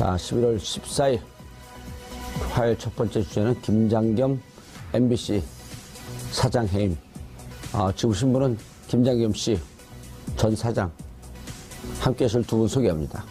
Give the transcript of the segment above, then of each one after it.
자, 11월 14일 화요일 첫 번째 주제는 김장겸 MBC 사장 해임. 지금 신분은 김장겸 씨 전 사장 함께 하실 두 분 소개합니다.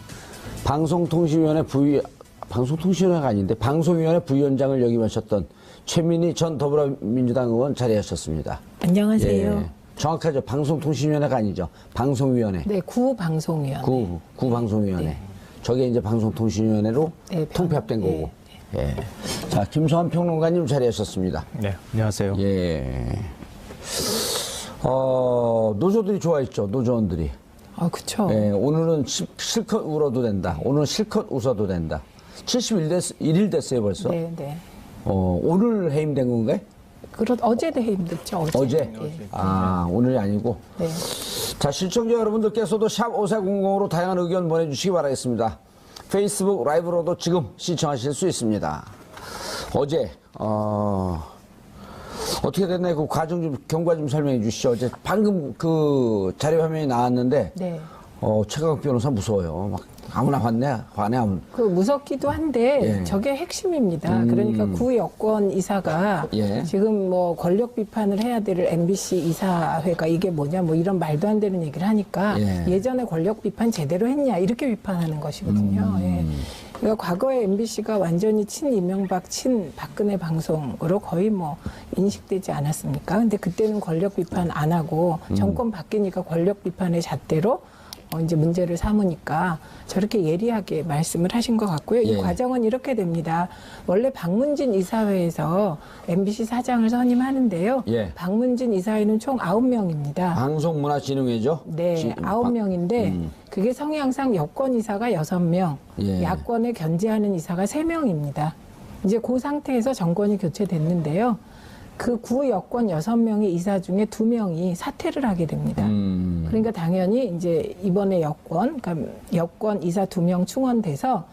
방송통신위원회가 아닌데 방송위원회 부위원장을 역임하셨던 최민희 전 더불어민주당 의원 자리하셨습니다. 안녕하세요. 예, 정확하죠. 방송통신위원회가 아니죠. 방송위원회. 네, 구방송위원회. 구방송위원회. 네. 저게 이제 방송통신위원회로 네, 통폐합된 네, 거고. 예. 자, 김소환 평론가님 자리하셨습니다. 네, 안녕하세요. 예. 노조들이 좋아했죠, 노조원들이. 그쵸. 예, 오늘은 실컷 울어도 된다. 오늘은 실컷 웃어도 된다. 71일 됐어요, 벌써. 네, 네. 오늘 해임된 건가요? 어제도 힘들죠, 어제? 예. 오늘이 아니고. 네. 자, 시청자 여러분들께서도 샵 5400으로 다양한 의견 보내주시기 바라겠습니다. 페이스북 라이브로도 지금 시청하실 수 있습니다. 어제, 어떻게 됐나요? 그 과정 좀, 경과 좀 설명해 주시죠. 어제 방금 그 자료 화면이 나왔는데, 네. 최강욱 변호사 무서워요. 막 아무나 화내. 무섭기도 한데, 예. 저게 핵심입니다. 그러니까 구 여권 이사가 예. 지금 뭐 권력 비판을 해야 될 MBC 이사회가 이게 뭐냐, 뭐 이런 말도 안 되는 얘기를 하니까 예전에 권력 비판 제대로 했냐, 이렇게 비판하는 것이거든요. 예. 그러니까 과거에 MBC가 완전히 친이명박, 친박근혜 방송으로 거의 뭐 인식되지 않았습니까? 근데 그때는 권력 비판 안 하고 정권 바뀌니까 권력 비판의 잣대로 이제 문제를 삼으니까 저렇게 예리하게 말씀을 하신 것 같고요. 이 과정은 이렇게 됩니다. 원래 박문진 이사회에서 MBC 사장을 선임하는데요. 박문진 이사회는 총 9명입니다. 방송문화진흥회죠? 네, 9명인데 그게 성향상 여권 이사가 6명, 야권에 견제하는 이사가 3명입니다. 이제 그 상태에서 정권이 교체됐는데요. 그 구 여권 6명의 이사 중에 2명이 사퇴를 하게 됩니다. 그러니까 당연히 이제 이번에 그러니까 여권 이사 2명 충원돼서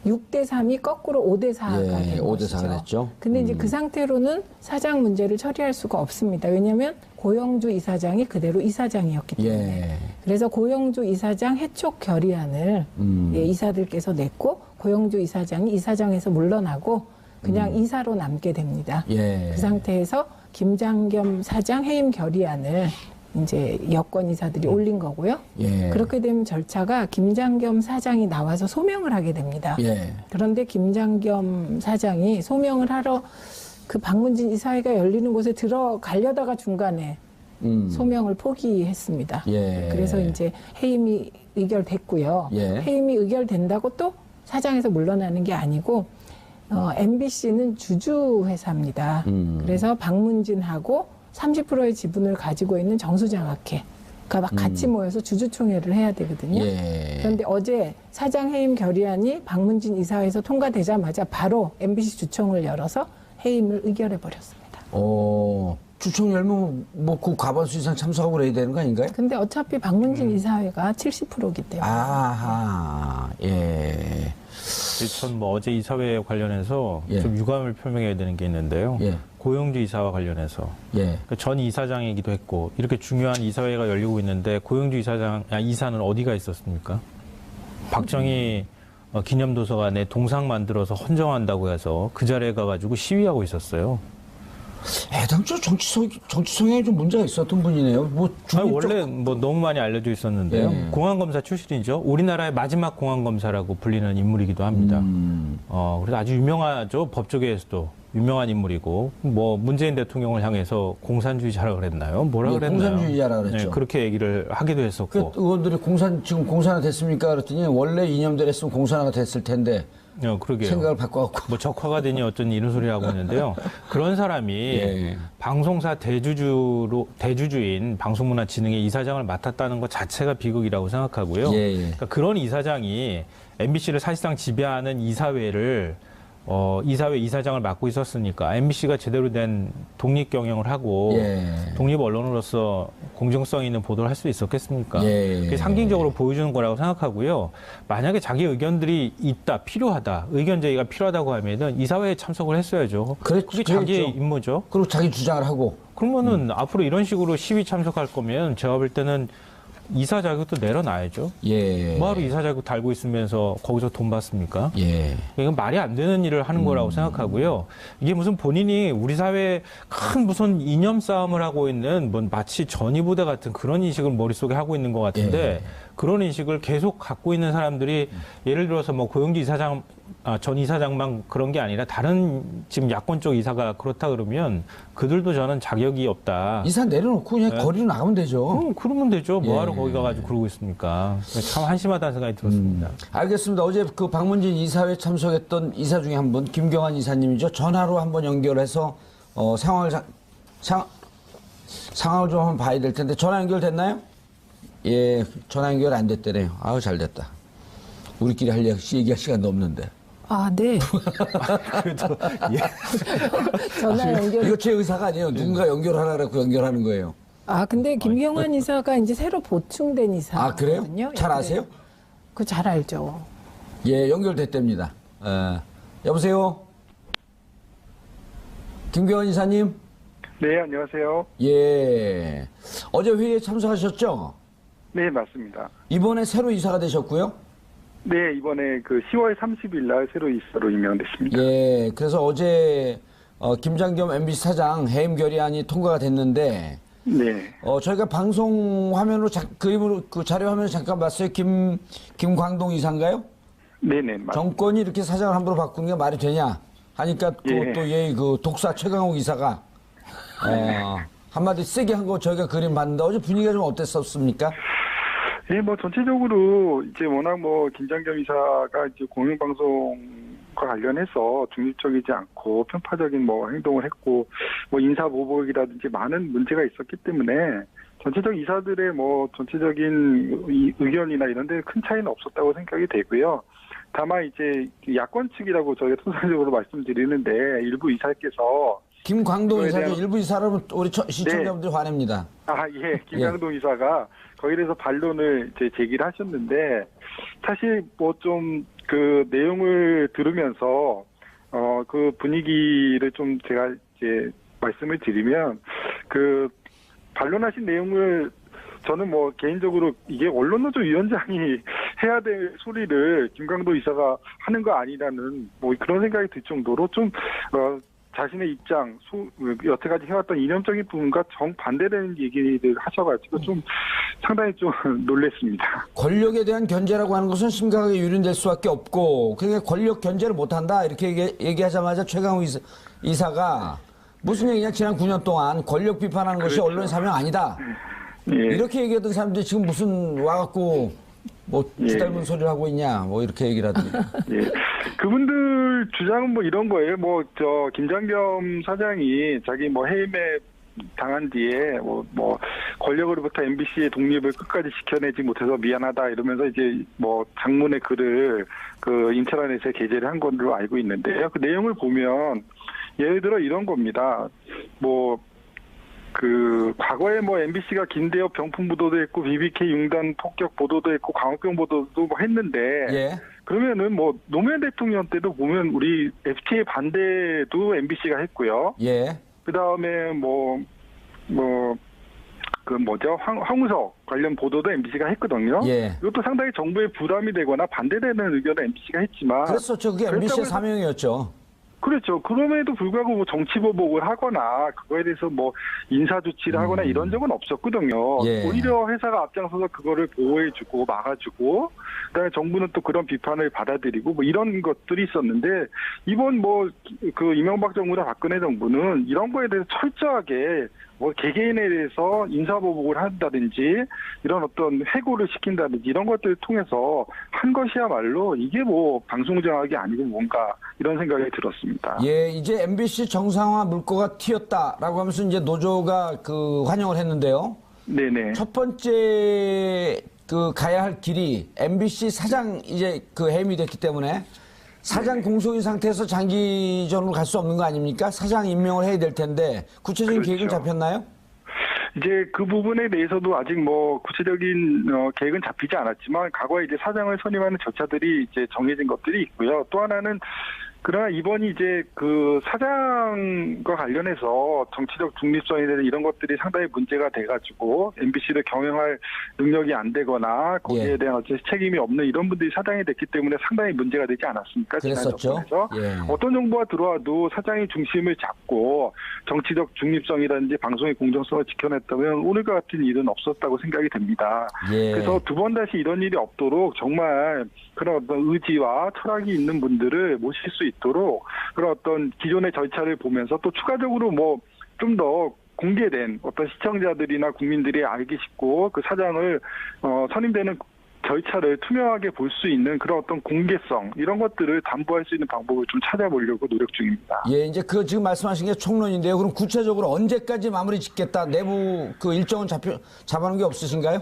6대3이 거꾸로 5대4가 된 5대4가 됐죠. 근데 이제 그 상태로는 사장 문제를 처리할 수가 없습니다. 왜냐하면 고영주 이사장이 그대로 이사장이었기 때문에. 그래서 고영주 이사장 해촉 결의안을 이사들께서 냈고 고영주 이사장이 이사장에서 물러나고 그냥 이사로 남게 됩니다. 그 상태에서 김장겸 사장 해임 결의안을 이제 여권 이사들이 올린 거고요. 그렇게 되면 절차가 김장겸 사장이 나와서 소명을 하게 됩니다. 그런데 김장겸 사장이 소명을 하러 그 박문진 이사회가 열리는 곳에 들어가려다가 중간에 소명을 포기했습니다. 그래서 이제 해임이 의결됐고요. 해임이 의결된다고 또 사장에서 물러나는 게 아니고 MBC는 주주회사입니다. 그래서 박문진하고 30%의 지분을 가지고 있는 정수장학회, 그러니까 같이 모여서 주주총회를 해야 되거든요. 그런데 어제 사장 해임 결의안이 박문진 이사회에서 통과되자마자 바로 MBC 주총을 열어서 해임을 의결해 버렸습니다. 주총 열면 뭐 그 과반수 이상 참석하고 그래야 되는 거 아닌가요? 근데 어차피 박문진 이사회가 70%이기 때문에. 전 뭐 어제 이사회 관련해서 좀 유감을 표명해야 되는 게 있는데요. 고영주 이사와 관련해서 전 이사장이기도 했고 이렇게 중요한 이사회가 열리고 있는데 고영주 이사는 어디가 있었습니까? 박정희 기념도서관에 동상 만들어서 헌정한다고 해서 그 자리에 가가지고 시위하고 있었어요. 애당초 정치성에 좀 문제가 있었던 분이네요. 원래 뭐 너무 많이 알려져 있었는데요. 공안검사 출신이죠. 우리나라의 마지막 공안검사라고 불리는 인물이기도 합니다. 그래서 아주 유명하죠. 법조계에서도 유명한 인물이고 뭐 문재인 대통령을 향해서 공산주의자라고 그랬나요? 뭐라 그랬나요? 공산주의자라고 그랬죠. 그렇게 얘기를 하기도 했었고. 의원들이 지금 공산화 됐습니까? 그랬더니 원래 이념대로 했으면 공산화가 됐을 텐데. 그러게요. 생각을 바꿔갖고. 뭐 적화가 되니 어쩐 이런 소리 하고 있는데요. 그런 사람이 방송사 대주주인 방송문화진흥회 이사장을 맡았다는 것 자체가 비극이라고 생각하고요. 그러니까 그런 이사장이 MBC를 사실상 지배하는 이사회 이사장을 맡고 있었으니까 MBC가 제대로 된 독립 경영을 하고 독립 언론으로서 공정성 있는 보도를 할 수 있었겠습니까? 그게 상징적으로 보여주는 거라고 생각하고요. 만약에 자기 의견들이 필요하다, 의견 제의가 필요하다고 하면은 이사회에 참석을 했어야죠. 그게 자기의 임무죠. 그리고 자기 주장을 하고. 그러면은 앞으로 이런 식으로 시위 참석할 거면 제가 볼 때는 이사 자격도 내려놔야죠. 예. 뭐하러 이사 자격 달고 있으면서 거기서 돈 받습니까? 예. 이건 말이 안 되는 일을 하는 거라고 생각하고요. 이게 무슨 본인이 우리 사회에 큰 무슨 이념 싸움을 하고 있는 뭐 마치 전위부대 같은 그런 인식을 머릿속에 하고 있는 것 같은데 예. 그런 인식을 계속 갖고 있는 사람들이 예를 들어서 뭐 고영주 이사장, 전 이사장만 그런 게 아니라 다른 지금 야권 쪽 이사가 그렇다 그러면 그들도 저는 자격이 없다. 이사 내려놓고 그냥 거리로 나가면 되죠. 그러면 되죠. 뭐하러 예. 거기 가가지고 그러고 있습니까? 참 한심하다는 생각이 들었습니다. 알겠습니다. 어제 그 박문진 이사회 참석했던 이사 중에 한 분, 김경환 이사님이죠. 전화로 한번 연결해서 상황을 좀 한번 봐야 될 텐데 전화 연결됐나요? 예, 전화 연결 안 됐대네요. 아우 잘 됐다. 우리끼리 얘기할 시간도 없는데. 아, 네. 그래도 예. 전화 연결. 이거 제 의사가 아니에요. 누군가 연결하라고 연결하는 거예요. 아, 근데 김경환 이사가 이제 새로 보충된 이사거든요. 아, 그래요? 잘 아세요? 그 잘 알죠. 예, 연결됐답니다. 여보세요? 김경환 이사님? 네, 안녕하세요. 예. 어제 회의에 참석하셨죠? 네, 맞습니다. 이번에 새로 이사가 되셨고요? 네, 이번에 그 10월 30일 날 새로 이사로 임명됐습니다. 예, 그래서 어제 김장겸 MBC 사장 해임 결의안이 통과가 됐는데 네. 저희가 방송 화면으로 그 자료 화면을 잠깐 봤어요. 김광동 이사인가요? 네네, 맞습니다. 정권이 이렇게 사장을 함부로 바꾸는 게 말이 되냐 하니까 예. 또 그 독사 최강욱 이사가 한마디 세게 한 거 저희가 그림 봤는데 어제 분위기가 좀 어땠었습니까? 예, 뭐 전체적으로 이제 워낙 뭐 김장겸 이사가 이제 공영방송과 관련해서 중립적이지 않고 편파적인 뭐 행동을 했고 뭐 인사보복이라든지 많은 문제가 있었기 때문에 전체적 이사들의 뭐 전체적인 의견이나 이런 데 큰 차이는 없었다고 생각이 되고요. 다만 이제 야권 측이라고 저희가 통상적으로 말씀드리는데 일부 이사께서 김광동 그거에 이사죠. 대한- 일부 이사라면 우리 시청자분들이 화냅니다. 예, 김광동 이사가 거기에 대해서 반론을 이제 제기를 하셨는데, 사실 뭐 좀 그 내용을 들으면서, 그 분위기를 좀 제가 이제 말씀을 드리면, 그 반론하신 내용을 저는 뭐 개인적으로 이게 언론노조 위원장이 해야 될 소리를 김광도 이사가 하는 거 아니라는 뭐 그런 생각이 들 정도로 좀, 자신의 입장, 여태까지 해왔던 이념적인 부분과 정반대되는 얘기를 하셔가지고 좀 상당히 좀 놀랬습니다. 권력에 대한 견제라고 하는 것은 심각하게 유린될 수밖에 없고 그러니까 권력 견제를 못한다 이렇게 얘기하자마자 최강욱 이사가 무슨 얘기냐 지난 9년 동안 권력 비판하는 것이 그렇죠. 언론의 사명 아니다. 예. 이렇게 얘기하던 사람들이 지금 무슨 와갖고 뭐 주닮은 소리를 하고 있냐 뭐 이렇게 얘기를 하더니 예. 그분들 주장은 뭐 이런 거예요. 뭐 김장겸 사장이 자기 뭐 해임에 당한 뒤에 뭐 권력으로부터 MBC의 독립을 끝까지 지켜내지 못해서 미안하다 이러면서 이제 뭐 장문의 글을 그 인터넷에 게재를 한 걸로 알고 있는데요. 그 내용을 보면 예를 들어 이런 겁니다. 그 과거에 뭐 MBC가 김대엽 병풍 보도도 했고 BBK 융단 폭격 보도도 했고 광우병 보도도 뭐 했는데 예. 그러면은 뭐 노무현 대통령 때도 보면 우리 FTA 반대도 MBC가 했고요. 예. 그 다음에 황우석 관련 보도도 MBC가 했거든요. 예. 이것도 상당히 정부에 부담이 되거나 반대되는 의견을 MBC가 했지만. 그랬었죠. 그게 MBC의 사명이었죠. 그렇죠. 그럼에도 불구하고 뭐 정치보복을 하거나 그거에 대해서 뭐 인사조치를 하거나 이런 적은 없었거든요. 예. 오히려 회사가 앞장서서 그거를 보호해주고 막아주고 그다음에 정부는 또 그런 비판을 받아들이고 뭐 이런 것들이 있었는데 이번 그 이명박 정부나 박근혜 정부는 이런 거에 대해서 철저하게 뭐 개개인에 대해서 인사보복을 한다든지 이런 어떤 해고를 시킨다든지 이런 것들을 통해서 한 것이야말로 이게 뭐 방송장악이 아니고 뭔가 이런 생각이 들었습니다. 예, 이제 MBC 정상화 물꼬가 튀었다라고 하면서 이제 노조가 그 환영을 했는데요. 네네. 첫 번째 그 가야 할 길이 MBC 사장 이제 그 해임이 됐기 때문에 사장 공석인 상태에서 장기전으로 갈 수 없는 거 아닙니까? 사장 임명을 해야 될 텐데 구체적인 그렇죠. 계획은 잡혔나요? 이제 그 부분에 대해서도 아직 뭐 구체적인 계획은 잡히지 않았지만 과거에 이제 사장을 선임하는 절차들이 이제 정해진 것들이 있고요. 또 하나는 그러나 이번이 이제 그 사장과 관련해서 정치적 중립성이나 이런 것들이 상당히 문제가 돼가지고 MBC를 경영할 능력이 안 되거나 거기에 대한 어떤 책임이 없는 이런 분들이 사장이 됐기 때문에 상당히 문제가 되지 않았습니까? 그랬었죠. 어떤 정보가 들어와도 사장이 중심을 잡고 정치적 중립성이라든지 방송의 공정성을 지켜냈다면 오늘과 같은 일은 없었다고 생각이 됩니다. 그래서 두 번 다시 이런 일이 없도록 정말 그런 어떤 의지와 철학이 있는 분들을 모실 수 있도록 그런 어떤 기존의 절차를 보면서 또 추가적으로 뭐 좀 더 공개된 어떤 시청자들이나 국민들이 알기 쉽고 그 사장을 선임되는 절차를 투명하게 볼 수 있는 그런 어떤 공개성 이런 것들을 담보할 수 있는 방법을 좀 찾아보려고 노력 중입니다. 예, 이제 그 지금 말씀하신 게 총론인데요. 그럼 구체적으로 언제까지 마무리 짓겠다 내부 그 일정은 잡아놓은 게 없으신가요?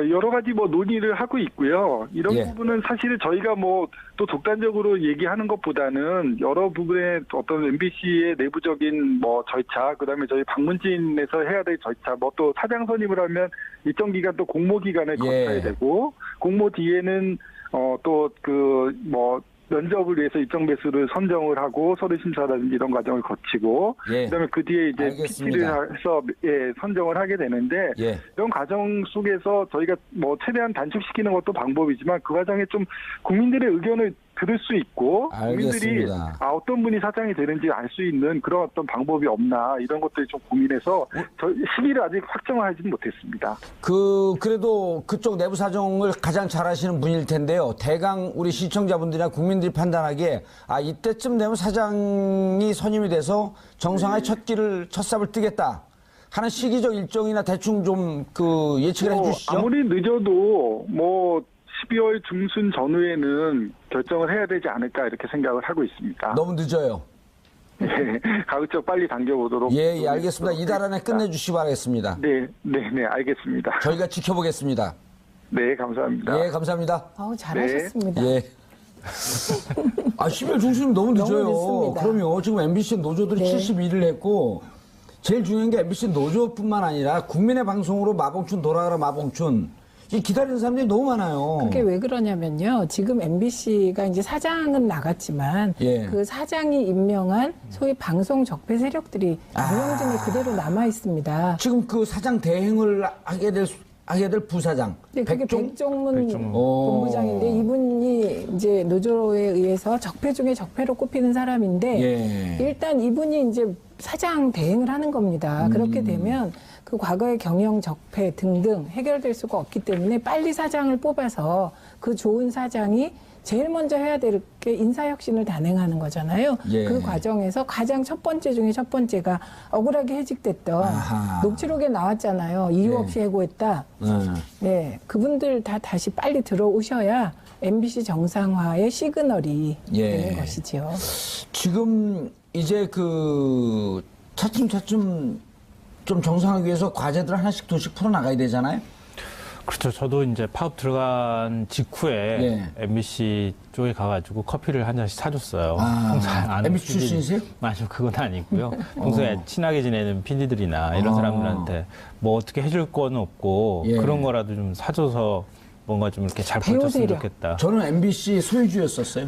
여러 가지 뭐 논의를 하고 있고요. 이런 부분은 사실 저희가 뭐 또 독단적으로 얘기하는 것보다는 여러 부분의 어떤 MBC의 내부적인 뭐 절차, 그다음에 저희 방문진에서 해야 될 절차, 뭐 또 사장 선임을 하면 일정 기간 또 공모 기간을 거쳐야 되고 공모 뒤에는 또 그 뭐 면접을 위해서 일정 배수를 선정을 하고 서류 심사라든지 이런 과정을 거치고 그다음에 그 뒤에 이제 PT를 해서 선정을 하게 되는데 이런 과정 속에서 저희가 뭐 최대한 단축시키는 것도 방법이지만 그 과정에 좀 국민들의 의견을 들을 수 있고 국민들이 어떤 분이 사장이 되는지 알 수 있는 그런 어떤 방법이 없나 이런 것들이 좀 고민해서 시기를 아직 확정하지는 못했습니다. 그래도 그쪽 내부 사정을 가장 잘 아시는 분일 텐데요. 대강 우리 시청자분들이나 국민들이 판단하기에 이때쯤 되면 사장이 선임이 돼서 정상화의 첫 삽을 뜨겠다 하는 시기적 일정이나 대충 좀 그 예측을 해주시죠. 아무리 늦어도 뭐 12월 중순 전후에는 결정을 해야 되지 않을까 이렇게 생각을 하고 있습니다. 너무 늦어요. 가급적 빨리 당겨보도록. 예, 알겠습니다. 이달 안에 끝내주시기 바라겠습니다. 네, 알겠습니다. 저희가 지켜보겠습니다. 네, 감사합니다. 예, 감사합니다. 잘하셨습니다. 예. 12월 중순이면 너무 늦어요. 너무 늦습니다. 그럼요. 지금 MBC 노조들이 71을 했고 제일 중요한 게 MBC 노조뿐만 아니라 국민의 방송으로 마봉춘 돌아가라 마봉춘 기다리는 사람들이 너무 많아요. 그게 왜 그러냐면요. 지금 MBC가 이제 사장은 나갔지만 그 사장이 임명한 소위 방송 적폐 세력들이 운영진에 그대로 남아 있습니다. 지금 그 사장 대행을 하게 될 부사장. 네, 그게 백종문 본부장인데 이분이 이제 노조에 의해서 적폐 중에 적폐로 꼽히는 사람인데 일단 이분이 이제 사장 대행을 하는 겁니다. 그렇게 되면 그 과거의 경영 적폐 등등 해결될 수가 없기 때문에 빨리 사장을 뽑아서 그 좋은 사장이 제일 먼저 해야 될 게 인사혁신을 단행하는 거잖아요. 그 과정에서 가장 첫 번째 중에 첫 번째가 억울하게 해직됐던 녹취록에 나왔잖아요. 이유 없이 해고했다. 네, 그분들 다시 빨리 들어오셔야 MBC 정상화의 시그널이 되는 것이죠. 지금 이제 그 차츰 좀 정상화하기 위해서 과제들 하나씩 둘씩 풀어나가야 되잖아요. 그렇죠. 저도 이제 파업 들어간 직후에 MBC 쪽에 가가지고 커피를 한 잔씩 사줬어요. MBC 출신이세요? 아니요, 그건 아니고요. 평소에 친하게 지내는 PD들이나 이런 사람들한테 뭐 어떻게 해줄 건 없고 그런 거라도 좀 사줘서 뭔가 좀 이렇게 잘 버텼으면 좋겠다. 저는 MBC 소유주였었어요.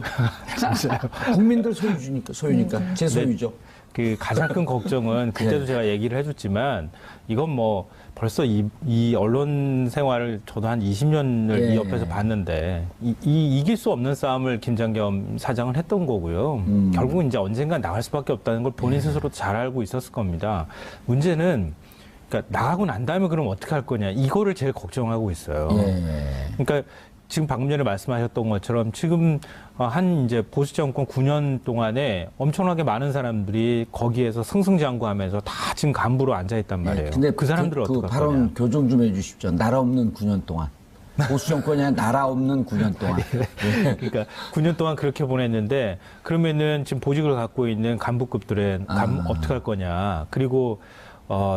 진짜요? 국민들 소유니까 제 소유죠. 그 가장 큰 걱정은 그때도 제가 얘기를 해줬지만 이건 뭐 벌써 이 언론 생활을 저도 한 20년을 이 옆에서 봤는데 이길 수 없는 싸움을 김장겸 사장은 했던 거고요. 결국은 이제 언젠가 나갈 수밖에 없다는 걸 본인 스스로도 잘 알고 있었을 겁니다. 문제는 그러니까 나가고 난 다음에 그럼 어떻게 할 거냐 이거를 제일 걱정하고 있어요. 그러니까 지금 방금 전에 말씀하셨던 것처럼 지금 한 이제 보수 정권 9년 동안에 엄청나게 많은 사람들이 거기에서 승승장구하면서 다 지금 간부로 앉아 있단 말이에요. 근데 그 사람들을 어떻게 할 발언 거냐. 교정 좀 해주십시오. 나라 없는 9년 동안. 보수 정권이 아니라 나라 없는 9년 동안. 그러니까 9년 동안 그렇게 보냈는데 그러면은 지금 보직을 갖고 있는 간부급들은 어떻게 할 거냐. 그리고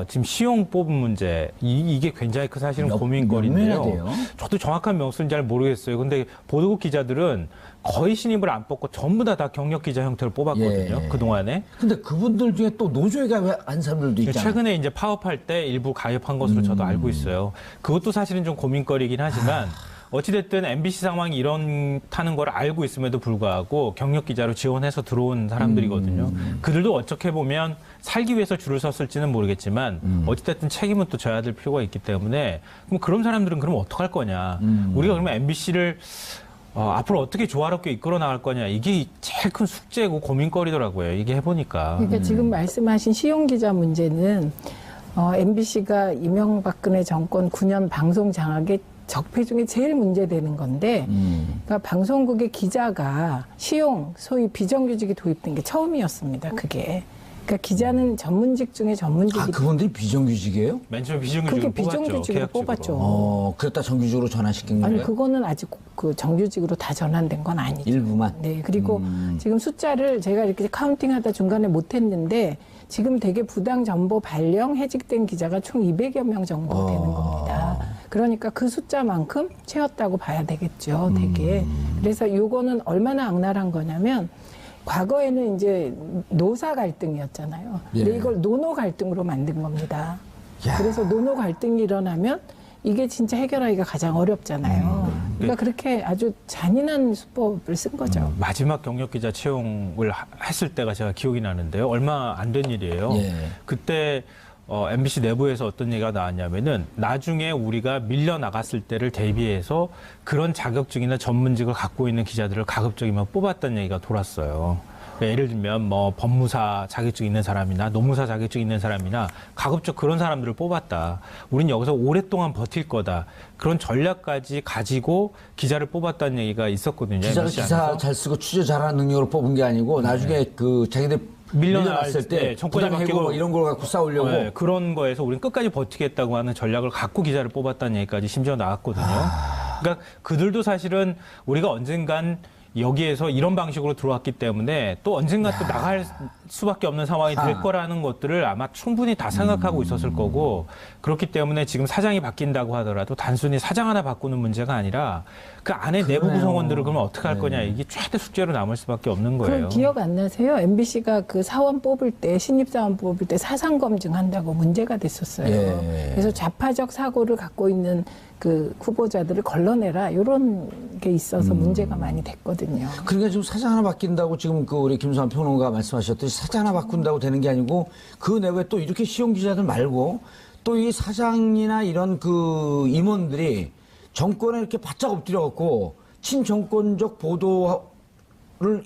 지금 시용 뽑은 문제 이게 굉장히 사실은 고민거리인데요. 저도 정확한 명수는 잘 모르겠어요. 근데 보도국 기자들은 거의 신입을 안 뽑고 전부 다 경력 기자 형태로 뽑았거든요. 그동안에. 근데 그분들 중에 또 노조에 간 사람들도 있잖아요. 최근에 이제 파업할 때 일부 가입한 것으로 저도 알고 있어요. 그것도 사실은 좀 고민거리긴 하지만 어찌됐든 MBC 상황이 이렇다는 걸 알고 있음에도 불구하고 경력 기자로 지원해서 들어온 사람들이거든요. 그들도 어떻게 보면 살기 위해서 줄을 섰을지는 모르겠지만 어찌됐든 책임은 또 져야 될 필요가 있기 때문에 그럼 그런 사람들은 그럼 어떡할 거냐. 우리가 그러면 MBC를 앞으로 어떻게 조화롭게 이끌어 나갈 거냐. 이게 제일 큰 숙제고 고민거리더라고요. 이게 해보니까. 그러니까 지금 말씀하신 시용 기자 문제는 MBC가 이명박근혜 정권 9년 방송 장악의 적폐 중에 제일 문제되는 건데, 그러니까 방송국의 기자가 시용, 소위 비정규직이 도입된 게 처음이었습니다. 그게. 그러니까 기자는 전문직 중에 전문직이. 그분들이 비정규직이에요? 맨 처음에 비정규직으로 그게 비정규직으로 뽑았죠. 그랬다 정규직으로 전환시킨 거예요? 아니, 그거는 아직 그 정규직으로 다 전환된 건 아니죠. 일부만? 네. 그리고 지금 숫자를 제가 이렇게 카운팅하다 중간에 못했는데 지금 되게 부당 정보 발령 해직된 기자가 총 200여 명 정도 되는 겁니다. 그러니까 그 숫자만큼 채웠다고 봐야 되겠죠. 되게. 그래서 요거는 얼마나 악랄한 거냐면 과거에는 이제 노사 갈등이었잖아요. 근데 예. 이걸 노노 갈등으로 만든 겁니다. 그래서 노노 갈등이 일어나면 이게 진짜 해결하기가 가장 어렵잖아요. 그러니까 그렇게 아주 잔인한 수법을 쓴 거죠. 마지막 경력 기자 채용을 했을 때가 제가 기억이 나는데요. 얼마 안 된 일이에요. 예. 그때 MBC 내부에서 어떤 얘기가 나왔냐면은 나중에 우리가 밀려 나갔을 때를 대비해서 그런 자격증이나 전문직을 갖고 있는 기자들을 가급적이면 뽑았다는 얘기가 돌았어요. 예를 들면 뭐 법무사 자격증 있는 사람이나 노무사 자격증 있는 사람이나 가급적 그런 사람들을 뽑았다. 우린 여기서 오랫동안 버틸 거다. 그런 전략까지 가지고 기자를 뽑았다는 얘기가 있었거든요. 기자가 MBC 기사 안에서. 잘 쓰고 취재 잘하는 능력으로 뽑은 게 아니고 나중에 그 자기들 밀려났을 때 정권이 부당 해고 바뀌고 뭐 이런 걸 갖고 싸우려고. 네, 그런 거에서 우리는 끝까지 버티겠다고 하는 전략을 갖고 기자를 뽑았다는 얘기까지 심지어 나왔거든요. 그러니까 그들도 사실은 우리가 언젠간 여기에서 이런 방식으로 들어왔기 때문에 또 언젠가 또 나갈 수밖에 없는 상황이 될 거라는 것들을 아마 충분히 다 생각하고 있었을 거고, 그렇기 때문에 지금 사장이 바뀐다고 하더라도 단순히 사장 하나 바꾸는 문제가 아니라 그 안에 내부 구성원들을 그러면 어떻게 할 거냐, 이게 최대 숙제로 남을 수밖에 없는 거예요. 그럼 기억 안 나세요? MBC가 그 사원 뽑을 때, 신입사원 뽑을 때 사상 검증한다고 문제가 됐었어요. 예. 그래서 좌파적 사고를 갖고 있는 그 후보자들을 걸러내라, 이런 게 있어서 문제가 많이 됐거든요. 그러니까 지금 사장 하나 바뀐다고 지금 그 우리 김수환 평론가 말씀하셨듯이 사장 하나 바꾼다고 되는 게 아니고 그 내외 또 이렇게 시용 기자들 말고 또 이 사장이나 이런 그 임원들이 정권에 이렇게 바짝 엎드려갖고 친정권적 보도를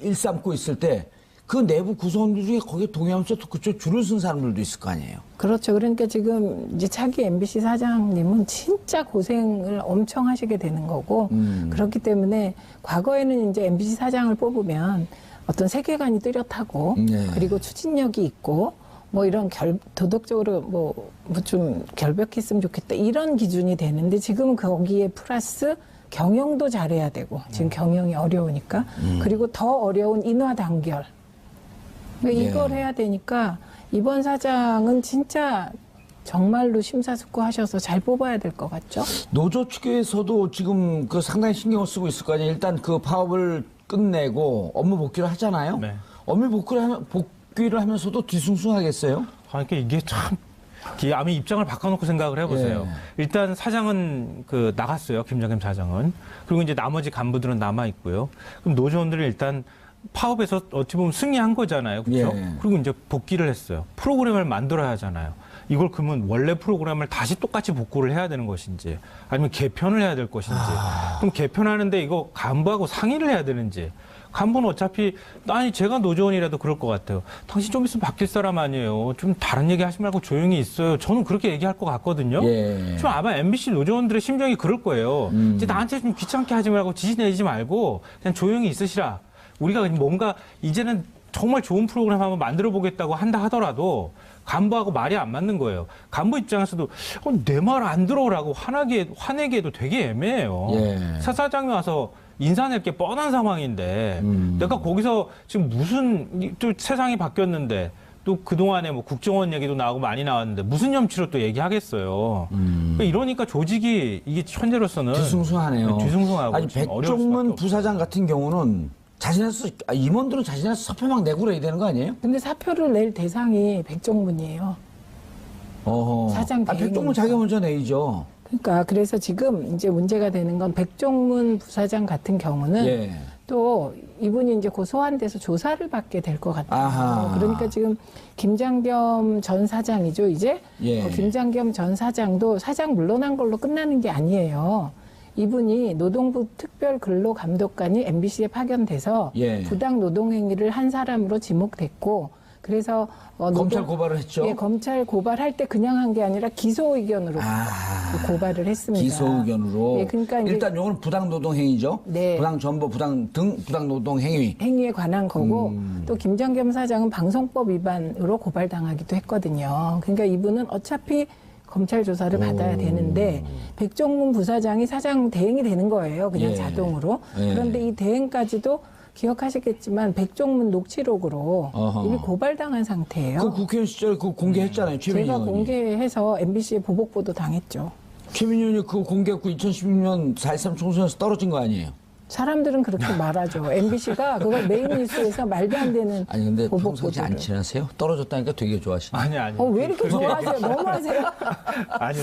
일삼고 있을 때 그 내부 구성원들 중에 거기에 동의하면서 또 그쪽 줄을 쓴 사람들도 있을 거 아니에요. 그렇죠. 그러니까 지금 이제 차기 MBC 사장님은 진짜 고생을 엄청 하시게 되는 거고, 그렇기 때문에 과거에는 이제 MBC 사장을 뽑으면 어떤 세계관이 뚜렷하고, 네. 그리고 추진력이 있고, 뭐 이런 도덕적으로 뭐 좀 결벽했으면 좋겠다, 이런 기준이 되는데 지금은 거기에 플러스 경영도 잘해야 되고, 지금 경영이 어려우니까, 그리고 더 어려운 인화 단결. 그러니까 이걸 해야 되니까 이번 사장은 진짜 정말로 심사숙고하셔서 잘 뽑아야 될 것 같죠? 노조 측에서도 지금 그 상당히 신경을 쓰고 있을 거 아니에요. 일단 그 파업을 끝내고 업무 복귀를 하잖아요. 네. 업무 복귀를 하면서도 뒤숭숭하겠어요? 그러니까 이게 참 아무 입장을 바꿔놓고 생각을 해보세요. 일단 사장은 그 나갔어요. 김장겸 사장은. 그리고 이제 나머지 간부들은 남아 있고요. 그럼 노조원들은 일단 파업에서 어찌 보면 승리한 거잖아요. 그렇죠? 그리고 이제 복귀를 했어요. 프로그램을 만들어야 하잖아요. 이걸 그러면 원래 프로그램을 다시 똑같이 복구를 해야 되는 것인지, 아니면 개편을 해야 될 것인지, 그럼 개편하는데 이거 간부하고 상의를 해야 되는지. 간부는 어차피 아니 제가 노조원이라도 그럴 것 같아요. 당신 좀 있으면 바뀔 사람 아니에요. 좀 다른 얘기 하지 말고 조용히 있어요. 저는 그렇게 얘기할 것 같거든요. 좀 아마 MBC 노조원들의 심정이 그럴 거예요. 이제 나한테 좀 귀찮게 하지 말고 지시 내지 말고 그냥 조용히 있으시라. 우리가 뭔가 이제는 정말 좋은 프로그램 한번 만들어 보겠다고 한다 하더라도 간부하고 말이 안 맞는 거예요. 간부 입장에서도 내 말 안 들어오라고 화내기에도 되게 애매해요. 사장이 와서 인사낼 게 뻔한 상황인데 내가 거기서 지금 무슨 또 세상이 바뀌었는데 또 그동안에 뭐 국정원 얘기도 나오고 많이 나왔는데 무슨 염치로 또 얘기하겠어요. 그러니까 이러니까 조직이 이게 현재로서는 뒤숭숭하네요. 뒤숭숭하고 아니 백종문 부사장 같은 경우는 임원들은 자신에서 사표 막 내고 그래야 되는 거 아니에요? 근데 사표를 낼 대상이 백종문이에요. 사장 대행이니까. 백종문 자기가 먼저 내이죠. 그러니까 그래서 지금 이제 문제가 되는 건 백종문 부사장 같은 경우는 예. 또 이분이 이제 곧 소환돼서 조사를 받게 될 것 같아요. 아하. 그러니까 지금 김장겸 전 사장이죠, 이제. 예. 김장겸 전 사장도 사장 물러난 걸로 끝나는 게 아니에요. 이분이 노동부 특별근로감독관이 MBC에 파견돼서 예. 부당 노동행위를 한 사람으로 지목됐고, 그래서 검찰 고발을 했죠. 예, 검찰 고발할 때 그냥 한 게 아니라 기소 의견으로 고발을 했습니다. 기소 의견으로. 예, 그러니까 이제 일단 요거는 부당 노동 행위죠. 네. 부당 전보, 부당 등 부당 노동 행위. 행위에 관한 거고 또 김장겸 사장은 방송법 위반으로 고발당하기도 했거든요. 그러니까 이분은 어차피 검찰 조사를 받아야 되는데 백종문 부사장이 사장 대행이 되는 거예요. 그냥 예. 자동으로. 예. 그런데 이 대행까지도 기억하시겠지만 백종문 녹취록으로 어허. 이미 고발당한 상태예요. 그 국회의원 시절 그 공개했잖아요. 최민희 제가 의원이. 공개해서 MBC에 보복 보도 당했죠. 최민희 의원이 그거 공개했고 2016년 4.13 총선에서 떨어진 거 아니에요? 사람들은 그렇게 말하죠. MBC가 그걸 메인 뉴스에서 말도 안 되는 아니 근데 보복 평상시 안 보도를. 친하세요? 떨어졌다니까 되게 좋아하시네. 아니. 왜 이렇게 좋아하세요? 너무 하세요? 아니요,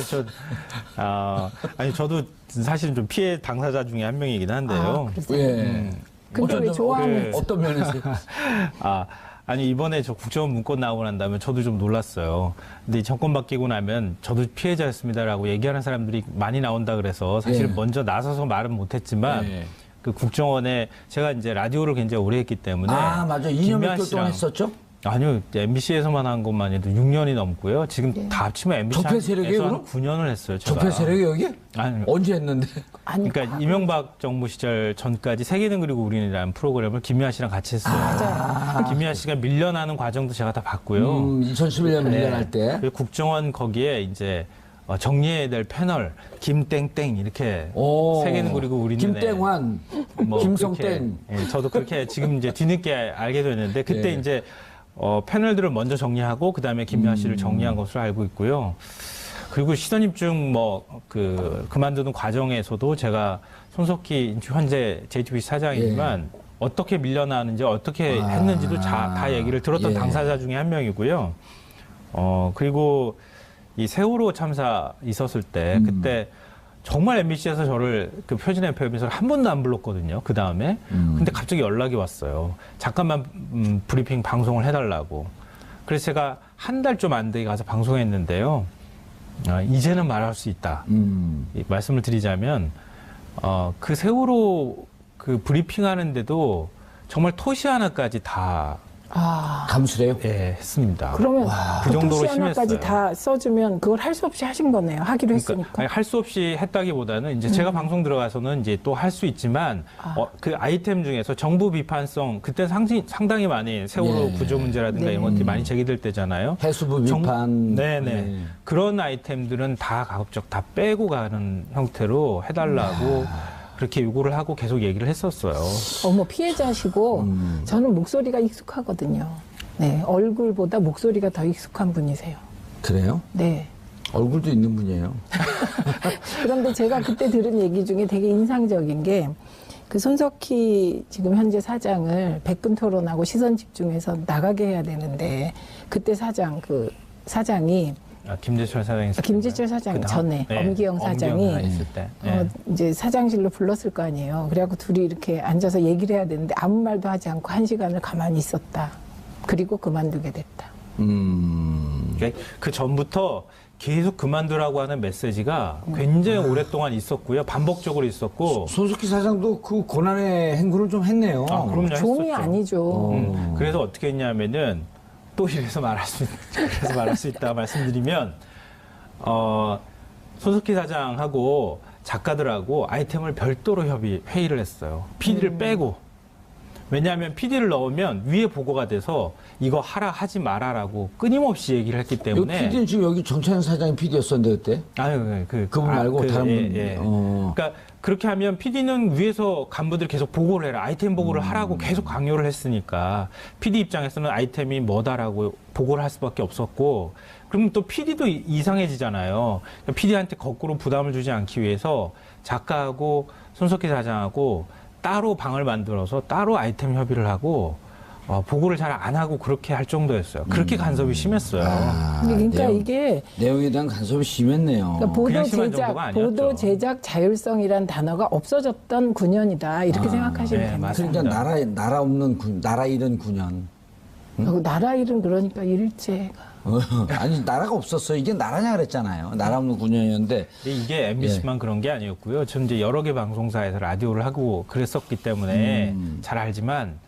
아니 저도 사실은 좀 피해 당사자 중에 한 명이긴 한데요. 예. 근데 왜 좋아하는? 어떤 면에서요? 아니 이번에 저 국정원 문건 나오고 난 다음에 저도 좀 놀랐어요. 근데 이 정권 바뀌고 나면 저도 피해자였습니다라고 얘기하는 사람들이 많이 나온다 그래서 사실 예. 먼저 나서서 말은 못했지만 예. 그 국정원에 제가 이제 라디오를 굉장히 오래 했기 때문에 아 맞아. 2년 김미아 몇 개월 동안 씨랑- 했었죠? 아니요, MBC에서만 한 것만 해도 6년이 넘고요. 지금 다 합치면 적폐 세력이에요, MBC에서 한 그럼? 9년을 했어요. 제가. 적폐 세력이 여기? 아니, 언제 했는데? 아니, 그러니까 이명박 정부 시절 전까지 세계는 그리고 우리는이라는 프로그램을 김미아 씨랑 같이 했어요. 맞아요. 김미아 씨가 밀려나는 과정도 제가 다 봤고요. 2011년 밀려날 때. 그리고 국정원 거기에 이제 정리해야 될 패널 김땡땡 이렇게 오. 세계는 그리고 우리는 김땡환, 김성땡. 그렇게, 예, 저도 그렇게 지금 이제 뒤늦게 알게 됐는데 그때 예. 이제 패널들을 먼저 정리하고 그다음에 김미아 씨를 정리한 것으로 알고 있고요. 그리고 시선 입증 그만두는 과정에서도 제가 손석희 현재 JTBC 사장이지만 어떻게 밀려나는지 어떻게 했는지도 다 얘기를 들었던 예. 당사자 중에 한 명이고요. 그리고 이 세월호 참사 있었을 때 그때 정말 MBC에서 저를 그 표준 FM에서 한 번도 안 불렀거든요. 그 다음에. 근데 갑자기 연락이 왔어요. 잠깐만 브리핑 방송을 해달라고. 그래서 제가 한 달 좀 안 되게 가서 방송했는데요. 이제는 말할 수 있다. 이 말씀을 드리자면 그 세월호 그 브리핑 하는데도 정말 토시 하나까지 다 감수래요? 예, 했습니다. 그러면 그 정도로 하나까지 심했어요. 다 써주면 그걸 할 수 없이 하신 거네요. 하기로 했으니까. 할 수 없이 했다기보다는 이제 제가 방송 들어가서는 이제 또 할 수 있지만 그 아이템 중에서 정부 비판성 그때 상당히 많이 세월호 예. 구조 문제라든가 이런 것들이 많이 제기될 때잖아요. 해수부 비판. 네네. 네. 그런 아이템들은 다 가급적 다 빼고 가는 형태로 해달라고 그렇게 요구를 하고 계속 얘기를 했었어요. 어머, 피해자시고 저는 목소리가 익숙하거든요. 네, 얼굴보다 목소리가 더 익숙한 분이세요. 그래요? 네. 얼굴도 있는 분이에요. 그런데 제가 그때 들은 얘기 중에 되게 인상적인 게 그 손석희 지금 현재 사장을 100분 토론하고 시선 집중해서 나가게 해야 되는데 그때 사장이 김재철 사장이 있을 김재철 사장 때. 전에 네, 엄기영 사장이 있을 때. 네. 이제 사장실로 불렀을 거 아니에요. 그래갖고 둘이 이렇게 앉아서 얘기를 해야 되는데 아무 말도 하지 않고 1시간을 가만히 있었다. 그리고 그만두게 됐다. 그 전부터 계속 그만두라고 하는 메시지가 굉장히 오랫동안 있었고요. 반복적으로 있었고. 손석희 사장도 그 고난의 행군을 좀 했네요. 그럼요. 좀이 했었죠. 아니죠. 그래서 어떻게 했냐면은 또 이래서 말할 수 있다 말씀드리면 손석희 사장하고 작가들하고 아이템을 별도로 회의를 했어요. PD를 빼고. 왜냐하면 PD를 넣으면 위에 보고가 돼서 이거 하지 마라라고 끊임없이 얘기를 했기 여기 때문에. PD는 지금 여기 정찬영 사장이 PD였었는데 그때? 아유, 그분 말고 다른 분. 예. 그러니까 그렇게 하면 PD는 위에서 간부들 계속 보고를 해라. 아이템 보고를 하라고 계속 강요를 했으니까 PD 입장에서는 아이템이 뭐다라고 보고를 할 수밖에 없었고 그러면 또 PD도 이상해지잖아요. 그러니까 PD한테 거꾸로 부담을 주지 않기 위해서 작가하고 손석희 사장하고 따로 방을 만들어서 따로 아이템 협의를 하고 보고를 잘 안 하고 그렇게 할 정도였어요. 그렇게 간섭이 심했어요. 그러니까 이게 내용에 대한 간섭이 심했네요. 그러니까 그냥 심한 정도가 아니었죠. 보도 제작 자율성이란 단어가 없어졌던 9년이다 이렇게 생각하시면 됩니다. 맞습니다. 그러니까 나라 잃은 9년. 나라 일은 그러니까 일제가 아니 나라가 없었어요. 이게 나라냐 그랬잖아요. 나라 없는 9년이었는데 근데 이게 MBC만 그런 게 아니었고요. 저는 이제 여러 개 방송사에서 라디오를 하고 그랬었기 때문에 잘 알지만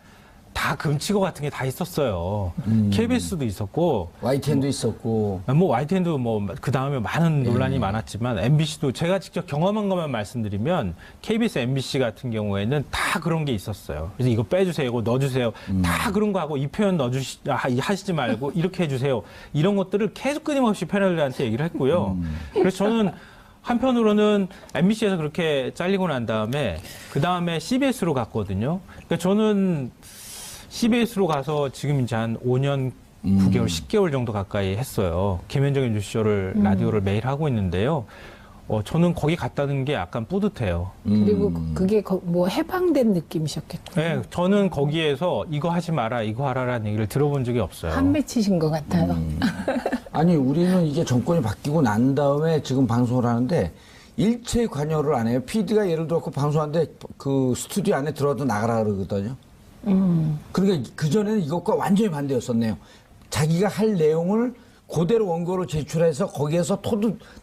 다 금치고 같은 게 다 있었어요. KBS도 있었고, YTN도 있었고. 뭐 YTN도 뭐 그 다음에 많은 논란이 많았지만 MBC도 제가 직접 경험한 것만 말씀드리면 KBS, MBC 같은 경우에는 다 그런 게 있었어요. 그래서 이거 빼주세요, 이거 넣어주세요. 다 그런 거 하고 이 표현 하시지 말고 이렇게 해주세요. 이런 것들을 계속 끊임없이 패널들한테 얘기를 했고요. 그래서 저는 한편으로는 MBC에서 그렇게 잘리고 난 다음에 그 다음에 CBS로 갔거든요. 그러니까 저는 CBS로 가서 지금 이제 한 5년 9개월, 10개월 정도 가까이 했어요. 김현정의 뉴스쇼를 라디오를 매일 하고 있는데요. 저는 거기 갔다는 게 약간 뿌듯해요. 그리고 그게 뭐 해방된 느낌이셨겠죠. 네, 저는 거기에서 이거 하지 마라, 이거 하라라는 얘기를 들어본 적이 없어요. 한 맺히신 것 같아요. 아니 우리는 이게 정권이 바뀌고 난 다음에 지금 방송을 하는데 일체 관여를 안 해요. PD가 예를 들어 방송하는데 그 스튜디오 안에 들어와도 나가라 그러거든요. 그러니까 그전에는 이것과 완전히 반대였었네요. 자기가 할 내용을 그대로 원고로 제출해서 거기에서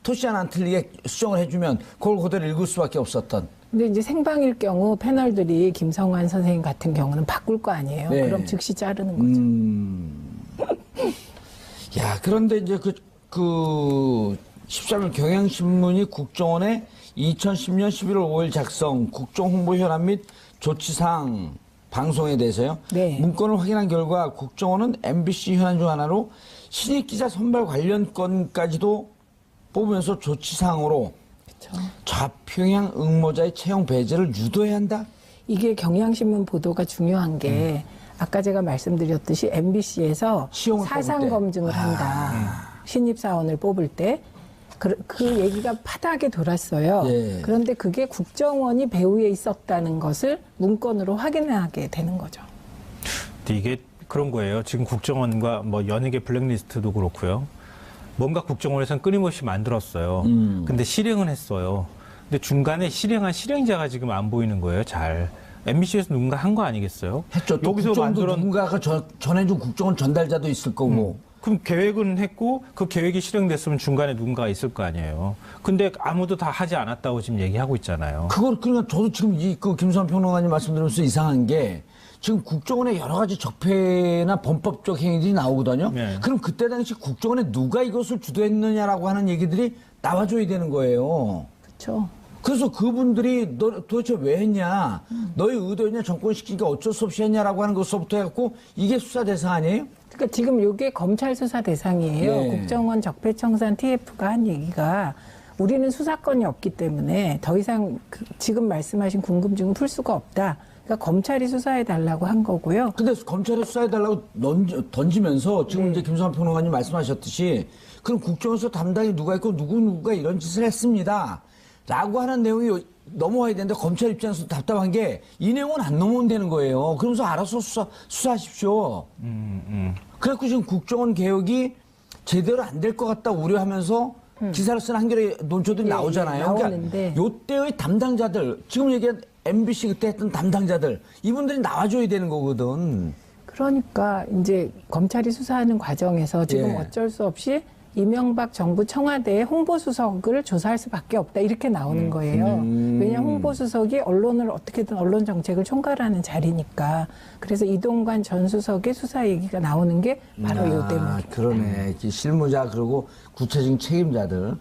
토시 하나 안 틀리게 수정을 해주면 그걸 그대로 읽을 수밖에 없었던. 근데 이제 생방일 경우 패널들이 김성환 선생님 같은 경우는 바꿀 거 아니에요. 네. 그럼 즉시 자르는 거죠. 야, 그런데 이제 그 13일 경향신문이 국정원에 2010년 11월 5일 작성 국정홍보 현안 및 조치사항 방송에 대해서요. 네. 문건을 확인한 결과 국정원은 MBC 현안 중 하나로 신입 기자 선발 관련 건까지도 뽑으면서 조치사항으로 그렇죠. 좌평양 응모자의 채용 배제를 유도해야 한다. 이게 경향신문 보도가 중요한 게 아까 제가 말씀드렸듯이 MBC에서 시험을 사상 뽑을 때. 검증을 한다. 신입사원을 뽑을 때. 그 얘기가 파다하게 돌았어요. 예. 그런데 그게 국정원이 배후에 있었다는 것을 문건으로 확인하게 되는 거죠. 근데 이게 그런 거예요. 지금 국정원과 뭐 연예계 블랙리스트도 그렇고요. 뭔가 국정원에서는 끊임없이 만들었어요. 근데 실행은 했어요. 근데 중간에 실행한 실행자가 지금 안 보이는 거예요. 잘. MBC에서 누군가 한 거 아니겠어요? 했죠. 또 여기서 국정원도 만들어 누군가가 전해준 국정원 전달자도 있을 거고. 그럼 계획은 했고 그 계획이 실행됐으면 중간에 누군가가 있을 거 아니에요. 근데 아무도 다 하지 않았다고 지금 얘기하고 있잖아요. 그러니까 저도 지금 그 김수환 평론가님 말씀드리면서 이상한 게 지금 국정원에 여러 가지 적폐나 범법적 행위들이 나오거든요. 네. 그럼 그때 당시 국정원에 누가 이것을 주도했느냐라고 하는 얘기들이 나와줘야 되는 거예요. 그렇죠. 그래서 그분들이 너 도대체 왜 했냐, 너의 의도였냐, 정권 시키니까 어쩔 수 없이 했냐라고 하는 것부터 해갖고 이게 수사 대상 아니에요? 그러니까 지금 이게 검찰 수사 대상이에요. 네. 국정원 적폐청산 TF가 한 얘기가 우리는 수사권이 없기 때문에 더 이상 지금 말씀하신 궁금증은 풀 수가 없다. 그러니까 검찰이 수사해달라고 한 거고요. 근데 검찰에 수사해달라고 던지면서 지금 이제 김수환 평론가님 말씀하셨듯이 그럼 국정원에서 담당이 누가 있고 누구가 이런 짓을 했습니다. 라고 하는 내용이 넘어와야 되는데 검찰 입장에서 답답한 게 이 내용은 안 넘어오면 되는 거예요. 그러면서 알아서 수사하십시오. 그래갖고 지금 국정원 개혁이 제대로 안 될 것 같다 우려하면서 기사를 쓴 한겨레 논조들이 나오잖아요. 나오는데. 그러니까 요때의 담당자들, 지금 얘기한 MBC 그때 했던 담당자들, 이분들이 나와줘야 되는 거거든. 그러니까 이제 검찰이 수사하는 과정에서 지금 예. 어쩔 수 없이 이명박 정부 청와대의 홍보수석을 조사할 수밖에 없다 이렇게 나오는 거예요. 왜냐하면 홍보수석이 언론을 어떻게든 언론 정책을 총괄하는 자리니까. 그래서 이동관 전 수석의 수사 얘기가 나오는 게 바로 요 때문에. 그러네. 실무자 그리고 구체적인 책임자들.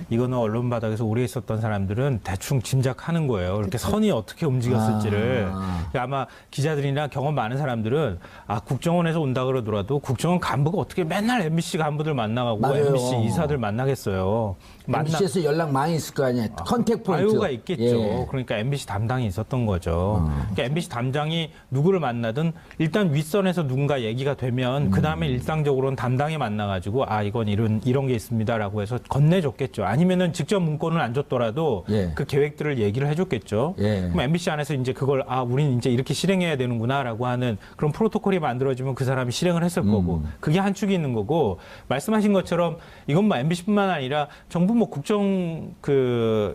이거는 언론 바닥에서 오래 있었던 사람들은 대충 짐작하는 거예요. 이렇게 선이 어떻게 움직였을지를. 그러니까 아마 기자들이나 경험 많은 사람들은 국정원에서 온다 그러더라도 국정원 간부가 어떻게 맨날 MBC 간부들 만나가고 맞아요. MBC 이사들 만나겠어요. MBC에서 연락 많이 있을 거 아니야. 컨택 포인트. 아유가 있겠죠. 예. 그러니까 MBC 담당이 있었던 거죠. 그러니까 MBC 담당이 누구를 만나든 일단 윗선에서 누군가 얘기가 되면 그 다음에 일상적으로는 담당이 만나가지고 아 이건 이런 게 있습니다라고 해서 건네줬겠죠. 아니면은 직접 문건을 안 줬더라도 예. 그 계획들을 얘기를 해줬겠죠. 예. 그럼 MBC 안에서 이제 그걸 우린 이제 이렇게 실행해야 되는구나라고 하는 그런 프로토콜이 만들어지면 그 사람이 실행을 했을 거고 그게 한 축이 있는 거고 말씀하신 것처럼 이건 뭐 MBC뿐만 아니라 정부 뭐 국정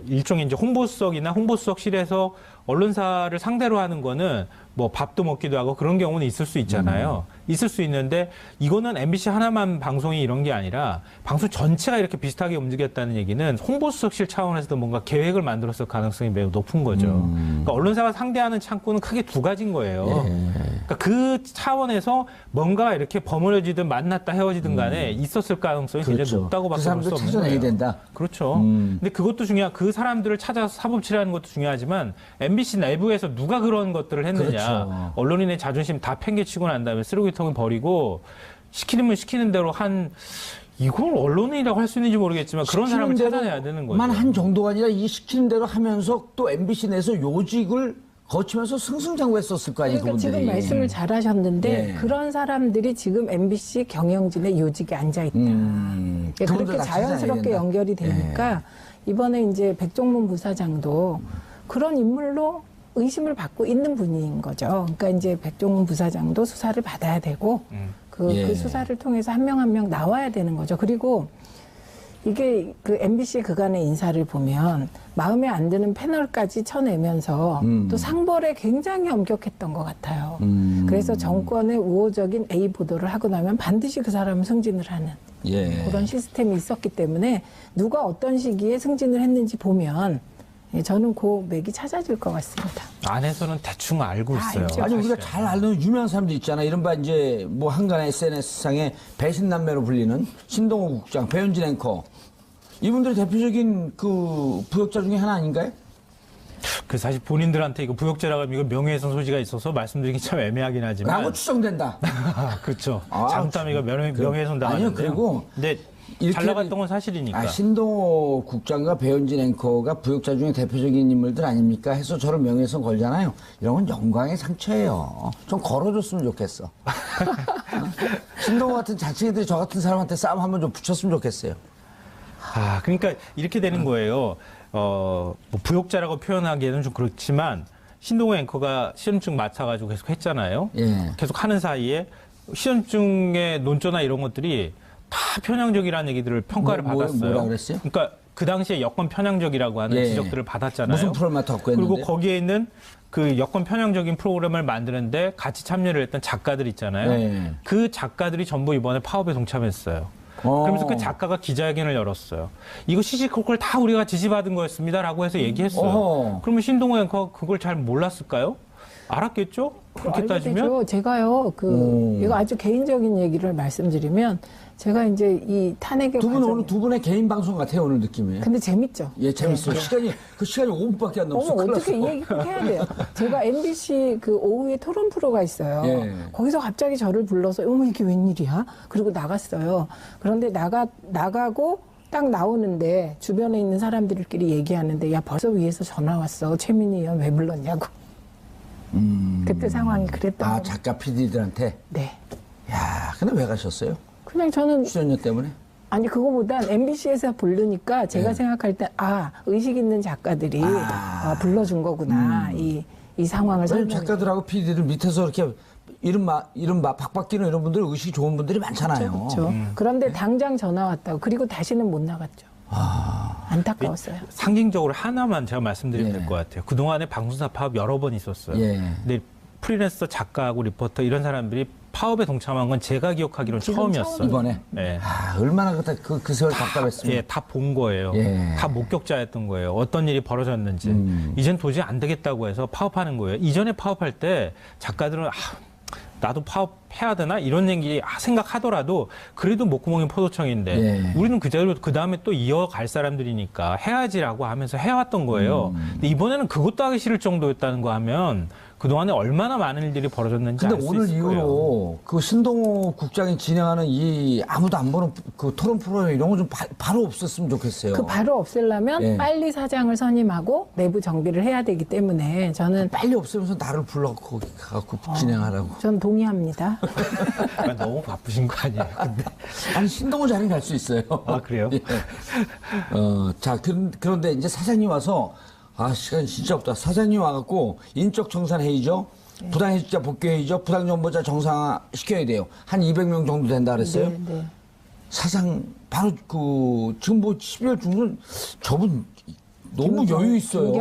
일종의 이제 홍보수석이나 홍보수석실에서 언론사를 상대로 하는 거는 뭐 밥도 먹기도 하고 그런 경우는 있을 수 있잖아요. 있을 수 있는데 이거는 MBC 하나만 방송이 이런 게 아니라 방송 전체가 이렇게 비슷하게 움직였다는 얘기는 홍보수석실 차원에서도 뭔가 계획을 만들었을 가능성이 매우 높은 거죠. 그러니까 언론사가 상대하는 창구는 크게 두 가지인 거예요. 그러니까 그 차원에서 뭔가 이렇게 버무려지든 만났다 헤어지든 간에 있었을 가능성이 굉장히 그렇죠. 높다고밖에 그 볼 수 사람들 없는 찾아내야 거예요. 된다. 그렇죠. 근데 그것도 그 사람들을 찾아서 사법치라는 것도 중요하지만 MBC 내부에서 누가 그런 것들을 했느냐. 그렇죠. 언론인의 자존심 다 팽개치고 난 다음에 쓰레기통에 버리고 시키면 시키는 대로 이걸 언론인이라고 할 수 있는지 모르겠지만 그런 사람을 찾아내야 되는 거죠. 한 정도가 아니라 이 시키는 대로 하면서 또 MBC 내에서 요직을 거치면서 승승장구했었을 거 아니에요, 그러니까 그분들이. 지금 말씀을 잘하셨는데 예. 그런 사람들이 지금 MBC 경영진의 요직에 앉아 있다. 그분들 그렇게 다 자연스럽게 찾아내야 된다. 연결이 되니까 이번에 이제 백종문 부사장도 그런 인물로 의심을 받고 있는 분인 거죠. 그러니까 이제 백종문 부사장도 수사를 받아야 되고 그 수사를 통해서 한 명 한 명 나와야 되는 거죠. 그리고 이게 그 MBC 그간의 인사를 보면 마음에 안 드는 패널까지 쳐내면서 또 상벌에 굉장히 엄격했던 것 같아요. 그래서 정권의 우호적인 A 보도를 하고 나면 반드시 그 사람을 승진을 하는 그런 시스템이 있었기 때문에 누가 어떤 시기에 승진을 했는지 보면 저는 그 맥이 찾아질 것 같습니다. 안에서는 대충 알고 있어요. 알죠. 아니 우리가 잘 아는 유명한 사람들 있잖아. 이른바 이제 뭐 한간의 SNS상에 배신남매로 불리는 신동호 국장, 배현진 앵커. 이분들의 대표적인 그 부역자 중에 하나 아닌가요? 그 사실 본인들한테 이거 부역죄라고 하면 이거 명예훼손 소지가 있어서 말씀드리기 참 애매하긴 하지만. 라고 추정된다. 그렇죠. 잘못하면 이거 명예훼손 당하는데요. 아니요, 그리고 근데 잘 나갔던 건 사실이니까. 신동호 국장과 배현진 앵커가 부역자 중에 대표적인 인물들 아닙니까? 해서 저를 명예훼손 걸잖아요. 이런 건 영광의 상처예요. 좀 걸어줬으면 좋겠어. 신동호 같은 자치기들이 저 같은 사람한테 싸움 한번 좀 붙였으면 좋겠어요. 그러니까 이렇게 되는 거예요. 뭐 부역자라고 표현하기에는 좀 그렇지만 신동호 앵커가 시험증 맡아가지고 계속 했잖아요. 계속 하는 사이에 시험증의 논조나 이런 것들이 다 편향적이라는 얘기들을 평가를 받았어요. 뭐라 그랬어요? 그러니까 그 당시에 여권 편향적이라고 하는 지적들을 받았잖아요. 무슨 프로를 맡았고 했는데? 그리고 거기에 있는 그 여권 편향적인 프로그램을 만드는데 같이 참여를 했던 작가들 있잖아요. 그 작가들이 전부 이번에 파업에 동참했어요. 그러면서 그 작가가 기자회견을 열었어요. 이거 시시콜콜 다 우리가 지시받은 거였습니다라고 해서 얘기했어요. 그러면 신동호 앵커가 그걸 잘 몰랐을까요? 알았겠죠? 그렇게 따지면? 되죠. 제가요, 이거 아주 개인적인 얘기를 말씀드리면, 제가 이제 이 탄핵의 오늘 두 분의 개인 방송 같아요, 오늘 느낌이. 근데 재밌죠? 예, 재밌어요. 시간이 5분밖에 안 남았어요. 어머, 어떻게 이 얘기 꼭 해야 돼요? 제가 MBC 그 오후에 토론 프로가 있어요. 거기서 갑자기 저를 불러서, 어머, 이게 웬일이야? 그리고 나갔어요. 그런데 나가고 딱 나오는데 주변에 있는 사람들끼리 얘기하는데, 야, 벌써 위에서 전화 왔어. 최민희 의원 왜 불렀냐고. 그때 상황이 그랬던 작가 PD들한테? 네. 야, 근데 왜 가셨어요? 그냥 저는 출연료 때문에? 아니 그거보단 MBC에서 부르니까 제가 생각할 때 의식 있는 작가들이 불러준 거구나. 이 상황을 설명. 작가들하고 PD들 밑에서 이렇게 이른바 박박기는 이런 분들 의식이 좋은 분들이 많잖아요. 그렇죠. 그런데 당장 전화 왔다고. 그리고 다시는 못 나갔죠. 안타까웠어요. 상징적으로 하나만 제가 말씀드리면 될 것 같아요. 그동안에 방송사 파업 여러 번 있었어요. 근데 프리랜서 작가하고 리포터 이런 사람들이 파업에 동참한 건 제가 기억하기로는 처음이었어요. 이번에? 네. 얼마나 그 세월 답답했으면. 다 본 거예요. 다 목격자였던 거예요. 어떤 일이 벌어졌는지. 이젠 도저히 안 되겠다고 해서 파업하는 거예요. 이전에 파업할 때 작가들은 나도 파업해야 되나? 이런 얘기 생각하더라도 그래도 목구멍이 포도청인데 우리는 그 다음에 또 이어갈 사람들이니까 해야지라고 하면서 해왔던 거예요. 근데 이번에는 그것도 하기 싫을 정도였다는 거 하면 그동안에 얼마나 많은 일들이 벌어졌는지 근데 알 수 오늘 있을 이후로 거예요. 그 신동호 국장이 진행하는 이 아무도 안 보는 그 토론 프로그램 이런 거 좀 바로 없었으면 좋겠어요. 그 바로 없애려면 예. 빨리 사장을 선임하고 내부 정비를 해야 되기 때문에 저는 빨리 없애면서 나를 불러 거기 가갖고 진행하라고. 전 동의합니다. 그러니까 너무 바쁘신 거 아니에요? 근데. 아니 신동호 자리는 갈 수 있어요. 아, 그래요? 예. 자 그런데 이제 사장님 와서 시간 진짜 없다. 사장님 와갖고 인적 정산 회의죠. 부당해직자 복귀 회의죠. 부당정보자 정상화 시켜야 돼요. 한 200명 정도 된다 그랬어요. 네, 네. 사장 바로 지금 뭐 12월 중순 저분 너무 여유 있어요.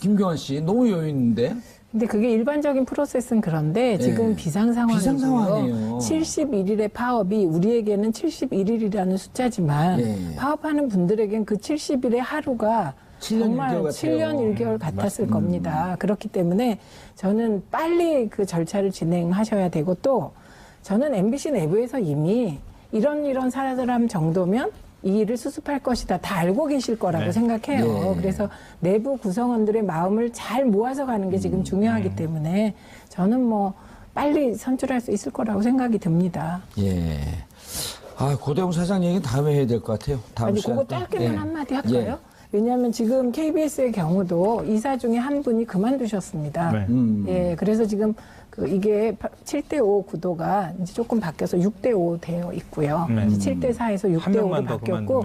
김경환 씨 너무 여유 있는데. 근데 그게 일반적인 프로세스는 그런데 지금 비상상황이고요. 비상상황이에요. 71일의 파업이 우리에게는 71일이라는 숫자지만 파업하는 분들에겐 그 70일의 하루가 7년 정말 1개월 같아요. 7년 1개월 같았을 겁니다. 그렇기 때문에 저는 빨리 그 절차를 진행하셔야 되고 또 저는 MBC 내부에서 이미 이런 사람 정도면 이 일을 수습할 것이다. 다 알고 계실 거라고 생각해요. 그래서 내부 구성원들의 마음을 잘 모아서 가는 게 지금 중요하기 때문에 저는 뭐 빨리 선출할 수 있을 거라고 생각이 듭니다. 예. 고대웅 사장 얘기는 다음에 해야 될 것 같아요. 다음 아니, 시간에 그거 또. 짧게만 한마디 할까요? 왜냐하면 지금 KBS의 경우도 이사 중에 한 분이 그만두셨습니다. 예, 그래서 지금 이게 7대5 구도가 이제 조금 바뀌어서 6대5 되어 있고요. 7대4에서 6대5로 바뀌었고,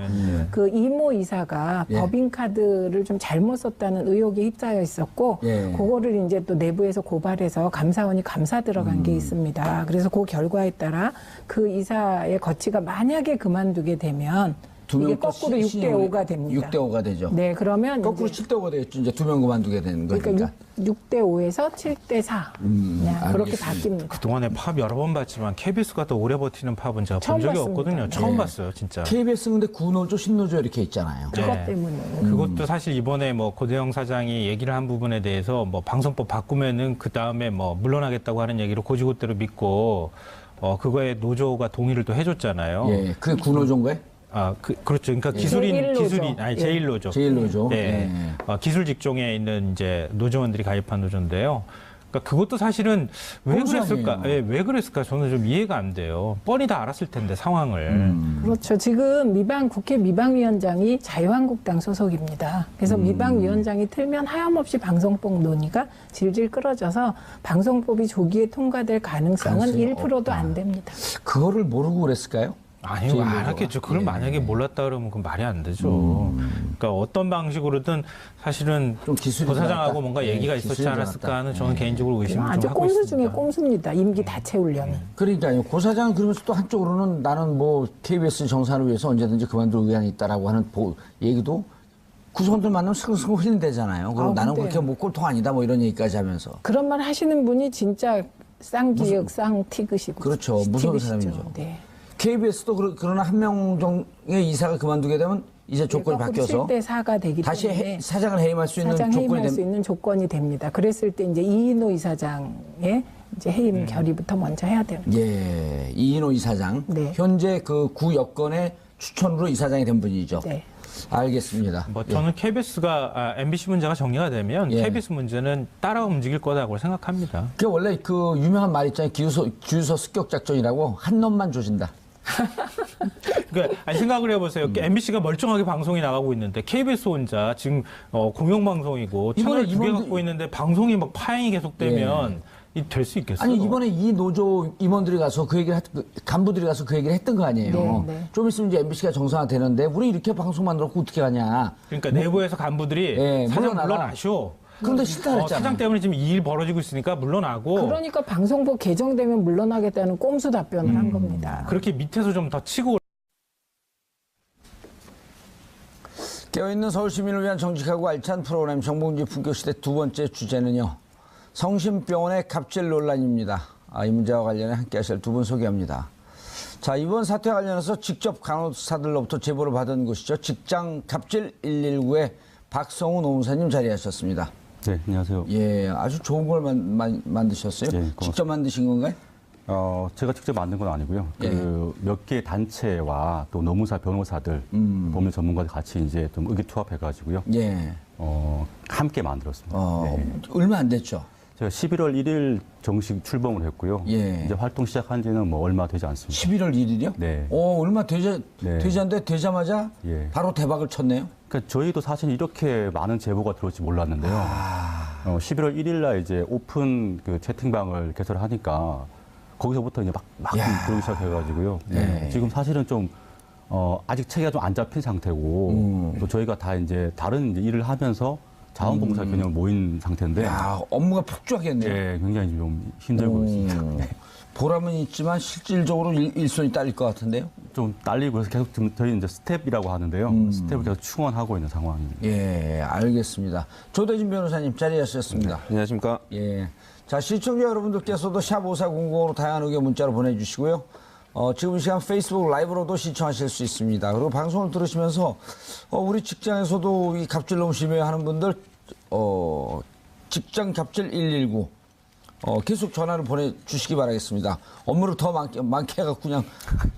그 이모 이사가 법인카드를 좀 잘못 썼다는 의혹에 휩싸여 있었고, 그거를 이제 또 내부에서 고발해서 감사원이 감사 들어간 게 있습니다. 그래서 그 결과에 따라 그 이사의 거치가 만약에 그만두게 되면 이게 거꾸로 6대5가 됩니다. 6대5가 되죠. 네, 그러면 거꾸로 이제 7대5가 되겠죠. 이제 2명 그만두게 되는 거니까. 그러니까 6대5에서 7대4 그렇게 바뀝니다. 그동안에 파업 여러 번 봤지만 KBS가 더 오래 버티는 파업은 제가 본 적이 봤습니다. 없거든요. 처음 봤어요, 진짜. KBS 근데 구노조, 신노조 이렇게 있잖아요. 그것 때문에. 그것도 사실 이번에 뭐 고대영 사장이 얘기를 한 부분에 대해서 뭐 방송법 바꾸면은 그 다음에 뭐 물러나겠다고 하는 얘기로 고지고대로 믿고 그거에 노조가 동의를 또 해줬잖아요. 예, 그게 구노조인가요? 그렇죠. 그러니까 제1노조. 제1노조. 네. 기술 직종에 있는 이제 노조원들이 가입한 노조인데요. 그러니까 그것도 사실은 왜 그랬을까? 예, 왜 그랬을까? 저는 좀 이해가 안 돼요. 뻔히 다 알았을 텐데 상황을. 그렇죠. 지금 국회 미방위원장이 자유한국당 소속입니다. 그래서 미방위원장이 틀면 하염없이 방송법 논의가 질질 끌어져서 방송법이 조기에 통과될 가능성은 1%도 안 됩니다. 그거를 모르고 그랬을까요? 아니요, 알았겠죠. 그걸 만약에 몰랐다 그러면 그건 말이 안 되죠. 그러니까 어떤 방식으로든 사실은 좀 기술이 부사장하고 들어갔다. 뭔가 얘기가 있었지 않았을까 하는 저는 개인적으로 의심을 아주 좀 하고 꼼수 있습니다. 중에 꼼수입니다. 임기 다 채우려면. 그러니까요. 고 사장은 그러면서 또 한쪽으로는 나는 뭐 KBS 정산을 위해서 언제든지 그만둘 의향이 있다라고 하는 얘기도 구성원들 만나면 승승 흘린대잖아요. 그럼 나는 그렇게 뭐 꼴통 아니다 뭐 이런 얘기까지 하면서. 그런 말 하시는 분이 진짜 쌍기역, 쌍티그시고. 그렇죠. 무서운 사람이죠. 네. KBS도 그러나 한 명 정도의 이사가 그만두게 되면 이제 조건이 바뀌어서 7대4가 되기 다시 때문에 사장을 해임할 수 있는 사장 조건이 해임할 수 있는 조건이 됩니다. 그랬을 때 이제 이인호 이사장의 이제 해임 결의부터 먼저 해야 됩니다. 예, 이인호 이사장. 네. 현재 그 구 여건의 추천으로 이사장이 된 분이죠. 네. 알겠습니다. 뭐 저는 KBS가 MBC 문제가 정리가 되면 KBS 문제는 따라 움직일 거라고 생각합니다. 그 원래 그 유명한 말 있잖아요. 주유소 습격 작전이라고 한 놈만 조진다. 그러니까 생각을 해보세요. MBC가 멀쩡하게 방송이 나가고 있는데 KBS 혼자 지금 공영방송이고 채널 2개 갖고 있는데 방송이 막 파행이 계속되면 될 수 있겠어요? 아니 이번에 이 노조 임원들이 가서 그 얘기를 간부들이 가서 그 얘기를 했던 거 아니에요. 네. 좀 있으면 이제 MBC가 정상화되는데 우리 이렇게 방송 만들었고 어떻게 하냐. 그러니까 내부에서 간부들이 사장 물러나쇼. 그런데 싫다 그랬잖아. 사장 때문에 지금 이 일 벌어지고 있으니까 물러나고. 그러니까 방송법 개정되면 물러나겠다는 꼼수 답변을 한 겁니다. 그렇게 밑에서 좀 더 치고. 깨어있는 서울 시민을 위한 정직하고 알찬 프로그램 정봉지 품격시대 두 번째 주제는요. 성심병원의 갑질 논란입니다. 이 문제와 관련해 함께 하실 두 분 소개합니다. 자, 이번 사태와 관련해서 직접 간호사들로부터 제보를 받은 곳이죠. 직장 갑질 119의 박성우 노무사님 자리하셨습니다. 네, 안녕하세요. 예, 아주 좋은 걸 만드셨어요. 직접 만드신 건가요? 제가 직접 만든 건 아니고요. 몇 개 단체와 또 노무사 변호사들, 법률 전문가들 같이 이제 좀 의기투합해가지고요. 함께 만들었습니다. 얼마 안 됐죠? 제가 11월 1일 정식 출범을 했고요. 예. 이제 활동 시작한 지는 뭐 얼마 되지 않습니다. 11월 1일이요? 네. 얼마 되지 않는데 되자마자 예. 바로 대박을 쳤네요. 그러니까 저희도 사실 이렇게 많은 제보가 들어올지 몰랐는데요. 11월 1일 날 이제 오픈 그 채팅방을 개설하니까 거기서부터 이제 막 들어오기 시작해가지고요. 네. 지금 사실은 좀 아직 체계가 좀 안 잡힌 상태고 또 저희가 다 이제 다른 이제 일을 하면서 자원봉사 개념을 모인 상태인데. 야, 업무가 폭주하겠네요. 예, 굉장히 좀 힘들고 있습니다. 네. 보람은 있지만 실질적으로 일손이 딸릴 것 같은데요. 좀 딸리고 그래서 계속 지금 저희 이제 스텝이라고 하는데요. 스텝을 계속 충원하고 있는 상황입니다. 예, 알겠습니다. 조대진 변호사님 자리하셨습니다. 안녕하십니까. 예. 자, 시청자 여러분들께서도 샵5400으로 다양한 의견 문자로 보내주시고요. 지금 이 시간 페이스북 라이브로도 시청하실 수 있습니다. 그리고 방송을 들으시면서 우리 직장에서도 이 갑질 너무 심해요 하는 분들 직장 갑질 119 계속 전화를 보내주시기 바라겠습니다. 업무를 더 많게 해갖고 그냥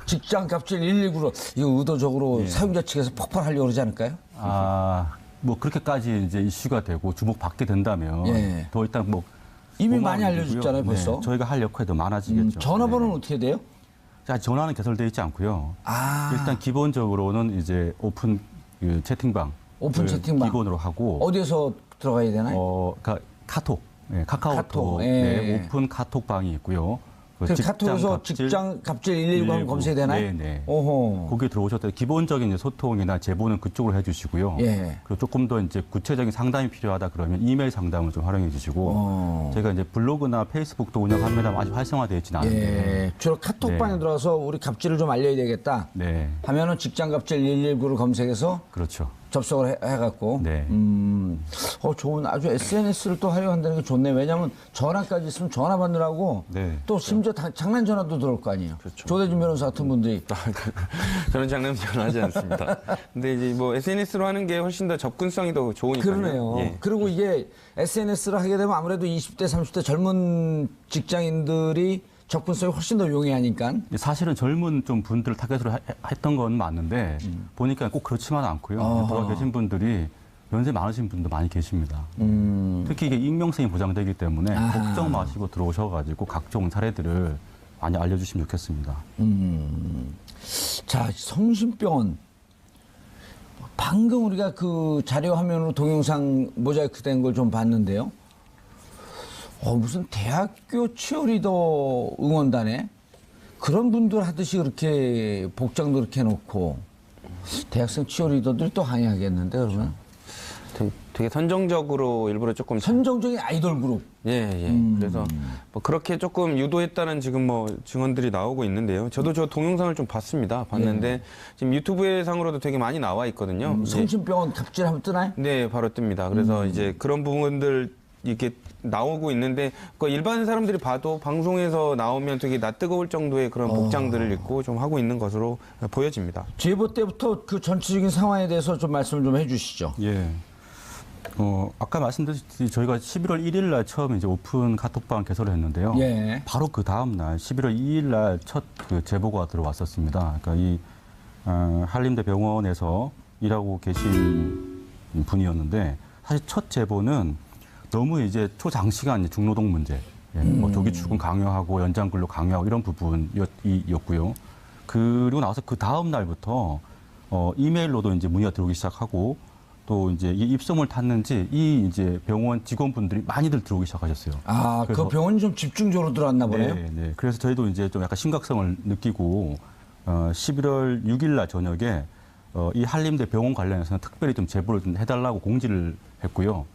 직장 갑질 119로 이거 의도적으로 사용자 측에서 폭발하려고 그러지 않을까요? 뭐 그렇게까지 이제 이슈가 되고 주목받게 된다면 더 일단 뭐 이미 많이 알려줬잖아요, 벌써. 네, 저희가 할 역할이 더 많아지겠죠. 전화번호는 어떻게 돼요? 자, 전화는 개설되어 있지 않고요. 일단 기본적으로는 이제 오픈 그 채팅방. 오픈 채팅방. 기본으로 하고. 어디에서 들어가야 되나요? 그러니까 카톡. 네, 카카오톡. 예. 네, 오픈 카톡방이 있고요. 그 카톡에서 직장 갑질 119 하면 검색이 되나요? 네. 오호. 거기에 들어오셨을 때 기본적인 이제 소통이나 제보는 그쪽으로 해주시고요. 예. 그리고 조금 더 이제 구체적인 상담이 필요하다 그러면 이메일 상담을 좀 활용해 주시고. 제가 이제 블로그나 페이스북도 운영합니다만 아직 활성화되어 있지는 않은데. 예. 주로 카톡방에 들어가서 우리 갑질을 좀 알려야 되겠다. 네. 하면은 직장 갑질 119를 검색해서 그렇죠. 접속을 해갖고. 네. 좋은 아주 SNS를 또 활용한다는 게 좋네. 왜냐하면 전화까지 있으면 전화 받느라고 네. 또 심지어 장난 전화도 들어올 거 아니에요. 그렇죠. 조대진 변호사 같은 분들이. 저는 장난 전화하지 않습니다. 근데 이제 뭐 SNS로 하는 게 훨씬 더 접근성이 더 좋으니까요. 그러네요. 예. 그리고 이게 SNS를 하게 되면 아무래도 20대, 30대 젊은 직장인들이 접근성이 훨씬 더 용이하니까. 사실은 젊은 좀 분들을 타겟으로 했던 건 맞는데 보니까 꼭 그렇지만 않고요. 돌아 계신 분들이 연세 많으신 분도 많이 계십니다. 특히 이게 익명성이 보장되기 때문에 걱정 마시고 들어오셔가지고 각종 사례들을 많이 알려주시면 좋겠습니다. 자, 성심병원. 방금 우리가 그 자료 화면으로 동영상 모자이크 된 걸 좀 봤는데요. 무슨 대학교 치어리더 응원단에 그런 분들 하듯이 그렇게 복장도 그렇게 해놓고 대학생 치어리더들이 또 항의하겠는데 그러면? 되게 선정적으로 일부러 조금 선정적인 아이돌 그룹. 예. 그래서 뭐 그렇게 조금 유도했다는 지금 뭐 증언들이 나오고 있는데요. 저도 저 동영상을 좀 봤는데 지금 유튜브에 상으로도 되게 많이 나와 있거든요. 성심병원 갑질하면 뜨나요? 네, 바로 뜹니다. 그래서 이제 그런 부분들 이렇게 나오고 있는데 그 일반 사람들이 봐도 방송에서 나오면 되게 낯뜨거울 정도의 그런 복장들을 입고 좀 하고 있는 것으로 보여집니다. 제보 때부터 그 전체적인 상황에 대해서 좀 말씀을 좀 해주시죠. 예. 아까 말씀드렸듯이 저희가 11월 1일 날 처음 이제 오픈 카톡방 개설을 했는데요. 예. 바로 그 다음 날 11월 2일 날 첫 그 제보가 들어왔었습니다. 그러니까 이 한림대 병원에서 일하고 계신 분이었는데 사실 첫 제보는 너무 이제 초장시간 중노동 문제, 뭐 조기 출근 강요하고 연장 근로 강요하고 이런 부분이었고요. 그리고 나서 그 다음 날부터 이메일로도 이제 문의가 들어오기 시작하고 또 이제 이 입소문을 탔는지 이 이제 병원 직원분들이 많이들 들어오기 시작하셨어요. 그 병원이 좀 집중적으로 들어왔나 보네요. 네. 그래서 저희도 이제 좀 약간 심각성을 느끼고 11월 6일 날 저녁에 이 한림대 병원 관련해서는 특별히 좀 제보를 좀 해달라고 공지를 했고요.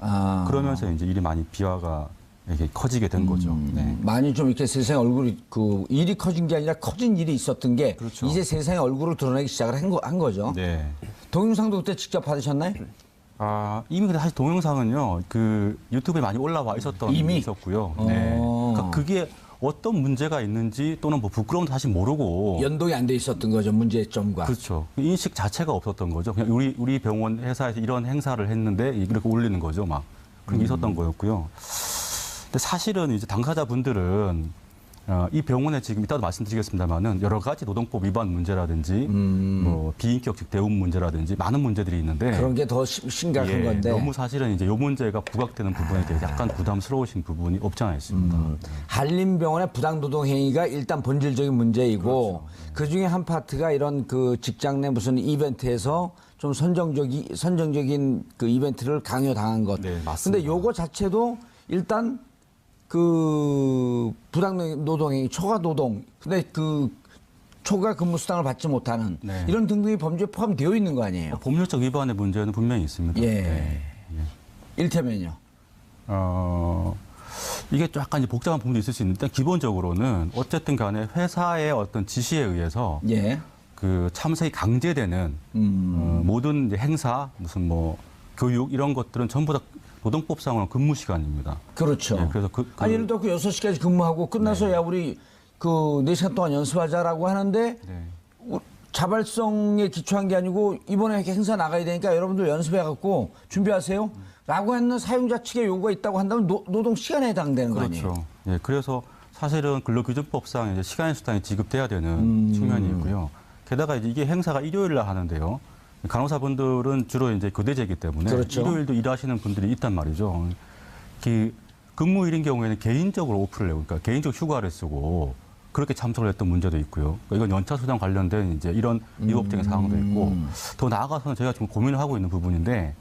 그러면서 이제 일이 많이 비화가 이렇게 커지게 된 거죠. 네. 많이 좀 이렇게 세상의 얼굴이 그 일이 커진 게 아니라 커진 일이 있었던 게 그렇죠. 이제 세상의 얼굴을 드러내기 시작을 한 거죠. 네. 동영상도 그때 직접 받으셨나요? 이미 근데 사실 동영상은요, 그 유튜브에 많이 올라와 있었던 이미? 게 있었고요. 네. 그러니까 그게 어떤 문제가 있는지 또는 뭐 부끄러움도 사실 모르고. 연동이 안 돼 있었던 거죠, 문제점과. 그렇죠. 인식 자체가 없었던 거죠. 그냥 우리 병원 회사에서 이런 행사를 했는데 이렇게 올리는 거죠, 막. 그런 게 있었던 거였고요. 근데 사실은 이제 당사자분들은 이 병원에 지금 이따도 말씀드리겠습니다만은 여러 가지 노동법 위반 문제라든지 뭐 비인격적 대우 문제라든지 많은 문제들이 있는데 그런 게 더 심각한 예, 건데 너무 사실은 이제 이 문제가 부각되는 부분에 대해 약간 부담스러우신 부분이 없지 않아 있습니다. 한림병원의 부당노동 행위가 일단 본질적인 문제이고 그 중에 한 파트가 이런 그 직장 내 무슨 이벤트에서 좀 선정적인 그 이벤트를 강요당한 것. 네, 맞습니다. 근데 요거 자체도 일단 그 부당노동행위, 초과노동, 근데 그 초과 근무 수당을 받지 못하는 네. 이런 등등의 범죄에 포함되어 있는 거 아니에요? 법률적 위반의 문제는 분명히 있습니다. 예. 네. 일테면요. 이게 약간 이제 복잡한 부분도 있을 수 있는데 기본적으로는 어쨌든 간에 회사의 어떤 지시에 의해서 예. 그 참석이 강제되는 모든 이제 행사, 무슨 뭐 교육 이런 것들은 전부 다 노동법상으로는 근무 시간입니다. 그렇죠. 예, 그래서 아니, 예를 들어 그 6시까지 근무하고 끝나서 야, 우리 그 4시간 동안 연습하자라고 하는데 네. 자발성에 기초한 게 아니고 이번에 행사 나가야 되니까 여러분들 연습해갖고 준비하세요. 라고 하는 사용자 측의 요구가 있다고 한다면 노동 시간에 해당되는 거 아니에요? 그렇죠. 예, 그래서 사실은 근로기준법상 이제 시간의 수당이 지급돼야 되는 측면이 있고요. 게다가 이제 이게 행사가 일요일 날 하는데요. 간호사분들은 주로 이제 교대제이기 때문에 그렇죠. 일요일도 일하시는 분들이 있단 말이죠. 그 근무일인 경우에는 개인적으로 오프를 내고, 그러니까 개인적 휴가를 쓰고 그렇게 참석을 했던 문제도 있고요. 그러니까 이건 연차 수당 관련된 이제 이런 위법적인 사항도 있고 더 나아가서는 저희가 지금 고민을 하고 있는 부분인데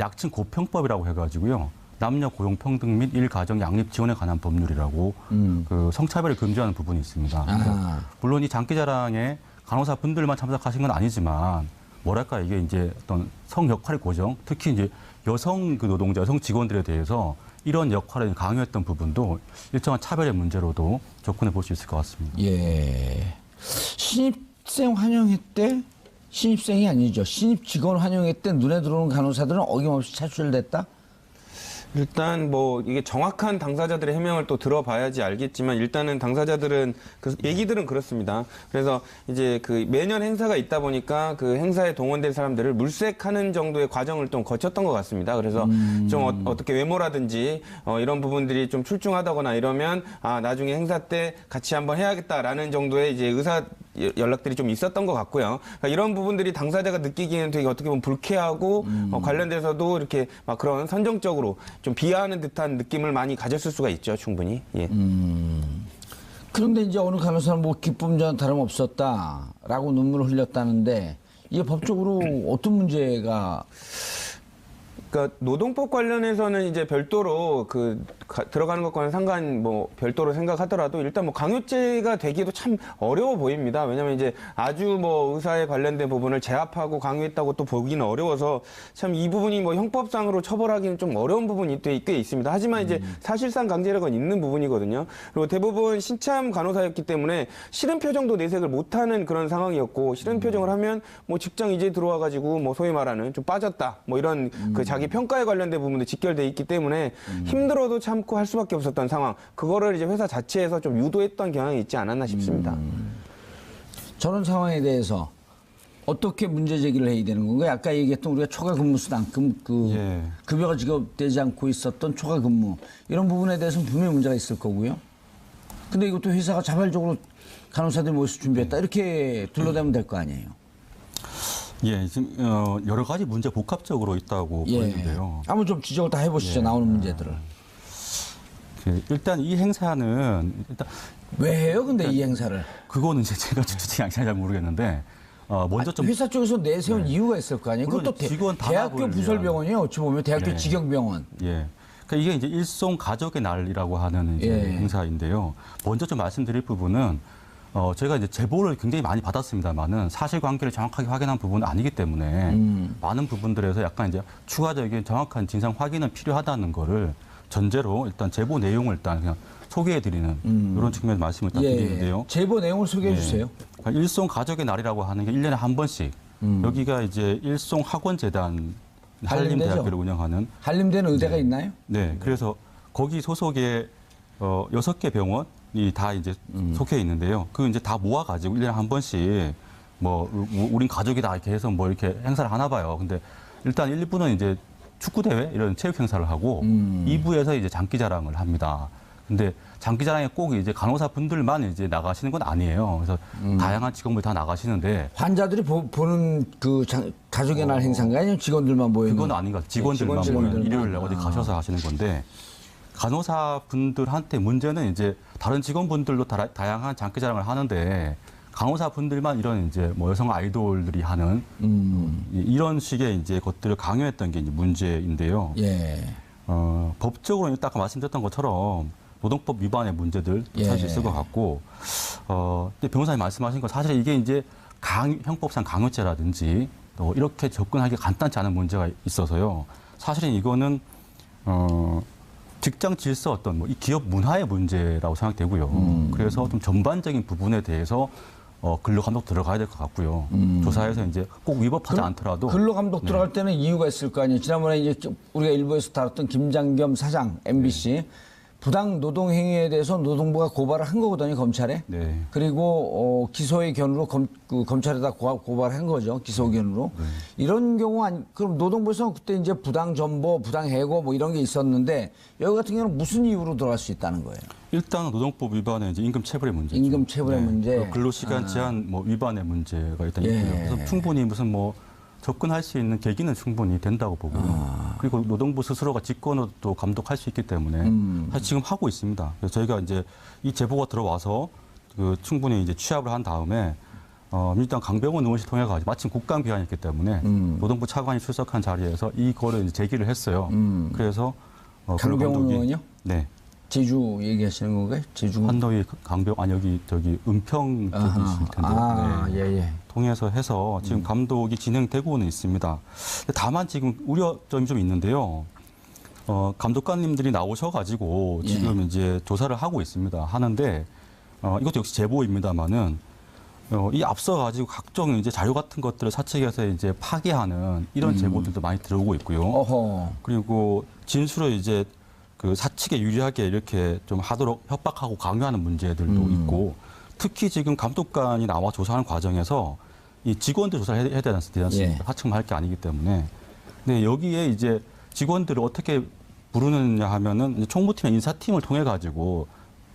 약칭 고평법이라고 해가지고요. 남녀 고용 평등 및 일가정 양립 지원에 관한 법률이라고 그 성차별을 금지하는 부분이 있습니다. 물론 이 장기자랑에 간호사분들만 참석하신 건 아니지만 뭐랄까 이게 이제 어떤 성 역할의 고정, 특히 이제 여성 그 노동자, 여성 직원들에 대해서 이런 역할을 강요했던 부분도 일정한 차별의 문제로도 접근해 볼 수 있을 것 같습니다. 예. 신입생 환영회 때 신입생이 아니죠. 신입 직원 환영회 때 눈에 들어오는 간호사들은 어김없이 차출됐다? 일단 뭐 이게 정확한 당사자들의 해명을 또 들어봐야지 알겠지만 일단은 당사자들은 그 얘기들은 그렇습니다. 그래서 이제 그 매년 행사가 있다 보니까 그 행사에 동원된 사람들을 물색하는 정도의 과정을 좀 거쳤던 것 같습니다. 그래서 좀 어떻게 외모라든지 이런 부분들이 좀 출중하다거나 이러면 아 나중에 행사 때 같이 한번 해야겠다라는 정도의 이제 의사 연락들이 좀 있었던 것 같고요. 그러니까 이런 부분들이 당사자가 느끼기에는 되게 어떻게 보면 불쾌하고 관련돼서도 이렇게 막 그런 선정적으로 좀 비하하는 듯한 느낌을 많이 가졌을 수가 있죠, 충분히. 예. 그런데 이제 어느 간호사는 뭐 기쁨 전 다름없었다라고 눈물을 흘렸다는데 이게 법적으로 어떤 문제가? 그러니까 노동법 관련해서는 이제 별도로 들어가는 것과는 뭐 별도로 생각하더라도 일단 뭐 강요죄가 되기도 참 어려워 보입니다. 왜냐하면 이제 아주 뭐 의사에 관련된 부분을 제압하고 강요했다고 또 보기는 어려워서 참 이 부분이 뭐 형법상으로 처벌하기는 좀 어려운 부분이 꽤 있습니다. 하지만 이제 사실상 강제력은 있는 부분이거든요. 그리고 대부분 신참 간호사였기 때문에 싫은 표정도 내색을 못하는 그런 상황이었고 싫은 표정을 하면 뭐 직장 이제 들어와가지고 뭐 소위 말하는 좀 빠졌다 뭐 이런 그 자기 평가에 관련된 부분도 직결돼 있기 때문에 힘들어도 참고 할 수밖에 없었던 상황. 그거를 이제 회사 자체에서 좀 유도했던 경향이 있지 않았나 싶습니다. 저런 상황에 대해서 어떻게 문제 제기를 해야 되는 건가요? 아까 얘기했던 우리가 초과 근무 수당, 예. 급여가 지급되지 않고 있었던 초과 근무 이런 부분에 대해서는 분명히 문제가 있을 거고요. 근데 이것도 회사가 자발적으로 간호사들 모여서 준비했다 이렇게 둘러대면 될 거 아니에요? 예, 지금 여러 가지 문제 복합적으로 있다고 보이는데요. 한번 좀 지적을 다 해보시죠. 나오는 문제들을. 일단 이 행사는 왜 해요? 근데 이 행사를? 그거는 이제 제가 주최 양식을 잘 모르겠는데 먼저 좀 회사 쪽에서 내세운 이유가 있을 거 아니에요? 그것도 직원 대학교 단합을 부설병원이에요. 어찌 보면 대학교 직영병원. 예. 그러니까 이게 이제 일송 가족의 날이라고 하는 이제 행사인데요. 먼저 좀 말씀드릴 부분은 저희가 이제 제보를 굉장히 많이 받았습니다만은 사실관계를 정확하게 확인한 부분은 아니기 때문에 많은 부분들에서 약간 이제 추가적인 정확한 진상 확인은 필요하다는 거를 전제로 일단 제보 내용을 일단 그냥 소개해드리는 이런 측면에서 말씀을 일단 드리는데요. 제보 내용을 소개해 주세요. 그러니까 일송 가족의 날이라고 하는 게 1년에 한 번씩 여기가 이제 일송 학원재단 한림대학교를 운영하는 한림대는 의대가 있나요? 네. 그래서 거기 소속의 6개 병원이 다 이제 속해 있는데요. 그 이제 다 모아가지고 1년에 한 번씩 뭐 우린 가족이다 이렇게 해서 뭐 이렇게 행사를 하나 봐요. 근데 일단 1부는 이제 축구대회 이런 체육 행사를 하고 2부에서 이제 장기자랑을 합니다. 근데 장기자랑에 꼭 이제 간호사 분들만 이제 나가시는 건 아니에요. 그래서 다양한 직원분들 다 나가시는데 환자들이 보는 그 가족의 날 행사인가요? 아니면 직원들만 모이는? 그건 아닌 것 같아요. 직원들만 모이는 일요일 날 어디 가셔서 하시는 건데 간호사 분들한테 문제는 이제 다른 직원분들도 다양한 장기자랑을 하는데 간호사 분들만 이런 이제 뭐 여성 아이돌들이 하는 이런 식의 이제 것들을 강요했던 게 이제 문제인데요. 예. 법적으로 는 아까 말씀드렸던 것처럼 노동법 위반의 문제들 찾을 수 있을 것 같고, 근데 변호사님 말씀하신 거 사실 이게 이제 형법상 강요죄라든지 또 이렇게 접근하기 간단치 않은 문제가 있어서요. 사실은 이거는 직장 질서 어떤 뭐 이 기업 문화의 문제라고 생각되고요. 그래서 좀 전반적인 부분에 대해서 근로감독 들어가야 될 것 같고요. 조사에서 이제 꼭 위법하지 않더라도 근로감독 들어갈 때는 이유가 있을 거 아니에요. 지난번에 이제 우리가 일부에서 다뤘던 김장겸 사장 MBC 부당 노동 행위에 대해서 노동부가 고발을 한 거거든요, 검찰에. 네. 그리고 기소의 견으로 검찰에다 고발한 거죠, 기소 의견으로. 이런 경우 그럼 노동부에서는 그때 이제 부당 전보, 부당 해고 뭐 이런 게 있었는데 여기 같은 경우는 무슨 이유로 들어갈 수 있다는 거예요? 일단 노동법 위반은 이제 임금 체불의 문제죠. 임금 체불의 문제. 근로시간 제한 뭐 위반의 문제가 일단 있고요. 그래서 충분히 무슨 뭐 접근할 수 있는 계기는 충분히 된다고 보고요. 그리고 노동부 스스로가 직권으로 또 감독할 수 있기 때문에 사실 지금 하고 있습니다. 그래서 저희가 이제 이 제보가 들어와서 그 충분히 이제 취합을 한 다음에 민주당 강병원 의원실 통해 가지고 마침 국감 기한이 있기 때문에 노동부 차관이 출석한 자리에서 이거를 이제 제기를 했어요. 그래서 강병원 의원이요? 네. 제주 얘기하시는 건가요? 제주 한더위 여기 은평 쪽이실 텐데요. 예. 통해서 해서 지금 감독이 진행되고는 있습니다. 다만 지금 우려점이 좀 있는데요. 감독관님들이 나오셔가지고 지금 이제 조사를 하고 있습니다. 하는데 이것도 역시 제보입니다만은 이 앞서가지고 각종 이제 자료 같은 것들을 사측에서 이제 파기하는 이런 제보들도 많이 들어오고 있고요. 어허. 그리고 진술을 이제 그 사측에 유리하게 이렇게 좀 하도록 협박하고 강요하는 문제들도 있고 특히 지금 감독관이 나와 조사하는 과정에서 이 직원들 조사를 해야 되지 않습니까? 사측만 할 게 아니기 때문에. 근데 여기에 이제 직원들을 어떻게 부르느냐 하면은 이제 총무팀의 인사팀을 통해 가지고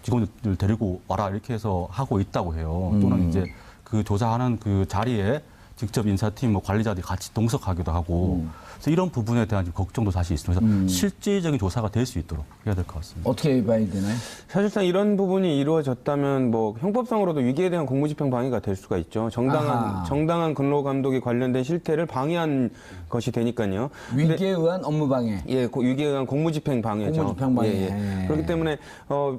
직원들 데리고 와라 이렇게 해서 하고 있다고 해요. 또는 이제 그 조사하는 그 자리에 직접 인사팀 뭐 관리자들이 같이 동석하기도 하고 그래서 이런 부분에 대한 좀 걱정도 사실 있습니다. 그래서 실질적인 조사가 될 수 있도록 해야 될 것 같습니다. 어떻게 봐야 되나요? 사실상 이런 부분이 이루어졌다면 뭐 형법상으로도 위기에 대한 공무집행 방해가 될 수가 있죠. 정당한 근로 감독에 관련된 실태를 방해한 것이 되니까요. 위기에 의한 업무 방해. 예, 위기에 의한 공무집행 방해죠. 공무집행 방해. 예. 그렇기 때문에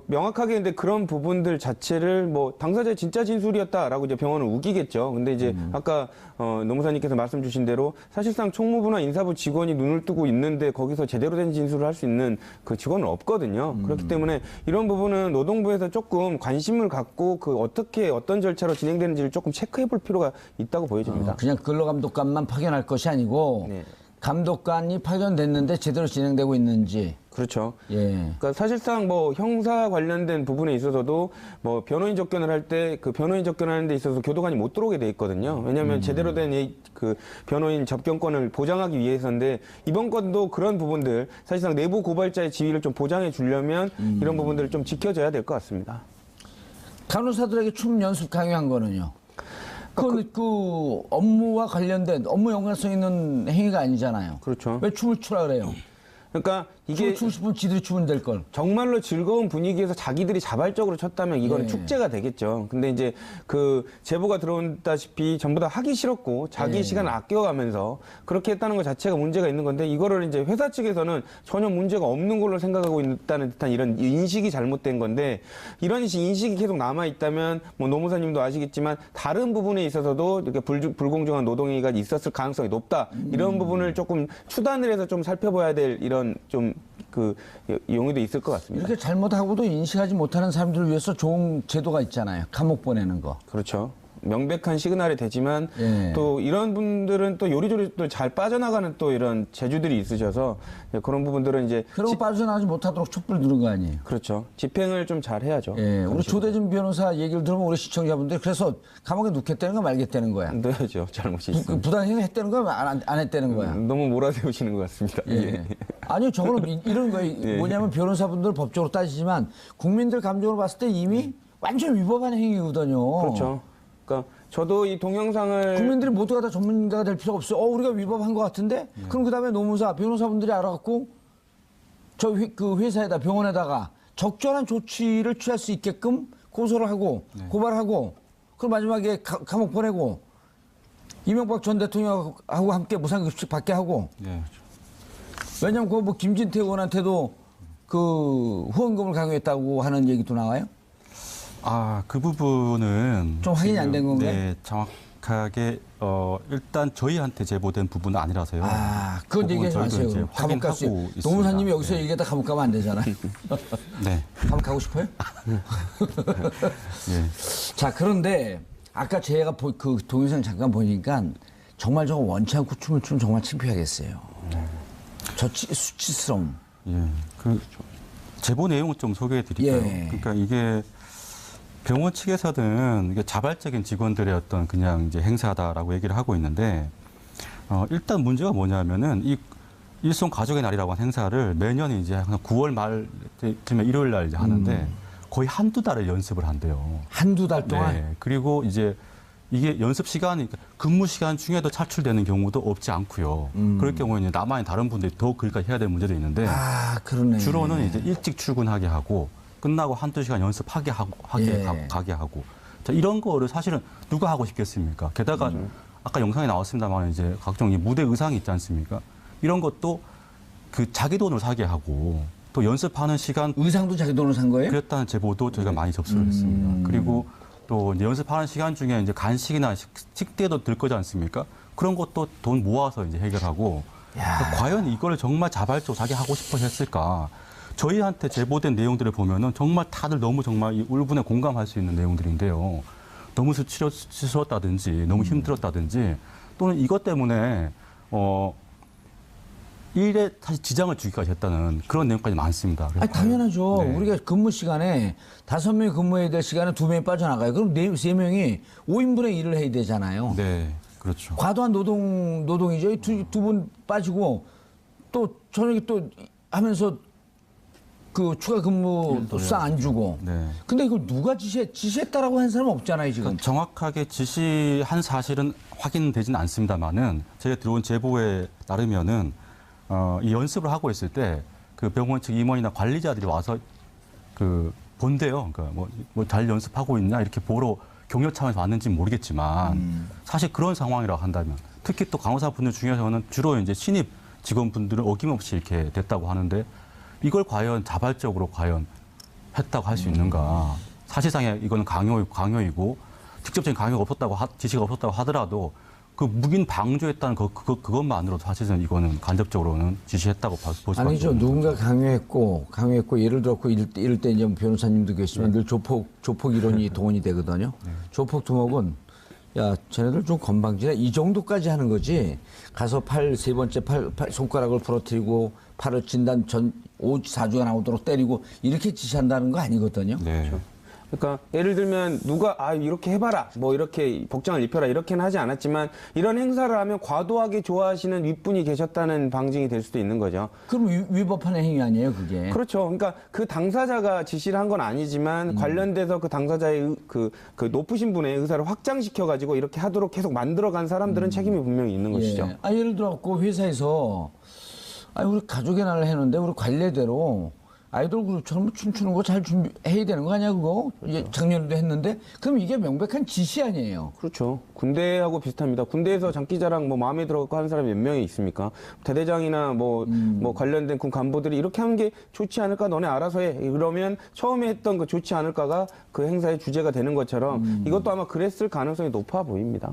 명확하게 근데 그런 부분들 자체를 뭐 당사자의 진짜 진술이었다라고 이제 병원은 우기겠죠. 근데 이제 아까 노무사님께서 말씀 주신 대로 사실상 총무부나 인사부 직원이 눈을 뜨고 있는데 거기서 제대로 된 진술을 할 수 있는 그 직원은 없거든요. 그렇기 때문에 이런 부분은 노동부에서 조금 관심을 갖고 그 어떻게 어떤 절차로 진행되는지를 조금 체크해 볼 필요가 있다고 보여집니다. 그냥 근로감독관만 파견할 것이 아니고 감독관이 파견됐는데 제대로 진행되고 있는지. 그렇죠. 예. 그러니까 사실상 뭐 형사 관련된 부분에 있어서도 뭐 변호인 접견을 할 때 그 변호인 접견하는 데 있어서 교도관이 못 들어오게 돼 있거든요. 왜냐하면 제대로 된 그 변호인 접견권을 보장하기 위해서인데 이번 건도 그런 부분들 사실상 내부 고발자의 지위를 좀 보장해 주려면 이런 부분들을 좀 지켜줘야 될 것 같습니다. 간호사들에게 춤 연습 강요한 거는요? 그 업무와 관련된 업무 연관성 있는 행위가 아니잖아요. 그렇죠. 왜 춤을 추라 그래요? 그러니까 이게 춤을 추고 싶으면 지들이 추면 될 걸. 정말로 즐거운 분위기에서 자기들이 자발적으로 쳤다면 이거는 축제가 되겠죠. 근데 이제 그 제보가 들어온다시피 전부 다 하기 싫었고 자기 시간을 아껴가면서 그렇게 했다는 것 자체가 문제가 있는 건데 이거를 이제 회사 측에서는 전혀 문제가 없는 걸로 생각하고 있다는 듯한 이런 인식이 잘못된 건데 이런 인식이 계속 남아 있다면 뭐 노무사님도 아시겠지만 다른 부분에 있어서도 이렇게 불공정한 노동행위가 있었을 가능성이 높다. 이런 부분을 조금 추단을 해서 좀 살펴봐야 될 이런 좀 그 용의도 있을 것 같습니다. 이렇게 잘못하고도 인식하지 못하는 사람들을 위해서 좋은 제도가 있잖아요. 감옥 보내는 거. 그렇죠. 명백한 시그널이 되지만 예. 또 이런 분들은 또 요리조리 또 잘 빠져나가는 또 이런 재주들이 있으셔서 그런 부분들은 이제 그러고 빠져나가지 못하도록 촛불 누른 거 아니에요? 그렇죠. 집행을 좀 잘 해야죠. 예, 우리 그런 식으로. 조대진 변호사 얘기를 들으면 우리 시청자분들 그래서 감옥에 넣겠다는 거야 말겠다는 거야? 넣어야죠. 잘못이 있으면. 부당행위 했다는 거야 안 했다는 거야? 너무 몰아세우시는 것 같습니다. 예. 아니요, 저거는 이런 거예요. 예. 뭐냐면 변호사분들 법적으로 따지지만 국민들 감정으로 봤을 때 이미 완전 위법한 행위거든요. 그렇죠. 그러니까 저도 이 동영상을 국민들이 모두가 다 전문가가 될 필요가 없어요. 우리가 위법한 것 같은데? 그럼 그 다음에 노무사, 변호사분들이 알아갖고 그 회사에다 병원에다가 적절한 조치를 취할 수 있게끔 고소를 하고 고발하고 그럼 마지막에 감옥 보내고 이명박 전 대통령하고 함께 무상급식 받게 하고 네. 왜냐면 그 뭐 김진태 의원한테도 그 후원금을 강요했다고 하는 얘기도 나와요? 아, 그 부분은 좀 확인이 안 된 건가요? 네, 정확하게 일단 저희한테 제보된 부분은 아니라서요. 아, 그건 그 얘기하지 부분 저희도 마세요. 이제 감옥 갈 수 확인하고 있습니다. 노무사님이 여기서 네. 얘기하다 감옥 가면 안 되잖아요. 네. 감옥 가고 싶어요? 예. 자, 그런데 아까 제가 그 동영상 잠깐 보니까 정말 저거 원치 않고 춤을 추면 정말 창피하겠어요. 저 수치스러움. 예. 그 제보 내용을 좀 소개해 드릴까요? 예. 그러니까 이게 병원 측에서는 이게 자발적인 직원들의 어떤 그냥 이제 행사다라고 얘기를 하고 있는데 일단 문제가 뭐냐면은 이 일손 가족의 날이라고 하는 행사를 매년 이제 항상 9월 말쯤에 일요일 날 이제 하는데 거의 한두 달을 연습을 한대요. 한두 달 동안? 네. 그리고 이제 이게 연습 시간이 근무 시간 중에도 차출되는 경우도 없지 않고요. 그럴 경우에는 남아있는 다른 분들이 더 그러니까 해야 될 문제도 있는데 아, 그러네. 주로는 이제 일찍 출근하게 하고 끝나고 한두 시간 연습하게 하고 예. 가게 하고 자, 이런 거를 사실은 누가 하고 싶겠습니까? 게다가 아까 영상에 나왔습니다만 이제 각종 이 무대 의상이 있지 않습니까? 이런 것도 그 자기 돈을 사게 하고 또 연습하는 시간 의상도 자기 돈으로 산 거예요? 그랬다는 제보도 저희가 많이 접수를 했습니다. 그리고 또 이제 연습하는 시간 중에 이제 간식이나 식대도 들 거지 않습니까? 그런 것도 돈 모아서 이제 해결하고 그러니까 과연 이걸 정말 자발적으로 자기 하고 싶어 했을까? 저희한테 제보된 내용들을 보면은 정말 다들 너무 정말 이 울분에 공감할 수 있는 내용들인데요. 너무 수치스러웠다든지 너무 힘들었다든지 또는 이것 때문에 일에 사실 지장을 주기까지 했다는 그런 내용까지 많습니다. 아니, 당연하죠. 네. 우리가 근무 시간에 5명이 근무해야 될 시간에 2명이 빠져나가요. 그럼 3명이 5인분의 일을 해야 되잖아요. 네, 그렇죠. 과도한 노동이죠. 두 분 빠지고 또 저녁에 또 하면서 그 추가 근무 수당 안 주고. 네. 근데 이거 누가 지시했다라고 한 사람은 없잖아요, 지금. 그러니까 정확하게 지시한 사실은 확인되지는 않습니다만은 제가 들어온 제보에 따르면은 이 연습을 하고 있을 때 그 병원 측 임원이나 관리자들이 와서 그 본대요. 그러니까 뭐 잘 연습하고 있냐 이렇게 보러 격려 차원에서 왔는지는 모르겠지만 사실 그런 상황이라고 한다면 특히 또 간호사분들 중에서는 주로 이제 신입 직원분들은 어김없이 이렇게 됐다고 하는데 이걸 과연 자발적으로 과연 했다고 할 수 있는가? 사실상에 이거는 강요이고 직접적인 강요가 없었다고 지시가 없었다고 하더라도 그 묵인 방조했다는 그것만으로도 사실은 이거는 간접적으로는 지시했다고 볼 수밖에 없는 아니죠. 누군가 강요했고 예를 들었고 이럴 때 이제 변호사님도 계시지만 늘 조폭 이론이 동원이 되거든요. 조폭 두목은 야, 쟤네들 좀 건방지네. 이 정도까지 하는 거지. 가서 세 번째 손가락을 부러뜨리고 팔을 진단 4주가 나오도록 때리고 이렇게 지시한다는 거 아니거든요. 네. 그러니까 예를 들면 누가 이렇게 해봐라 뭐 이렇게 복장을 입혀라 이렇게는 하지 않았지만 이런 행사를 하면 과도하게 좋아하시는 윗분이 계셨다는 방증이 될 수도 있는 거죠. 그럼 위법한 행위 아니에요, 그게? 그렇죠. 그러니까 그 당사자가 지시를 한 건 아니지만 관련돼서 그 당사자의 그 높으신 분의 의사를 확장시켜 가지고 이렇게 하도록 계속 만들어간 사람들은 책임이 분명히 있는 것이죠. 예를 들어 회사에서 우리 가족의 날을 해놓는데 우리 관례대로 아이돌 그룹처럼 춤추는 거 잘 준비해야 되는 거 아니야, 그거? 작년에도 했는데. 그럼 이게 명백한 지시 아니에요. 그렇죠. 군대하고 비슷합니다. 군대에서 장기자랑 뭐 마음에 들어가고 하는 사람이 몇 명이 있습니까? 대대장이나 뭐 관련된 군 간부들이 이렇게 하는 게 좋지 않을까? 너네 알아서 해. 그러면 처음에 했던 그 좋지 않을까가 그 행사의 주제가 되는 것처럼 이것도 아마 그랬을 가능성이 높아 보입니다.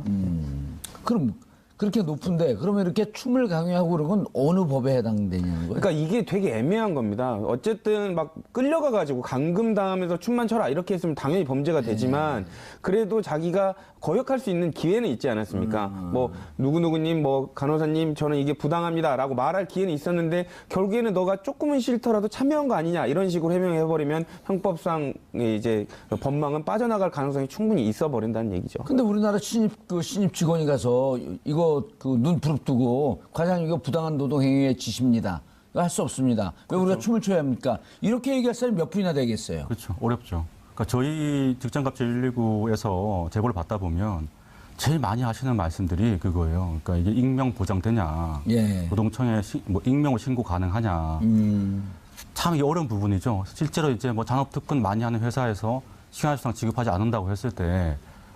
그럼 그렇게 높은데 그러면 이렇게 춤을 강요하고 그런 건 어느 법에 해당되냐는 거예요? 그러니까 이게 되게 애매한 겁니다. 어쨌든 막 끌려가가지고 감금당하면서 춤만 춰라 이렇게 했으면 당연히 범죄가 되지만 그래도 자기가 거역할 수 있는 기회는 있지 않았습니까? 뭐 누구누구님, 뭐 간호사님, 저는 이게 부당합니다라고 말할 기회는 있었는데 결국에는 너가 조금은 싫더라도 참여한 거 아니냐 이런 식으로 해명해버리면 형법상 이제 법망은 빠져나갈 가능성이 충분히 있어버린다는 얘기죠. 근데 우리나라 신입 직원이 가서 이거 눈 부릅뜨고 과장님 이거 부당한 노동행위의 지시입니다. 이거 할 수 없습니다. 왜 우리가 춤을 춰야 합니까? 이렇게 얘기할 사람이 몇 분이나 되겠어요? 그렇죠. 어렵죠. 그러니까 저희 직장갑질 119에서 제보를 받다 보면 제일 많이 하시는 말씀들이 그거예요. 그러니까 이게 익명 보장되냐, 예. 노동청에 뭐 익명으로 신고 가능하냐. 참 이게 어려운 부분이죠. 실제로 이제 뭐 잔업특근 많이 하는 회사에서 시간수당 지급하지 않는다고 했을 때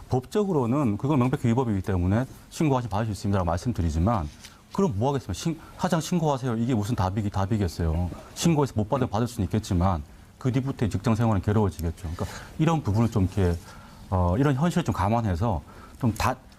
법적으로는 그건 명백히 위법이기 때문에 신고하시 받을 수 있습니다라고 말씀드리지만 그럼 뭐 하겠습니까? 사장 신고하세요. 이게 무슨 답이겠어요. 신고해서 못 받으면 받을 수는 있겠지만 그 뒤부터 직장 생활은 괴로워지겠죠. 그러니까 이런 부분을 좀 이렇게 이런 현실을 좀 감안해서 좀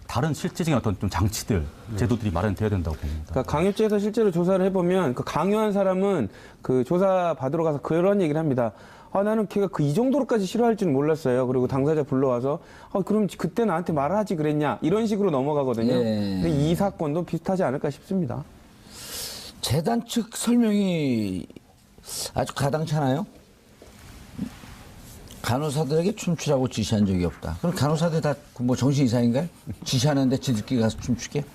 다른 실질적인 어떤 좀 장치들, 제도들이 마련돼야 된다고 봅니다. 그러니까 강요죄에서 실제로 조사를 해보면 그 강요한 사람은 그 조사 받으러 가서 그런 얘기를 합니다. 나는 걔가 이 정도로까지 싫어할 줄 몰랐어요. 그리고 당사자 불러와서 그럼 그때 나한테 말하지 그랬냐 이런 식으로 넘어가거든요. 예. 근데 이 사건도 비슷하지 않을까 싶습니다. 재단 측 설명이 아주 가당찮아요? 간호사들에게 춤추라고 지시한 적이 없다. 그럼 간호사들 다 뭐 정신 이상인가요? 지시하는데 지들끼리 가서 춤추게?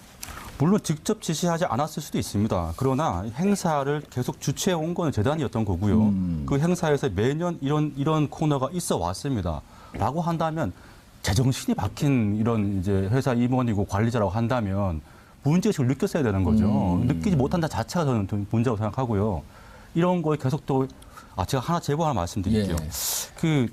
물론 직접 지시하지 않았을 수도 있습니다. 그러나 행사를 계속 주최해 온 건 재단이었던 거고요. 그 행사에서 매년 이런 코너가 있어 왔습니다. 라고 한다면 제정신이 박힌 이런 이제 회사 임원이고 관리자라고 한다면 문제의식을 느꼈어야 되는 거죠. 느끼지 못한다 자체가 저는 좀 문제라고 생각하고요. 이런 거에 계속 또 제가 제보 하나 말씀드릴게요. 예.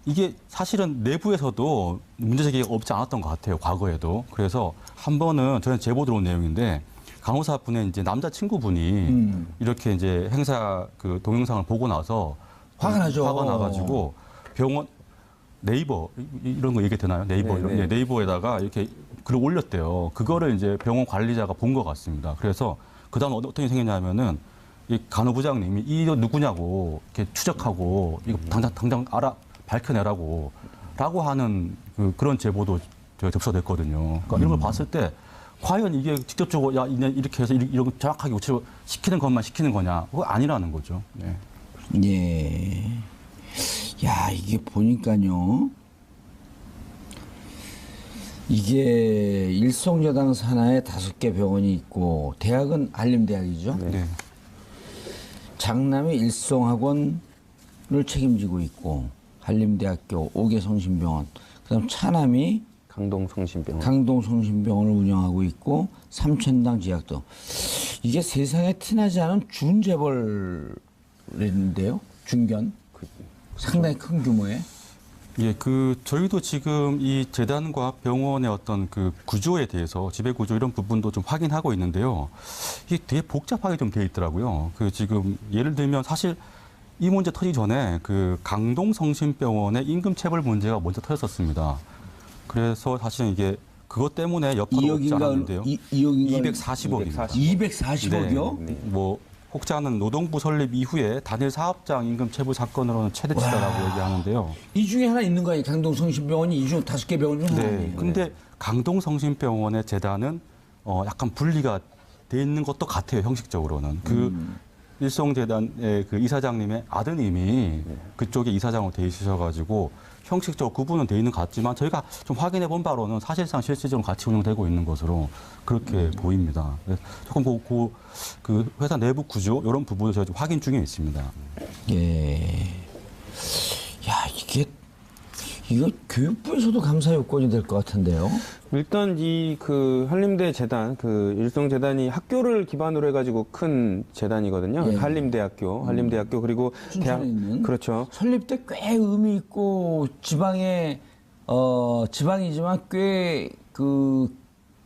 이게 사실은 내부에서도 문제제기가 없지 않았던 것 같아요. 과거에도. 그래서 한 번은 저는 제보 들어온 내용인데 간호사분의 이제 남자친구분이 이렇게 이제 행사 그 동영상을 보고 나서 화가 나죠. 화가 나가지고 병원 네이버 이런 거 얘기 되나요? 네이버 네. 네이버에다가 이렇게 글을 올렸대요. 그거를 이제 병원 관리자가 본 것 같습니다. 그래서 그다음 어떻게 생겼냐면은 이 간호부장님이 이거 누구냐고 이렇게 추적하고 이거 당장 밝혀내라고 하는 그런 제보도 제가 접수됐거든요. 그러니까 이런 걸 봤을 때 과연 이게 직접적으로 이렇게 해서 이런 정확하게 우체로 시키는 것만 시키는 거냐? 그거 아니라는 거죠. 네. 예. 야, 이게 보니까요. 이게 일송여당 산하에 5개 병원이 있고 대학은 한림대학이죠. 네. 장남이 일송학원을 책임지고 있고 한림대학교 5개 성심병원, 그다음 차남이 강동성심병원을 운영하고 있고 삼천당 지약도. 이게 세상에 티나지 않은 준재벌인데요. 중견. 상당히 큰 규모의. 예, 저희도 지금 이 재단과 병원의 어떤 그 구조에 대해서 지배 구조 이런 부분도 좀 확인하고 있는데요. 이게 되게 복잡하게 좀 되어 있더라고요. 지금 예를 들면 사실 이 문제 터지기 전에 강동성심병원의 임금 체불 문제가 먼저 터졌었습니다. 그래서 사실은 이게 그것 때문에 여파가 없지 않았는데요. 240억입니다. 240억이요? 네. 혹자는 노동부 설립 이후에 단일 사업장 임금 체불 사건으로는 최대치다라고 얘기하는데요. 이 중에 하나 있는 거예요. 강동성심병원이 이 중 5개 병원 중 하나. 네. 근데 강동성심병원의 재단은 약간 분리가 돼 있는 것도 같아요. 형식적으로는. 일송재단의 이사장님의 아드님이 그쪽에 이사장으로 돼 있으셔가지고 형식적으로 구분은 돼 있는 것 같지만 저희가 좀 확인해 본 바로는 사실상 실질적으로 같이 운영되고 있는 것으로 그렇게 보입니다. 조금 그 회사 내부 구조 이런 부분을 저희가 좀 확인 중에 있습니다. 예. 야, 이거 교육부에서도 감사 요건이 될 것 같은데요. 일단 한림대 재단, 일송재단이 학교를 기반으로 해가지고 큰 재단이거든요. 예. 한림대학교 그리고 춘천에 있는. 그렇죠. 설립 때 꽤 의미 있고 지방이지만 꽤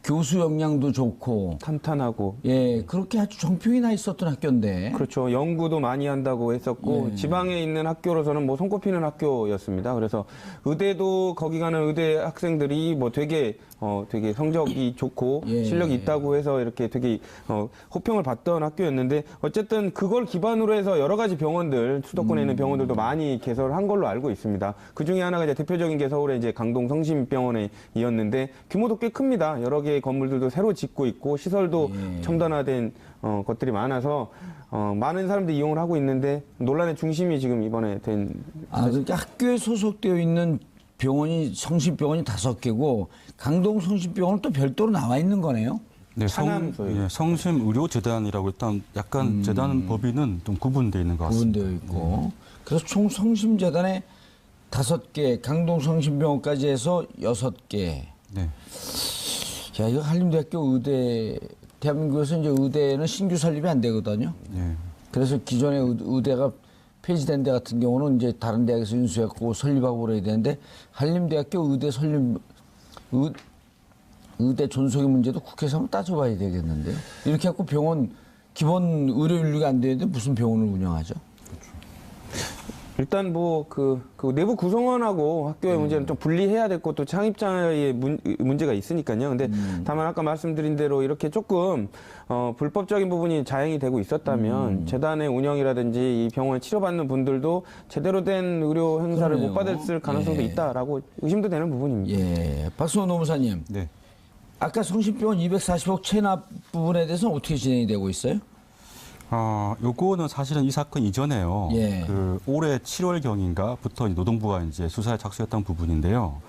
교수 역량도 좋고 탄탄하고. 예, 그렇게 아주 정평이 나 있었던 학교인데. 그렇죠. 연구도 많이 한다고 했었고 예. 지방에 있는 학교로서는 뭐 손꼽히는 학교였습니다. 그래서 의대도 거기 가는 의대 학생들이 뭐 되게 성적이 좋고 예. 실력이 있다고 해서 이렇게 되게 호평을 받던 학교였는데 어쨌든 그걸 기반으로 해서 여러 가지 병원들 수도권에 있는 병원들도 많이 개설을 한 걸로 알고 있습니다. 그 중에 하나가 이제 대표적인 게 서울의 이제 강동 성심병원에 이었는데 규모도 꽤 큽니다. 여러 개의 건물들도 새로 짓고 있고 시설도 첨단화된 것들이 많아서 많은 사람들이 이용을 하고 있는데 논란의 중심이 지금 이번에 된. 그러니까 학교에 소속되어 있는 병원이 성심병원이 5개고 강동 성심병원은 또 별도로 나와 있는 거네요. 네, 성심의료재단이라고 일단 약간 재단 법인은 좀 구분되어 있는 것 같습니다. 구분되어 있고. 그래서 총 성심재단에 5개, 강동 성심병원까지 해서 6개. 네. 야, 이거 한림대학교 의대, 대한민국에서 이제 의대는 신규 설립이 안 되거든요. 네. 그래서 기존의 의대가 폐지된 데 같은 경우는 이제 다른 대학에서 인수했고 설립하고 그래야 되는데 한림대학교 의대 설립, 의대 존속의 문제도 국회에서 한번 따져봐야 되겠는데요. 이렇게 해갖고 병원, 기본 의료 인력이 안 되는데 무슨 병원을 운영하죠? 일단 그 내부 구성원하고 학교의 문제는 좀 분리해야 될 것도 창립자의 문제가 있으니까요. 근데 다만 아까 말씀드린 대로 이렇게 조금 불법적인 부분이 자행이 되고 있었다면 재단의 운영이라든지 이 병원을 치료받는 분들도 제대로 된 의료 행사를 그러네요. 못 받았을 가능성도 있다라고 의심도 되는 부분입니다. 예. 박수호 노무사님. 네. 아까 성심병원 240억 체납 부분에 대해서는 어떻게 진행이 되고 있어요? 요거는 사실은 이 사건 이전에요. 예. 그 올해 7월경인가부터 노동부가 이제 수사에 착수했던 부분인데요.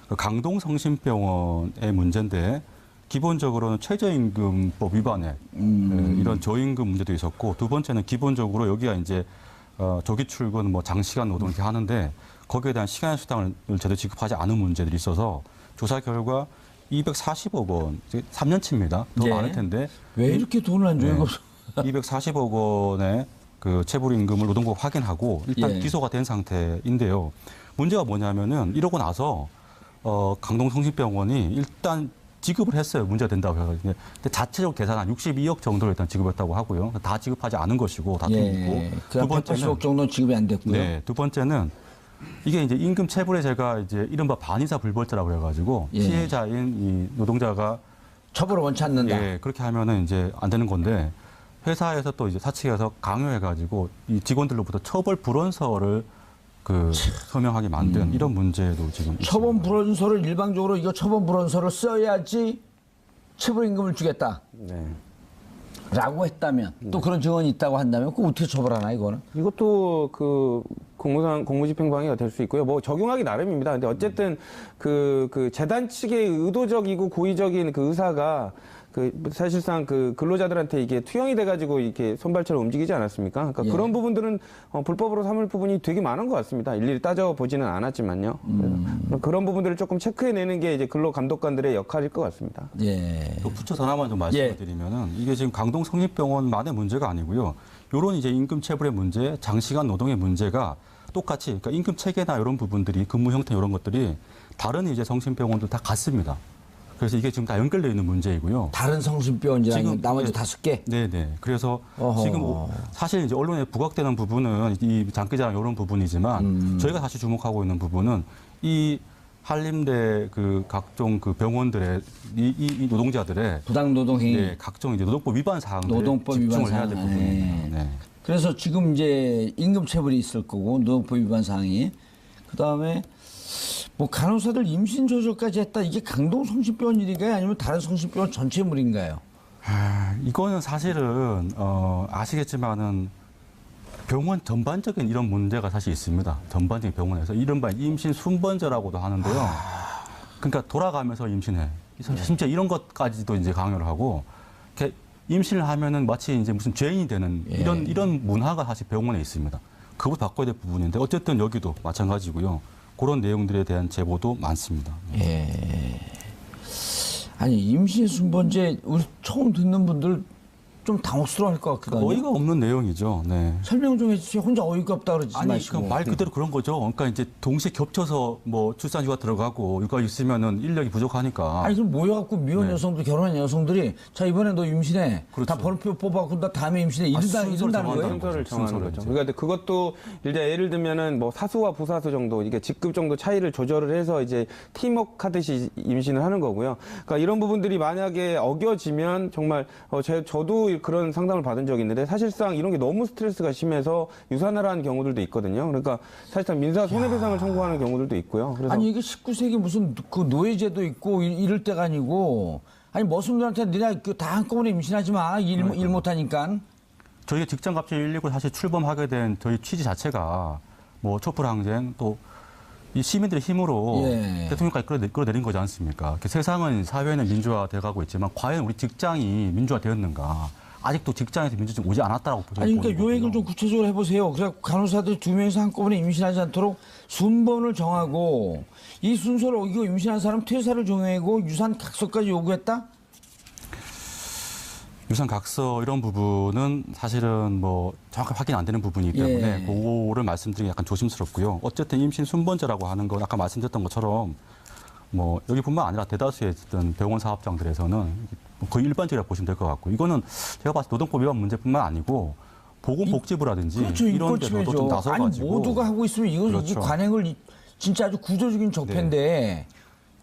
그 강동 성심병원의 문제인데 기본적으로는 최저임금법 위반에 이런 저임금 문제도 있었고 두 번째는 기본적으로 여기가 이제 조기 출근, 뭐 장시간 노동 이렇게 하는데 거기에 대한 시간 수당을 제대로 지급하지 않은 문제들이 있어서 조사 결과 240억 원, 3년치입니다. 더 예. 많을 텐데 왜 이렇게 돈을 안 줘요? 240억 원의 그 체불임금을 노동부가 확인하고 일단 예. 기소가 된 상태인데요. 문제가 뭐냐면은 이러고 나서 강동 성심병원이 일단 지급을 했어요. 문제가 된다고 해가지고. 근데 자체적으로 계산한 62억 정도를 일단 지급했다고 하고요. 다 지급하지 않은 것이고 다툼 있고. 그 180억 정도는 지급이 안 됐고요. 네, 두 번째는 이게 이제 임금 체불에 제가 이제 이른바 반의사 불벌죄라고 해가지고 예. 피해자인 이 노동자가 처벌을 원치 않는다. 예, 그렇게 하면은 이제 안 되는 건데 회사에서 또 이제 사측에서 강요해가지고 이 직원들로부터 처벌 불원서를 그 서명하게 만든 이런 문제도 지금 처분 있습니다. 불원서를 일방적으로 이거 처분 불원서를 써야지 체불임금을 주겠다. 네. 라고 했다면 또 그런 증언이 있다고 한다면 그거 어떻게 처벌하나 이거는? 이것도 그 공무집행방해가 될 수 있고요. 뭐 적용하기 나름입니다. 근데 어쨌든 그 재단 측의 의도적이고 고의적인 그 의사가 그 사실상 그 근로자들한테 이게 투영이 돼가지고 이렇게 손발처럼 움직이지 않았습니까? 그러니까 예. 그런 부분들은 불법으로 삼을 부분이 되게 많은 것 같습니다. 일일이 따져보지는 않았지만요. 그래서 그런 부분들을 조금 체크해내는 게 이제 근로감독관들의 역할일 것 같습니다. 예. 또 붙여서 하나만 좀 말씀을 드리면은 이게 지금 강동 성심병원만의 문제가 아니고요. 요런 이제 임금 체불의 문제, 장시간 노동의 문제가 똑같이 그러니까 임금 체계나 이런 부분들이 근무 형태 이런 것들이 다른 이제 성심병원도 다 같습니다. 그래서 이게 지금 다 연결되어 있는 문제이고요. 다른 성심병원이랑 지금 나머지 예. 5개? 네네. 그래서 어허. 지금 사실 이제 언론에 부각되는 부분은 이 장기자랑 이런 부분이지만 저희가 다시 주목하고 있는 부분은 이 한림대 그 각종 그 병원들의 이 노동자들의 부당노동행위. 네, 각종 이제 노동법 위반 사항들에 노동법 집중을 위반 해야 될 사항. 부분입니다. 네. 그래서 지금 이제 임금체불이 있을 거고 노동법 위반 사항이 그다음에 뭐 간호사들 임신 조절까지 했다. 이게 강동 성심병원 일인가요? 아니면 다른 성심병원 전체 물인가요? 이거는 사실은 아시겠지만은 병원 전반적인 이런 문제가 사실 있습니다. 전반적인 병원에서 이른바 임신 순번제라고도 하는데요. 그러니까 돌아가면서 임신해. 진짜 이런 것까지도 이제 강요를 하고 이렇게 임신을 하면은 마치 이제 무슨 죄인이 되는 이런 문화가 사실 병원에 있습니다. 그걸 바꿔야 될 부분인데 어쨌든 여기도 마찬가지고요. 그런 내용들에 대한 제보도 많습니다. 예. 아니 임신 순번제 우리 처음 듣는 분들 좀 당혹스러워할 것 같거든요. 어이가 없는 내용이죠. 네. 설명 좀 해주세요. 혼자 어이가 없다 그러지 아니, 마시고. 말 그대로 그런 거죠. 그러니까 이제 동시에 겹쳐서 뭐 출산휴가 들어가고 육아 있으면은 인력이 부족하니까. 아니 그럼 모여갖고 미혼 여성들 결혼한 여성들이 자 이번에 너 임신해. 그렇죠. 다 번호표 뽑아갖고 나 다음에 임신해. 이런다는 거예요? 순서를 정하는 거죠. 이제. 그러니까 그것도 이제 예를 들면은 뭐 사수와 부사수 정도 이게 직급 정도 차이를 조절을 해서 이제 팀워크 하듯이 임신을 하는 거고요. 그러니까 이런 부분들이 만약에 어겨지면 정말 저도 그런 상담을 받은 적이 있는데 사실상 이런 게 너무 스트레스가 심해서 유산하라는 경우들도 있거든요. 그러니까 사실상 민사 손해배상을 청구하는 경우들도 있고요. 그래서 아니 이게 19세기 무슨 그 노예제도 있고 이럴 때가 아니고 아니 머슴들한테 니네 다 한꺼번에 임신하지 마. 일 못하니까. 저희가 직장갑질 119 사실 출범하게 된 저희 취지 자체가 뭐 촛불항쟁 또 이 시민들의 힘으로 예. 대통령까지 끌어내린 거지 않습니까? 세상은 사회는 민주화돼가고 있지만 과연 우리 직장이 민주화되었는가? 아직도 직장에서 민주주의 오지 않았다라고 보죠. 아니 그러니까 요 얘기를 좀 구체적으로 해보세요. 그래 간호사들이 2명이서 한꺼번에 임신하지 않도록 순번을 정하고 이 순서를 어기고 임신한 사람 퇴사를 정하고 유산 각서까지 요구했다? 유산 각서 이런 부분은 사실은 뭐 정확하게 확인 안 되는 부분이기 때문에 예. 그거를 말씀드리기 약간 조심스럽고요. 어쨌든 임신 순번제라고 하는 건 아까 말씀드렸던 것처럼 뭐 여기뿐만 아니라 대다수의 어떤 병원 사업장들에서는 거의 일반적이라고 보시면 될 것 같고 이거는 제가 봤을 때 노동법 위반 문제뿐만 아니고 보건복지부라든지 그렇죠. 이런 데서도 좀 나서가지고 아니 모두가 하고 있으면 이건 그렇죠. 이 관행을 진짜 아주 구조적인 적폐인데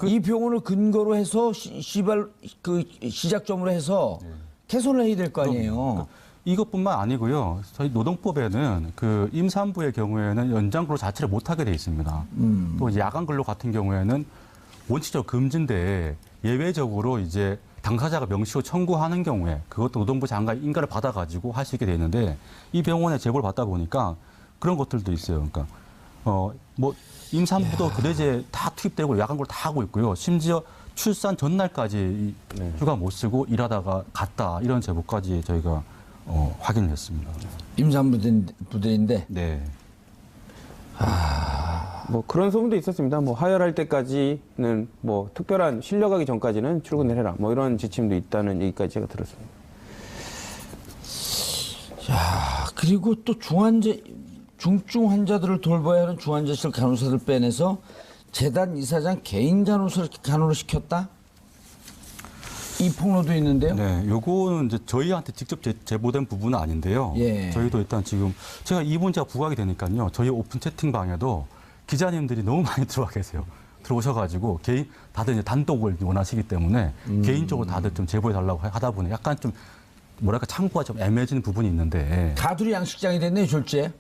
이 병원을 근거로 해서 시작점으로 해서 개선을 해야 될 거 아니에요. 이것뿐만 아니고요. 저희 노동법에는 그 임산부의 경우에는 연장 근로 자체를 못하게 돼 있습니다. 또 이제 야간 근로 같은 경우에는 원칙적으로 금지인데 예외적으로 이제 당사자가 명시로 청구하는 경우에 그것도 노동부 장관의 인가를 받아가지고 할 수 있게 돼 있는데 이 병원에 제보를 받다 보니까 그런 것들도 있어요. 그러니까 뭐 임산부도 그대제 다 투입되고 야간 근로 다 하고 있고요. 심지어 출산 전날까지 휴가 못 쓰고 일하다가 갔다 이런 제보까지 저희가 확인을 했습니다. 임산부들인데. 네. 뭐 그런 소문도 있었습니다. 뭐 하혈할 때까지는 뭐 특별한 실려가기 전까지는 출근을 해라. 뭐 이런 지침도 있다는 얘기까지 제가 들었습니다. 자, 그리고 또 중증 환자들을 돌봐야 하는 중환자실 간호사들 빼내서 재단 이사장 개인 간호를 시켰다? 이 폭로도 있는데요. 네, 요거는 이제 저희한테 직접 제보된 부분은 아닌데요. 예. 저희도 일단 지금 제가 이 문제가 부각이 되니까요. 저희 오픈 채팅방에도 기자님들이 너무 많이 들어와 계세요. 들어오셔가지고 다들 이제 단독을 원하시기 때문에 개인적으로 다들 좀 제보해 달라고 하다 보니 약간 좀 뭐랄까 창구가 좀 애매해지는 부분이 있는데. 가두리 양식장이 됐네, 졸제.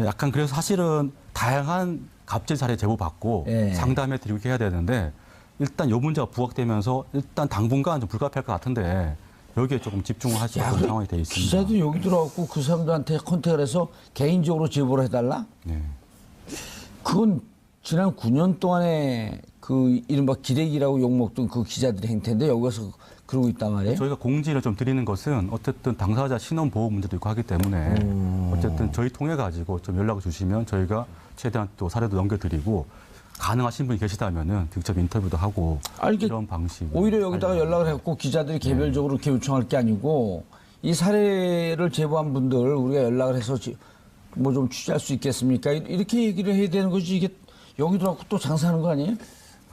약간 그래서 사실은 다양한 갑질 사례 제보 받고 예. 상담해 드리고 해야 되는데 일단 이 문제가 부각되면서 일단 당분간 좀 불가피할 것 같은데 여기에 조금 집중을 하시는 상황이 되어 있습니다. 기자도 여기 들어왔고 그 사람들한테 컨택을 해서 개인적으로 제보를 해달라? 네. 그건 지난 9년 동안에 그 이른바 기레기라고 욕먹던 그 기자들의 행태인데 여기 와서 그러고 있단 말이에요? 저희가 공지를 좀 드리는 것은 어쨌든 당사자 신원 보호 문제도 있고 하기 때문에 어쨌든 저희 통해 가지고 좀 연락을 주시면 저희가 최대한 또 사례도 넘겨드리고 가능하신 분이 계시다면은 직접 인터뷰도 하고 이런 방식. 오히려 여기다가 연락을 했고 기자들이 개별적으로 이렇게 요청할 게 아니고 이 사례를 제보한 분들 우리가 연락을 해서 뭐 좀 취재할 수 있겠습니까? 이렇게 얘기를 해야 되는 거지 이게 여기 들어가고 또 장사하는 거 아니에요?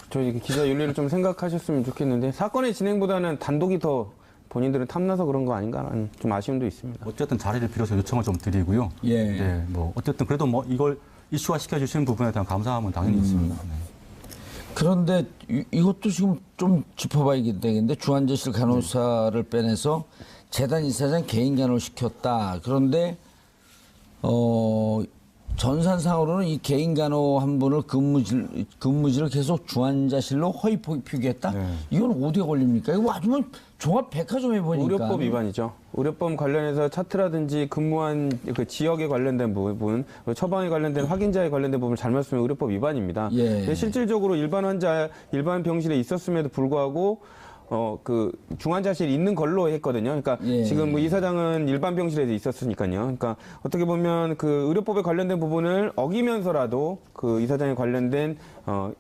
저희 기자 윤리를 좀 생각하셨으면 좋겠는데 사건의 진행보다는 단독이 더 본인들은 탐나서 그런 거 아닌가라는 좀 아쉬움도 있습니다. 어쨌든 자리를 빌어서 요청을 좀 드리고요. 예. 네, 뭐 어쨌든 그래도 뭐 이걸 이슈화 시켜주시는 부분에 대한 감사함은 당연히 있습니다. 네. 그런데 이것도 지금 좀 짚어봐야 되겠는데 중환자실 간호사를 빼내서 재단 이사장 개인 간호를 시켰다. 그런데 전산상으로는 이 개인 간호 한 분을 근무지를 계속 중환자실로 허위 표기했다? 네. 이건 어디에 걸립니까? 이거 아주 종합 백화점에 보니까. 의료법 위반이죠. 의료법 관련해서 차트라든지 근무한 그 지역에 관련된 부분, 처방에 관련된 확인자에 관련된 부분을 잘못 쓰면 의료법 위반입니다. 예. 실질적으로 일반 병실에 있었음에도 불구하고 그 중환자실에 있는 걸로 했거든요. 그러니까 예. 지금 뭐 이사장은 일반 병실에 있었으니까요. 그러니까 어떻게 보면 그 의료법에 관련된 부분을 어기면서라도 그 이사장에 관련된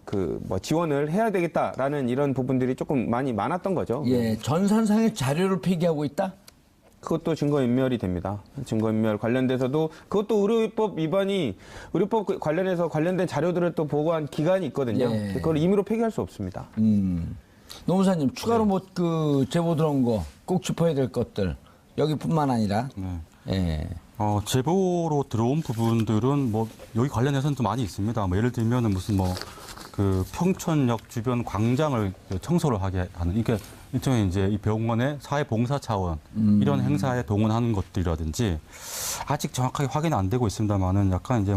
그 뭐 지원을 해야 되겠다라는 이런 부분들이 조금 많이 많았던 거죠. 예, 전산상의 자료를 폐기하고 있다? 그것도 증거인멸이 됩니다. 증거인멸 관련돼서도 그것도 의료법 관련해서 관련된 자료들을 또 보고한 기간이 있거든요. 예. 그걸 임의로 폐기할 수 없습니다. 노무사님 추가로 뭐 그 제보 들어온 거 꼭 짚어야 될 것들 여기뿐만 아니라 예. 제보로 들어온 부분들은 뭐 여기 관련해서는 좀 많이 있습니다. 뭐 예를 들면은 무슨 뭐 그 평촌역 주변 광장을 청소를 하게 하는 이게 일종의 이제 이 병원의 사회봉사 차원 이런 행사에 동원하는 것들이라든지 아직 정확하게 확인 안 되고 있습니다만은 약간 이제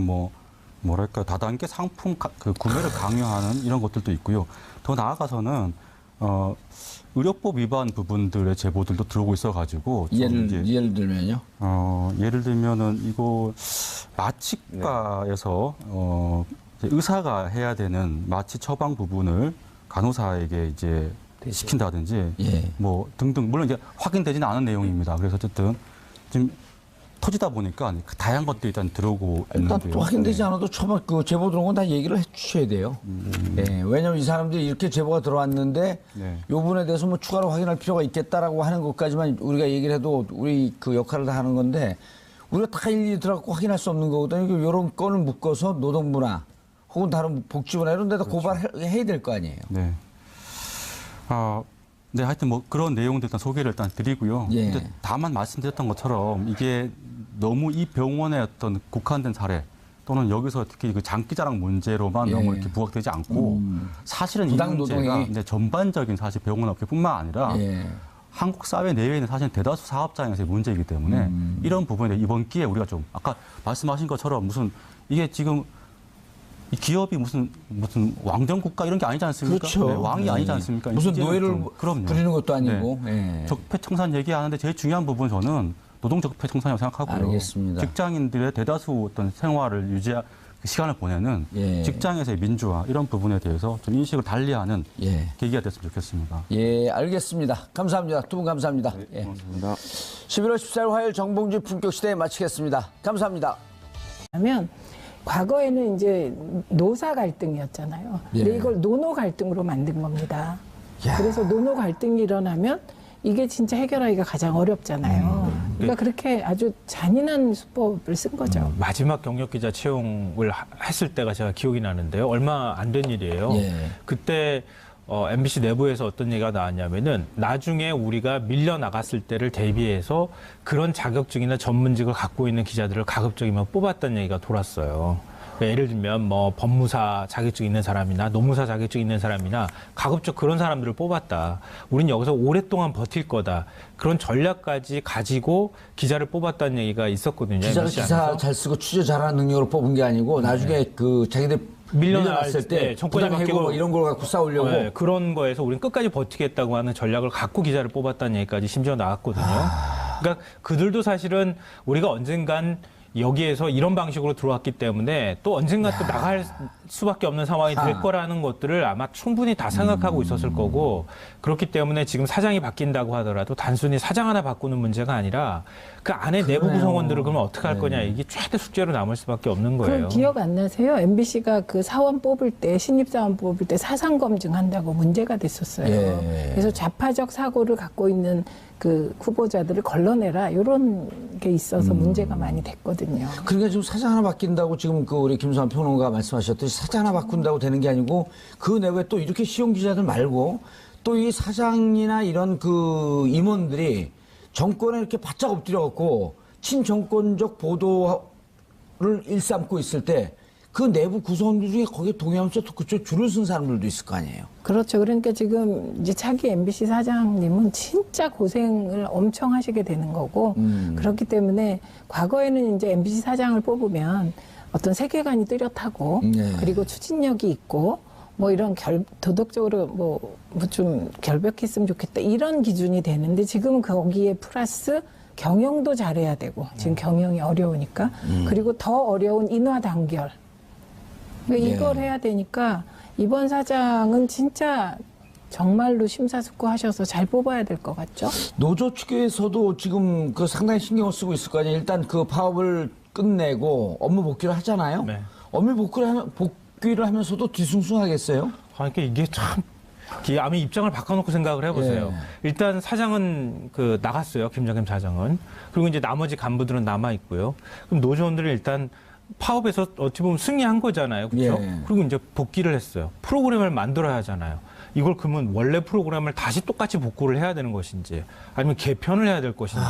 뭐랄까 다단계 상품 그 구매를 강요하는 이런 것들도 있고요. 더 나아가서는 의료법 위반 부분들의 제보들도 들어오고 있어가지고 예를 들면요. 예를 들면은 이거 마취과에서 의사가 해야 되는 마취 처방 부분을 간호사에게 이제 시킨다든지 뭐 등등 물론 이제 확인되지는 않은 내용입니다. 그래서 어쨌든 지금 터지다 보니까 다양한 것들이 일단 들어오고 일단 있는데요. 또 확인되지 않아도 처방 그 제보 들어온 건 다 얘기를 해주셔야 돼요. 왜냐하면 이 사람들이 이렇게 제보가 들어왔는데 이 부분에 대해서 뭐 추가로 확인할 필요가 있겠다라고 하는 것까지만 우리가 얘기를 해도 우리 그 역할을 다 하는 건데 우리가 다 일일이 들어가고 확인할 수 없는 거거든요. 이런 건을 묶어서 노동부나 혹은 다른 복지부나 이런 데다 고발해야 될 거 아니에요. 네. 네, 하여튼 뭐 그런 내용들 일단 소개를 일단 드리고요. 근데 다만 말씀드렸던 것처럼 이게 너무 이 병원의 어떤 국한된 사례 또는 여기서 특히 그 장기자랑 문제로만 너무 이렇게 부각되지 않고 사실은 이 문제가 이제 전반적인 사실 병원업계뿐만 아니라 한국 사회 내외에는 사실 대다수 사업장에서의 문제이기 때문에 이런 부분에 이번 기회에 우리가 좀 아까 말씀하신 것처럼 무슨 이게 지금 이 기업이 무슨 왕정 국가 이런 게 아니지 않습니까? 그렇죠. 네, 왕이 아니지 않습니까? 무슨 노예를 부리는 것도 아니고. 적폐청산 얘기하는데 제일 중요한 부분은 저는 노동 적폐청산이라고 생각하고요. 알겠습니다. 직장인들의 대다수 어떤 생활을 유지할 시간을 보내는 직장에서의 민주화 이런 부분에 대해서 좀 인식을 달리하는 계기가 됐으면 좋겠습니다. 예, 알겠습니다. 감사합니다. 두 분 감사합니다. 고맙습니다. 11월 14일 화요일 정봉주 품격시대 마치겠습니다. 감사합니다. 하면 과거에는 이제 노사 갈등이었잖아요. 근데 이걸 노노 갈등으로 만든 겁니다. 그래서 노노 갈등이 일어나면 이게 진짜 해결하기가 가장 어렵잖아요. 그러니까 그렇게 아주 잔인한 수법을 쓴 거죠. 마지막 경력 기자 채용을 했을 때가 제가 기억이 나는데요. 얼마 안 된 일이에요. 그때 MBC 내부에서 어떤 얘기가 나왔냐면은 나중에 우리가 밀려 나갔을 때를 대비해서 그런 자격증이나 전문직을 갖고 있는 기자들을 가급적이면 뽑았다는 얘기가 돌았어요. 예를 들면 뭐 법무사 자격증 있는 사람이나 노무사 자격증 있는 사람이나 가급적 그런 사람들을 뽑았다. 우린 여기서 오랫동안 버틸 거다. 그런 전략까지 가지고 기자를 뽑았다는 얘기가 있었거든요. 기자가 기사 잘 쓰고 취재 잘하는 능력으로 뽑은 게 아니고 나중에 그 자기들 밀려났을 때 정권이 바뀌고 뭐 이런 걸 갖고 싸우려고 그런 거에서 우린 끝까지 버티겠다고 하는 전략을 갖고 기자를 뽑았다는 얘기까지 심지어 나왔거든요. 그러니까 그들도 사실은 우리가 언젠간 여기에서 이런 방식으로 들어왔기 때문에 또 언젠가 또 나갈 수밖에 없는 상황이 될 거라는 것들을 아마 충분히 다 생각하고 있었을 거고 그렇기 때문에 지금 사장이 바뀐다고 하더라도 단순히 사장 하나 바꾸는 문제가 아니라 그 안에 내부 구성원들을 그러면 어떻게 할 거냐 이게 최대 숙제로 남을 수밖에 없는 거예요. 그럼 기억 안 나세요? MBC가 그 사원 뽑을 때 신입사원 뽑을 때 사상 검증한다고 문제가 됐었어요. 그래서 좌파적 사고를 갖고 있는 그 후보자들을 걸러내라 이런 게 있어서 문제가 많이 됐거든요. 그러니까 지금 사장 하나 바뀐다고 지금 그 우리 김수환 평론가 말씀하셨듯이 사장 하나 바꾼다고 되는 게 아니고 그 내외 또 이렇게 시용 기자들 말고 또 이 사장이나 이런 그 임원들이 정권에 이렇게 바짝 엎드려갖고 친정권적 보도를 일삼고 있을 때 그 내부 구성원들 중에 거기에 동의하면서 또 그쪽 줄을 쓴 사람들도 있을 거 아니에요. 그렇죠. 그러니까 지금 이제 차기 MBC 사장님은 진짜 고생을 엄청 하시게 되는 거고 그렇기 때문에 과거에는 이제 MBC 사장을 뽑으면 어떤 세계관이 뚜렷하고 그리고 추진력이 있고 뭐 이런 도덕적으로 뭐 좀 결백했으면 좋겠다 이런 기준이 되는데 지금은 거기에 플러스 경영도 잘해야 되고 지금 경영이 어려우니까 그리고 더 어려운 인화 단결 그러니까 이걸 해야 되니까 이번 사장은 진짜 정말로 심사숙고하셔서 잘 뽑아야 될 것 같죠? 노조 측에서도 지금 그 상당히 신경을 쓰고 있을 거 아니에요. 일단 그 파업을 끝내고 업무 복귀를 하잖아요. 업무 복귀를 하면서도 뒤숭숭하겠어요? 그러니까 이게 참 아마 입장을 바꿔놓고 생각을 해보세요. 일단 사장은 나갔어요. 김장겸 사장은. 그리고 이제 나머지 간부들은 남아 있고요. 그럼 노조원들은 일단 파업에서 어찌 보면 승리한 거잖아요. 그렇죠? 그리고 이제 복귀를 했어요. 프로그램을 만들어야 하잖아요. 이걸 그러면 원래 프로그램을 다시 똑같이 복구를 해야 되는 것인지 아니면 개편을 해야 될 것인지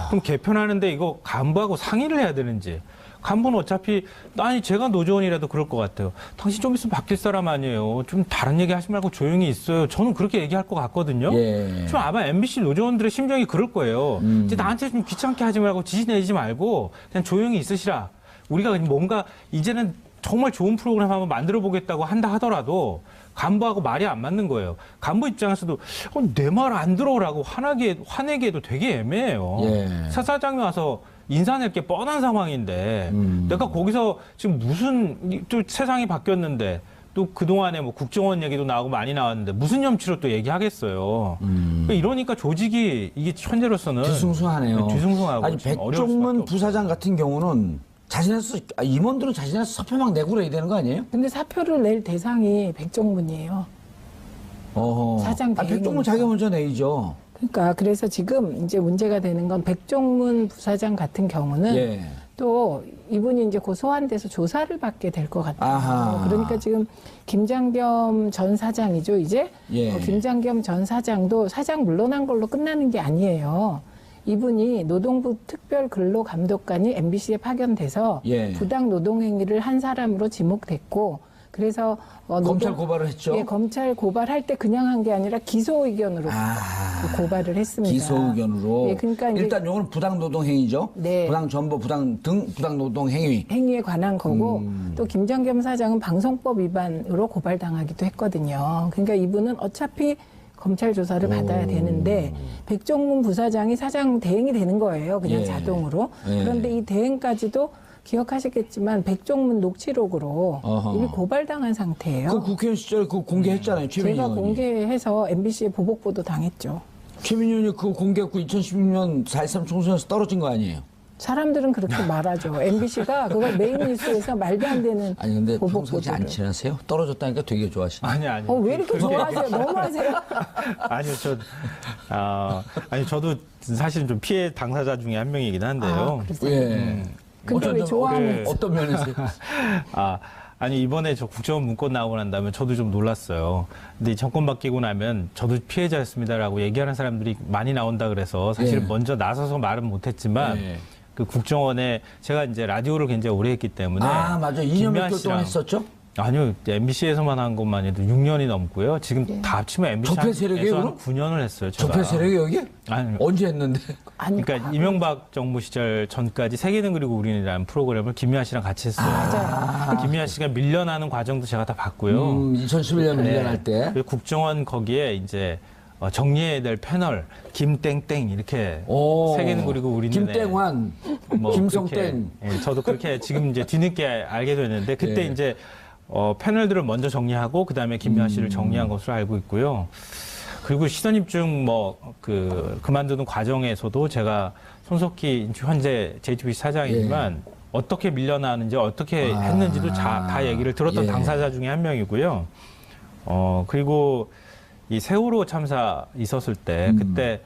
그럼 개편하는데 이거 간부하고 상의를 해야 되는지 간부는 어차피 아니 제가 노조원이라도 그럴 것 같아요. 당신 좀 있으면 바뀔 사람 아니에요. 좀 다른 얘기 하지 말고 조용히 있어요. 저는 그렇게 얘기할 것 같거든요. 좀 아마 MBC 노조원들의 심정이 그럴 거예요. 이제 나한테 좀 귀찮게 하지 말고 지시 내지 말고 그냥 조용히 있으시라. 우리가 뭔가 이제는 정말 좋은 프로그램 한번 만들어 보겠다고 한다 하더라도 간부하고 말이 안 맞는 거예요. 간부 입장에서도 내 말 안 들어오라고 화내기에도 되게 애매해요. 사장이 와서 인사낼 게 뻔한 상황인데 내가 거기서 지금 무슨 또 세상이 바뀌었는데 또 그동안에 뭐 국정원 얘기도 나오고 많이 나왔는데 무슨 염치로 또 얘기하겠어요. 이러니까 조직이 이게 현재로서는 뒤숭숭하네요. 뒤숭숭하고 아니 백종문 부사장 같은 경우는 임원들은 자신의 사표 막 내고 그래야 되는 거 아니에요? 근데 사표를 낼 대상이 백종문이에요. 사장 대행이니까. 백종문 자기가 먼저 내이죠. 그러니까 그래서 지금 이제 문제가 되는 건 백종문 부사장 같은 경우는 또 이분이 이제 곧 소환돼서 조사를 받게 될 것 같아요. 그러니까 지금 김장겸 전 사장이죠, 이제. 김장겸 전 사장도 사장 물러난 걸로 끝나는 게 아니에요. 이분이 노동부 특별근로감독관이 MBC에 파견돼서 부당 노동행위를 한 사람으로 지목됐고 그래서 검찰 고발을 했죠. 검찰 고발할 때 그냥 한 게 아니라 기소 의견으로 고발을 했습니다. 기소 의견으로. 그러니까 일단 요거는 부당 노동 행위죠. 부당 전보, 부당 노동 행위에 관한 거고 또 김장겸 사장은 방송법 위반으로 고발당하기도 했거든요. 그러니까 이분은 어차피 검찰 조사를 받아야 되는데 백종문 부사장이 사장 대행이 되는 거예요. 그냥 자동으로. 그런데 이 대행까지도 기억하시겠지만 백종문 녹취록으로 이미 고발당한 상태예요. 그 국회의원 시절 그 공개했잖아요. 최민희 제가 의원이. 공개해서 MBC에 보복 보도 당했죠. 최민희 의원이 그거 공개했고 2016년 4.13 총선에서 떨어진 거 아니에요? 사람들은 그렇게 말하죠. MBC가 그걸 메인 뉴스에서 말도 안 되는 아니 근데 보복 평상시 안 보도를. 친하세요? 떨어졌다니까 되게 좋아하시네. 아니. 왜 이렇게 좋아하세요? 너무 하세요? 아니요, 저도 사실은 좀 피해 당사자 중에 한 명이긴 한데요. 근데 왜 좋아하는? 어떤 면에서? 아니 이번에 저 국정원 문건 나오고 난 다음에 저도 좀 놀랐어요. 근데 이 정권 바뀌고 나면 저도 피해자였습니다라고 얘기하는 사람들이 많이 나온다 그래서 사실 먼저 나서서 말은 못했지만 그 국정원에 제가 이제 라디오를 굉장히 오래 했기 때문에 맞아. 2년 몇 개월 동안 했었죠? 아니요, MBC에서만 한 것만 해도 6년이 넘고요. 지금 다 합치면 MBC에서 한 9년을 했어요. 제가. 적폐 세력이 여기? 아니, 언제 했는데? 그러니까 이명박 정부 시절 전까지 세계는 그리고 우리는이라는 프로그램을 김미아 씨랑 같이 했어요. 맞아요. 김미아 씨가 밀려나는 과정도 제가 다 봤고요. 2011년 밀려날 때. 그리고 국정원 거기에 이제 정리해야 될 패널 김땡땡 이렇게 세계는 그리고 우리는 김땡환, 김성땡. 저도 그렇게 지금 이제 뒤늦게 알게 됐는데 그때 이제 패널들을 먼저 정리하고 그다음에 김미아 씨를 정리한 것으로 알고 있고요. 그리고 시선 입증 그만두는 과정에서도 제가 손석희 현재 JTBC 사장이지만 어떻게 밀려나는지 어떻게 했는지도 다 얘기를 들었던 당사자 중에 한 명이고요. 그리고 이 세월호 참사 있었을 때 그때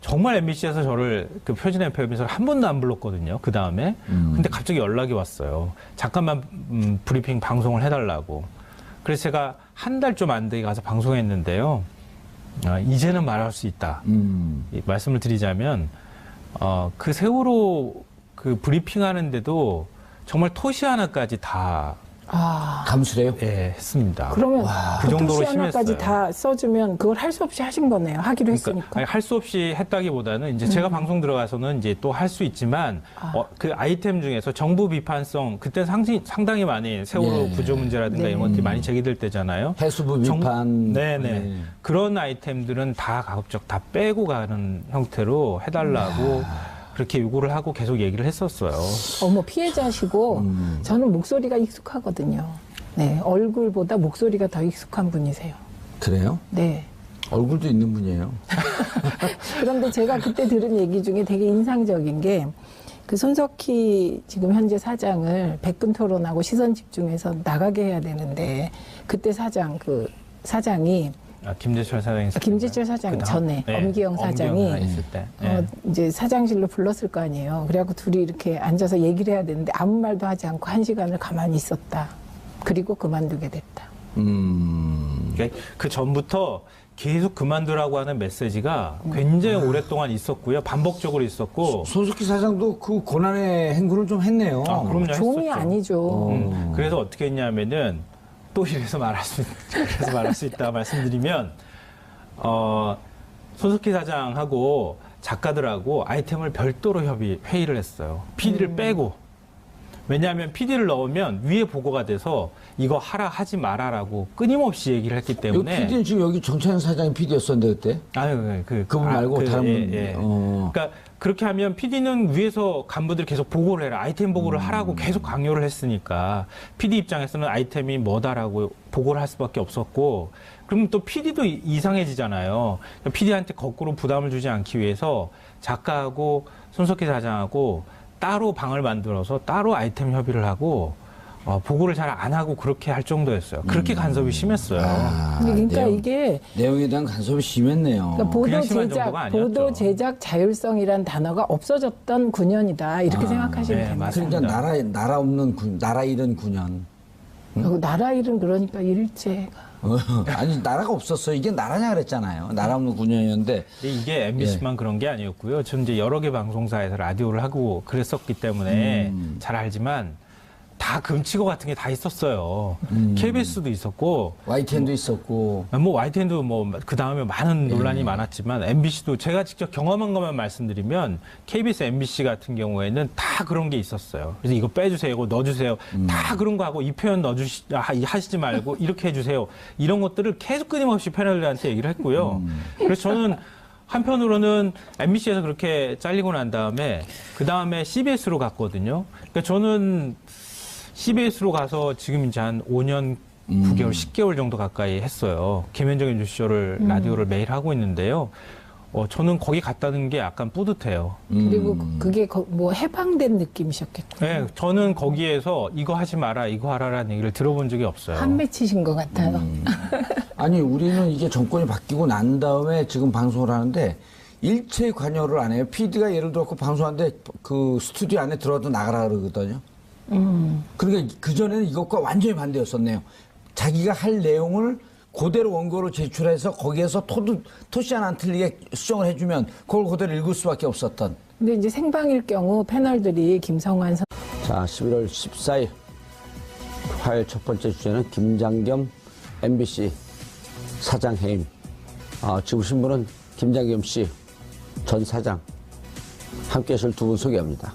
정말 MBC에서 저를 그 표준 FM에서 한 번도 안 불렀거든요. 그 다음에. 근데 갑자기 연락이 왔어요. 잠깐만 브리핑 방송을 해달라고. 그래서 제가 한 달 좀 안 되게 가서 방송했는데요. 이제는 말할 수 있다. 말씀을 드리자면 그 세월호 그 브리핑 하는데도 정말 토시 하나까지 다 감수래요? 예, 했습니다. 그러면 그 정도로 하나까지 심했어요. 다 써주면 그걸 할 수 없이 하신 거네요. 하기로 했으니까. 할 수 없이 했다기보다는 이제 제가 방송 들어가서는 이제 또 할 수 있지만 그 아이템 중에서 정부 비판성 그때 상당히 많이 세월호 구조 문제라든가 이런 것들이 많이 제기될 때잖아요. 해수부 비판. 네네. 그런 아이템들은 다 가급적 다 빼고 가는 형태로 해달라고 그렇게 요구를 하고 계속 얘기를 했었어요. 피해자시고 저는 목소리가 익숙하거든요. 네, 얼굴보다 목소리가 더 익숙한 분이세요. 그래요? 네. 얼굴도 있는 분이에요. 그런데 제가 그때 들은 얘기 중에 되게 인상적인 게 그 손석희 지금 현재 사장을 백분 토론하고 시선 집중해서 나가게 해야 되는데 그때 사장이 김재철 사장이 있을 김재철 사장 그다음? 전에 엄기영 사장이 엄기영 있을 때. 네. 이제 사장실로 불렀을 거 아니에요. 그래갖고 둘이 이렇게 앉아서 얘기를 해야 되는데 아무 말도 하지 않고 1시간을 가만히 있었다. 그리고 그만두게 됐다. 그러니까 그 전부터 계속 그만두라고 하는 메시지가 굉장히 오랫동안 있었고요. 반복적으로 있었고. 손석희 사장도 그 고난의 행군을 좀 했네요. 그럼요. 좀이 했었죠. 아니죠. 그래서 어떻게 했냐면은 또 이래서 말할 수 있다 말씀드리면 손석희 사장하고 작가들하고 아이템을 별도로 회의를 했어요. PD를 빼고. 왜냐하면 PD를 넣으면 위에 보고가 돼서 이거 하라 하지 마라라고 끊임없이 얘기를 했기 때문에. PD는 지금 여기 정찬현 사장이 PD였었는데 그때? 아유, 그분 말고 다른 분. 예. 그러니까 그렇게 하면 PD는 위에서 간부들 계속 보고를 해라. 아이템 보고를 하라고 계속 강요를 했으니까 PD 입장에서는 아이템이 뭐다라고 보고를 할 수밖에 없었고, 그러면 또 PD도 이상해지잖아요. 그러니까 PD한테 거꾸로 부담을 주지 않기 위해서 작가하고 손석희 사장하고 따로 방을 만들어서 따로 아이템 협의를 하고 보고를 잘 안 하고 그렇게 할 정도였어요. 그렇게 간섭이 심했어요. 그러니까 이게 내용에 대한 간섭이 심했네요. 그러니까 그냥 심한 정도가 아니었죠. 보도 제작 자율성이란 단어가 없어졌던 9년이다 이렇게 생각하시면 됩니다. 맞습니다. 그러니까 나라 없는 나라 잃은 9년. 나라 일은 그러니까 일제가 아니 나라가 없었어요. 이게 나라냐 그랬잖아요. 나라 없는 9년이었는데. 근데 이게 MBC만 그런 게 아니었고요. 저는 이제 여러 개 방송사에서 라디오를 하고 그랬었기 때문에 잘 알지만 다 금치고 같은 게 다 있었어요. KBS도 있었고, YTN도 있었고. 뭐 YTN도 뭐 그 다음에 많은 논란이 많았지만 MBC도 제가 직접 경험한 것만 말씀드리면 KBS, MBC 같은 경우에는 다 그런 게 있었어요. 그래서 이거 빼주세요, 이거 넣어주세요, 다 그런 거 하고 이 표현 하시지 말고 이렇게 해주세요. 이런 것들을 계속 끊임없이 패널들한테 얘기를 했고요. 그래서 저는 한편으로는 MBC에서 그렇게 잘리고 난 다음에 그 다음에 CBS로 갔거든요. 그러니까 저는 CBS로 가서 지금 이제 한 5년 9개월, 10개월 정도 가까이 했어요. 김현정의 뉴스쇼를 라디오를 매일 하고 있는데요. 저는 거기 갔다는 게 약간 뿌듯해요. 그리고 그게 뭐 해방된 느낌이셨겠군요. 네, 저는 거기에서 이거 하지 마라, 이거 하라라는 얘기를 들어본 적이 없어요. 한 맺히신 것 같아요. 아니 우리는 이게 정권이 바뀌고 난 다음에 지금 방송을 하는데 일체 관여를 안 해요. PD가 예를 들어 방송하는데 그 스튜디오 안에 들어가도 나가라 그러거든요. 그러니까 그전에는 이것과 완전히 반대였었네요. 자기가 할 내용을 그대로 원고로 제출해서 거기에서 토시 하나 안 틀리게 수정을 해주면 그걸 그대로 읽을 수밖에 없었던. 근데 이제 생방일 경우 패널들이 김성환 선 자, 11월 14일 화요일 첫 번째 주제는 김장겸 MBC 사장 해임. 지금 신분은 김장겸 씨 전 사장 함께 하실 두 분 소개합니다.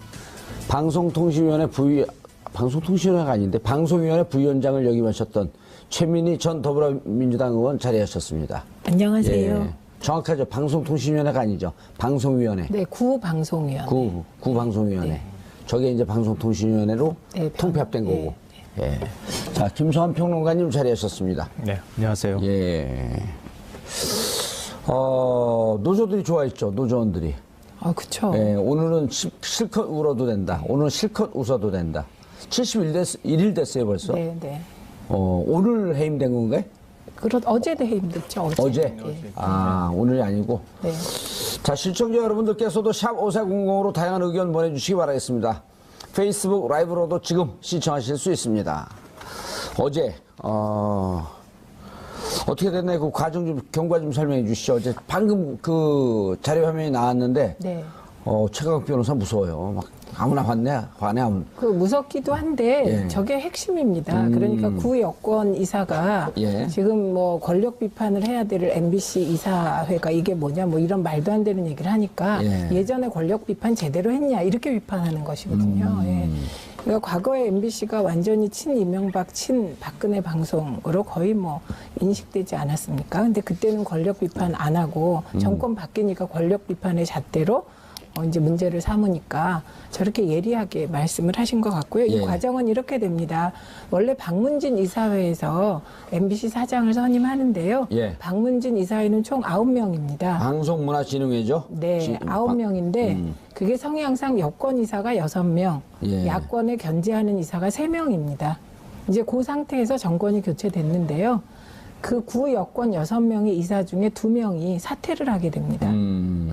방송통신위원회가 아닌데 방송위원회 부위원장을 역임하셨던 최민희 전 더불어민주당 의원 자리하셨습니다. 안녕하세요. 예, 정확하죠. 방송통신위원회가 아니죠. 방송위원회. 네, 구방송위원회. 구방송위원회. 네. 저게 이제 방송통신위원회로 네, 통폐합된 네, 거고. 예. 자, 김성환 평론가님 자리하셨습니다. 네, 안녕하세요. 예. 노조들이 좋아했죠. 노조원들이. 그쵸. 예, 오늘은 실컷 울어도 된다. 오늘은 실컷 웃어도 된다. 71일 됐어요, 벌써. 네, 네. 오늘 해임된 건가요? 어제도 해임됐죠. 어제? 네. 오늘이 아니고. 네. 자, 시청자 여러분들께서도 샵 5400으로 다양한 의견 보내주시기 바라겠습니다. 페이스북 라이브로도 지금 시청하실 수 있습니다. 어제, 어떻게 됐나요? 그 과정 좀, 경과 좀 설명해 주시죠. 어제 방금 그 자료 화면이 나왔는데, 네. 최강욱 변호사 무서워요. 막 아무나 화내. 그 무섭기도 한데 예. 저게 핵심입니다. 그러니까 구 여권 이사가 예. 지금 뭐 권력 비판을 해야 될 MBC 이사회가 이게 뭐냐 뭐 이런 말도 안 되는 얘기를 하니까 예전에 권력 비판 제대로 했냐 이렇게 비판하는 것이거든요. 예. 그러니까 과거에 MBC가 완전히 친 이명박, 친 박근혜 방송으로 거의 뭐 인식되지 않았습니까? 근데 그때는 권력 비판 안 하고 정권 바뀌니까 권력 비판의 잣대로 이제 문제를 삼으니까 저렇게 예리하게 말씀을 하신 것 같고요. 이 과정은 이렇게 됩니다. 원래 박문진 이사회에서 MBC 사장을 선임하는데요. 박문진 이사회는 총 9명입니다. 방송문화진흥회죠? 네, 9명인데 그게 성향상 여권 이사가 6명, 야권에 견제하는 이사가 3명입니다. 이제 그 상태에서 정권이 교체됐는데요. 그 구 여권 6명의 이사 중에 2명이 사퇴를 하게 됩니다.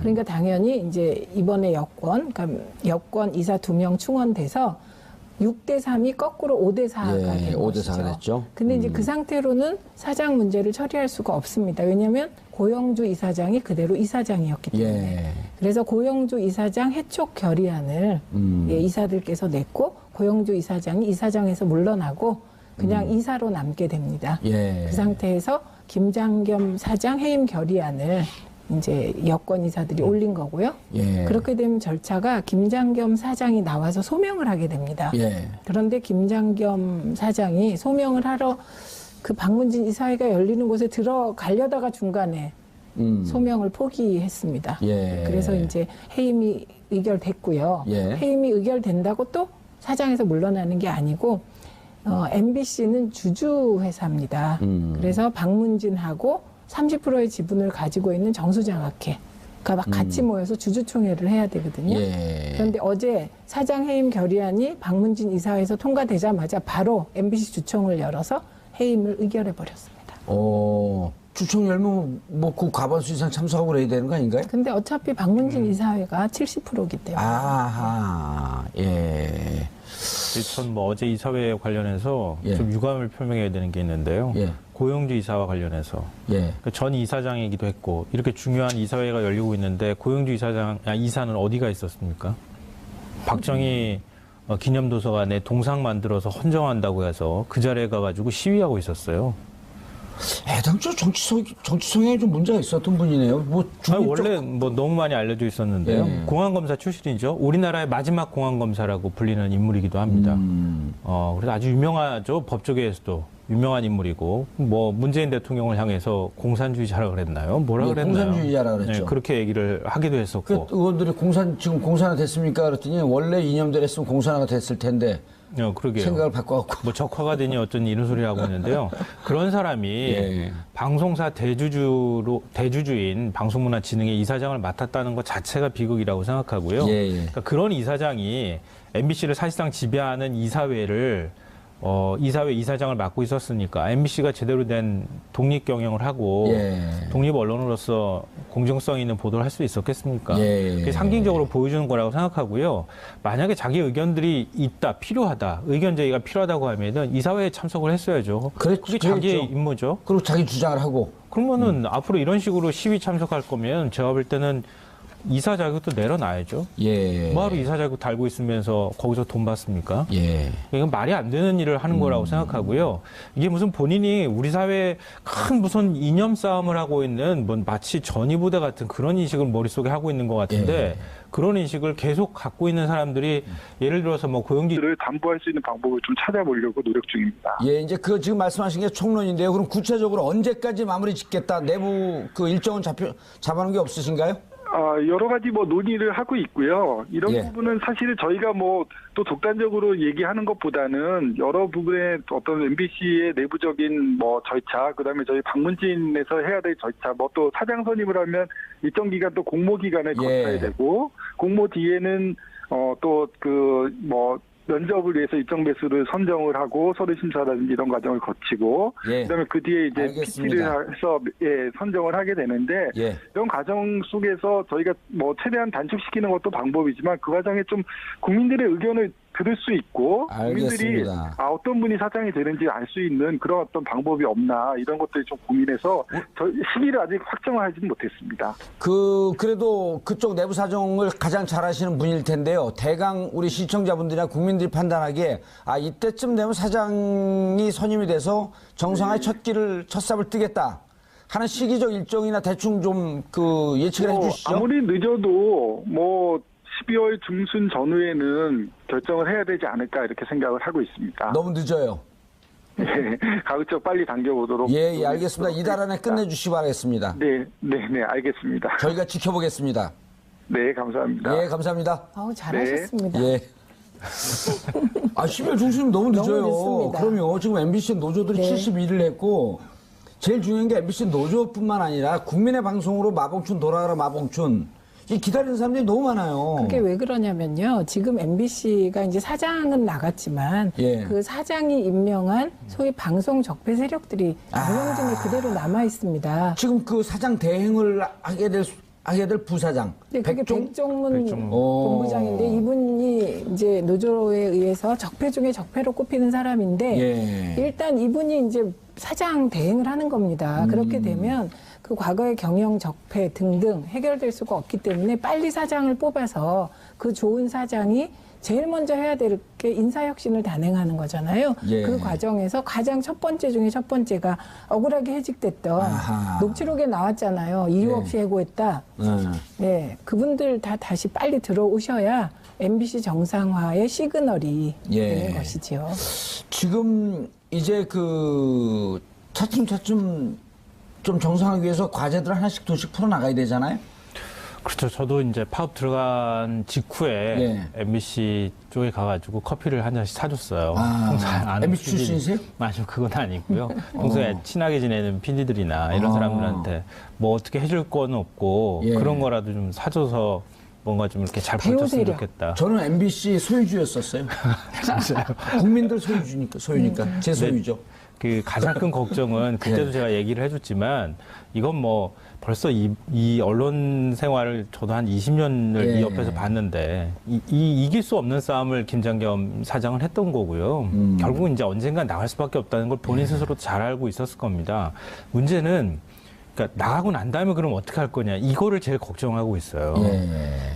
그러니까 당연히 이제 이번에 그러니까 여권 이사 2명 충원돼서 6대3이 거꾸로 5대4가 된 5대4가 것이죠. 됐죠. 근데 이제 그 상태로는 사장 문제를 처리할 수가 없습니다. 왜냐하면 고영주 이사장이 그대로 이사장이었기 때문에. 그래서 고영주 이사장 해촉 결의안을 이사들께서 냈고 고영주 이사장이 이사장에서 물러나고 그냥 이사로 남게 됩니다. 그 상태에서 김장겸 사장 해임 결의안을 이제 여권 이사들이 올린 거고요. 그렇게 되면 절차가 김장겸 사장이 나와서 소명을 하게 됩니다. 그런데 김장겸 사장이 소명을 하러 그 방문진 이사회가 열리는 곳에 들어가려다가 중간에 소명을 포기했습니다. 그래서 이제 해임이 의결됐고요. 해임이 의결된다고 또 사장에서 물러나는 게 아니고 MBC는 주주회사입니다. 그래서 방문진하고 30%의 지분을 가지고 있는 정수장학회가 막 같이 모여서 주주총회를 해야 되거든요. 그런데 어제 사장 해임 결의안이 방문진 이사회에서 통과되자마자 바로 MBC 주총을 열어서 해임을 의결해 버렸습니다. 주총 열면 뭐 그 과반수 이상 참석하고 그래야 되는 거 아닌가요? 근데 어차피 방문진 이사회가 70%이기 때문에. 전 뭐 어제 이사회 관련해서 좀 유감을 표명해야 되는 게 있는데요. 고영주 이사와 관련해서 전 이사장이기도 했고 이렇게 중요한 이사회가 열리고 있는데 고영주 이사는 어디가 있었습니까? 박정희 기념도서관에 동상 만들어서 헌정한다고 해서 그 자리에 가가지고 시위하고 있었어요. 애당초 정치성에 좀 문제가 있었던 분이네요. 원래 뭐 너무 많이 알려져 있었는데요. 공안검사 출신이죠. 우리나라의 마지막 공안검사라고 불리는 인물이기도 합니다. 그래서 아주 유명하죠. 법조계에서도 유명한 인물이고 뭐 문재인 대통령을 향해서 공산주의자라 그랬나요? 뭐라 그랬나요? 공산주의자라 그랬죠. 그렇게 얘기를 하기도 했었고. 의원들이 지금 공산화 됐습니까? 그랬더니 원래 이념대로 했으면 공산화가 됐을 텐데. 그러게요. 생각을 바꿔갖고. 뭐 적화가 되니 어쩐 이런 소리를 하고 있는데요. 그런 사람이 방송사 대주주인 방송문화진흥의 이사장을 맡았다는 것 자체가 비극이라고 생각하고요. 그러니까 그런 이사장이 MBC를 사실상 지배하는 이사회 이사장을 맡고 있었으니까 MBC가 제대로 된 독립 경영을 하고 독립 언론으로서 공정성 있는 보도를 할 수 있었겠습니까? 그게 상징적으로 보여주는 거라고 생각하고요. 만약에 자기 의견들이 필요하다, 의견 제의가 필요하다고 하면은 이사회에 참석을 했어야죠. 그게 자기의 임무죠. 그리고 자기 주장을 하고. 그러면은 앞으로 이런 식으로 시위 참석할 거면 제가 볼 때는 이사 자격도 내려놔야죠. 뭐하러 이사 자격 달고 있으면서 거기서 돈 받습니까? 이건 말이 안 되는 일을 하는 거라고 생각하고요. 이게 무슨 본인이 우리 사회에 큰 무슨 이념 싸움을 하고 있는 마치 전위부대 같은 그런 인식을 머릿속에 하고 있는 것 같은데 그런 인식을 계속 갖고 있는 사람들이 예를 들어서 뭐 고용기를 담보할 수 있는 방법을 좀 찾아보려고 노력 중입니다. 이제 지금 말씀하신 게 총론인데요. 그럼 구체적으로 언제까지 마무리 짓겠다 내부 그 일정은 잡아놓은 게 없으신가요? 여러 가지 논의를 하고 있고요. 이런 부분은 사실 저희가 또 독단적으로 얘기하는 것보다는 여러 부분의 어떤 MBC의 내부적인 절차, 그다음에 저희 방문진에서 해야 될 절차, 또 사장 선임을 하면 일정 기간 또 공모 기간을 거쳐야 되고, 공모 뒤에는 면접을 위해서 일정 배수를 선정을 하고 서류 심사라든지 이런 과정을 거치고 그다음에 그 뒤에 이제 PT를 해서 선정을 하게 되는데 이런 과정 속에서 저희가 최대한 단축시키는 것도 방법이지만 그 과정에 좀 국민들의 의견을 들을 수 있고 국민들이 어떤 분이 사장이 되는지 알 수 있는 그런 어떤 방법이 없나 이런 것들이 좀 고민해서 시기를 아직 확정하지는 못했습니다. 그래도 그쪽 내부 사정을 가장 잘 아시는 분일 텐데요. 대강 우리 시청자분들이나 국민들이 판단하기에 이때쯤 되면 사장이 선임이 돼서 정상화의 첫 삽을 뜨겠다 하는 시기적 일정이나 대충 좀 예측을 해주시죠. 아무리 늦어도 12월 중순 전후에는 결정을 해야 되지 않을까 이렇게 생각을 하고 있습니다. 너무 늦어요. 가급적 빨리 당겨보도록. 알겠습니다. 이달 안에 끝내주시기 바라겠습니다. 네, 알겠습니다. 저희가 지켜보겠습니다. 네, 감사합니다. 감사합니다. 잘하셨습니다. 12월 중순이면 너무 늦어요. 너무 그럼요. 지금 MBC 노조들이 72일을 했고 제일 중요한 게 MBC 노조뿐만 아니라 국민의 방송으로 마봉춘 돌아가라 마봉춘 기다리는 사람들이 너무 많아요. 그게 왜 그러냐면요. 지금 MBC가 이제 사장은 나갔지만 예. 그 사장이 임명한 소위 방송 적폐 세력들이 운영진에 그대로 남아 있습니다. 지금 그 사장 대행을 하게 될 부사장. 네, 그게 백종문 오. 본부장인데 이분이 이제 노조에 의해서 적폐 중에 적폐로 꼽히는 사람인데 예. 일단 이분이 이제 사장 대행을 하는 겁니다. 그렇게 되면 그 과거의 경영 적폐 등등 해결될 수가 없기 때문에 빨리 사장을 뽑아서 그 좋은 사장이 제일 먼저 해야 될 게 인사혁신을 단행하는 거잖아요. 예. 그 과정에서 가장 첫 번째 중에 첫 번째가 억울하게 해직됐던 아하. 녹취록에 나왔잖아요. 이유 예. 없이 해고했다. 네, 그분들 다 다시 빨리 들어오셔야 MBC 정상화의 시그널이 예. 되는 것이지요. 지금 이제 그 차츰차츰 좀 정상화하기 위해서 과제들 하나씩 둘씩 풀어나가야 되잖아요. 그렇죠. 저도 이제 파업 들어간 직후에 MBC 쪽에 가가지고 커피를 한 잔씩 사줬어요. 평소에 아는 MBC 출신이세요? 아니요, 그건 아니고요. 평소에 친하게 지내는 PD들이나 이런 사람들한테 뭐 어떻게 해줄 건 없고 예. 그런 거라도 좀 사줘서 뭔가 좀 이렇게 잘 배우 버텼으면 세력. 좋겠다. 저는 MBC 소유주였었어요. 국민들 소유니까 제 소유죠. 그 가장 큰 걱정은 그때도 제가 얘기를 해줬지만 이건 뭐 벌써 이 언론 생활을 저도 한 20년을 이 옆에서 봤는데 이길 수 없는 싸움을 김장겸 사장은 했던 거고요. 결국은 이제 언젠가 나갈 수밖에 없다는 걸 본인 스스로도 잘 알고 있었을 겁니다. 문제는 그러니까 나가고 난 다음에 그럼 어떻게 할 거냐 이거를 제일 걱정하고 있어요.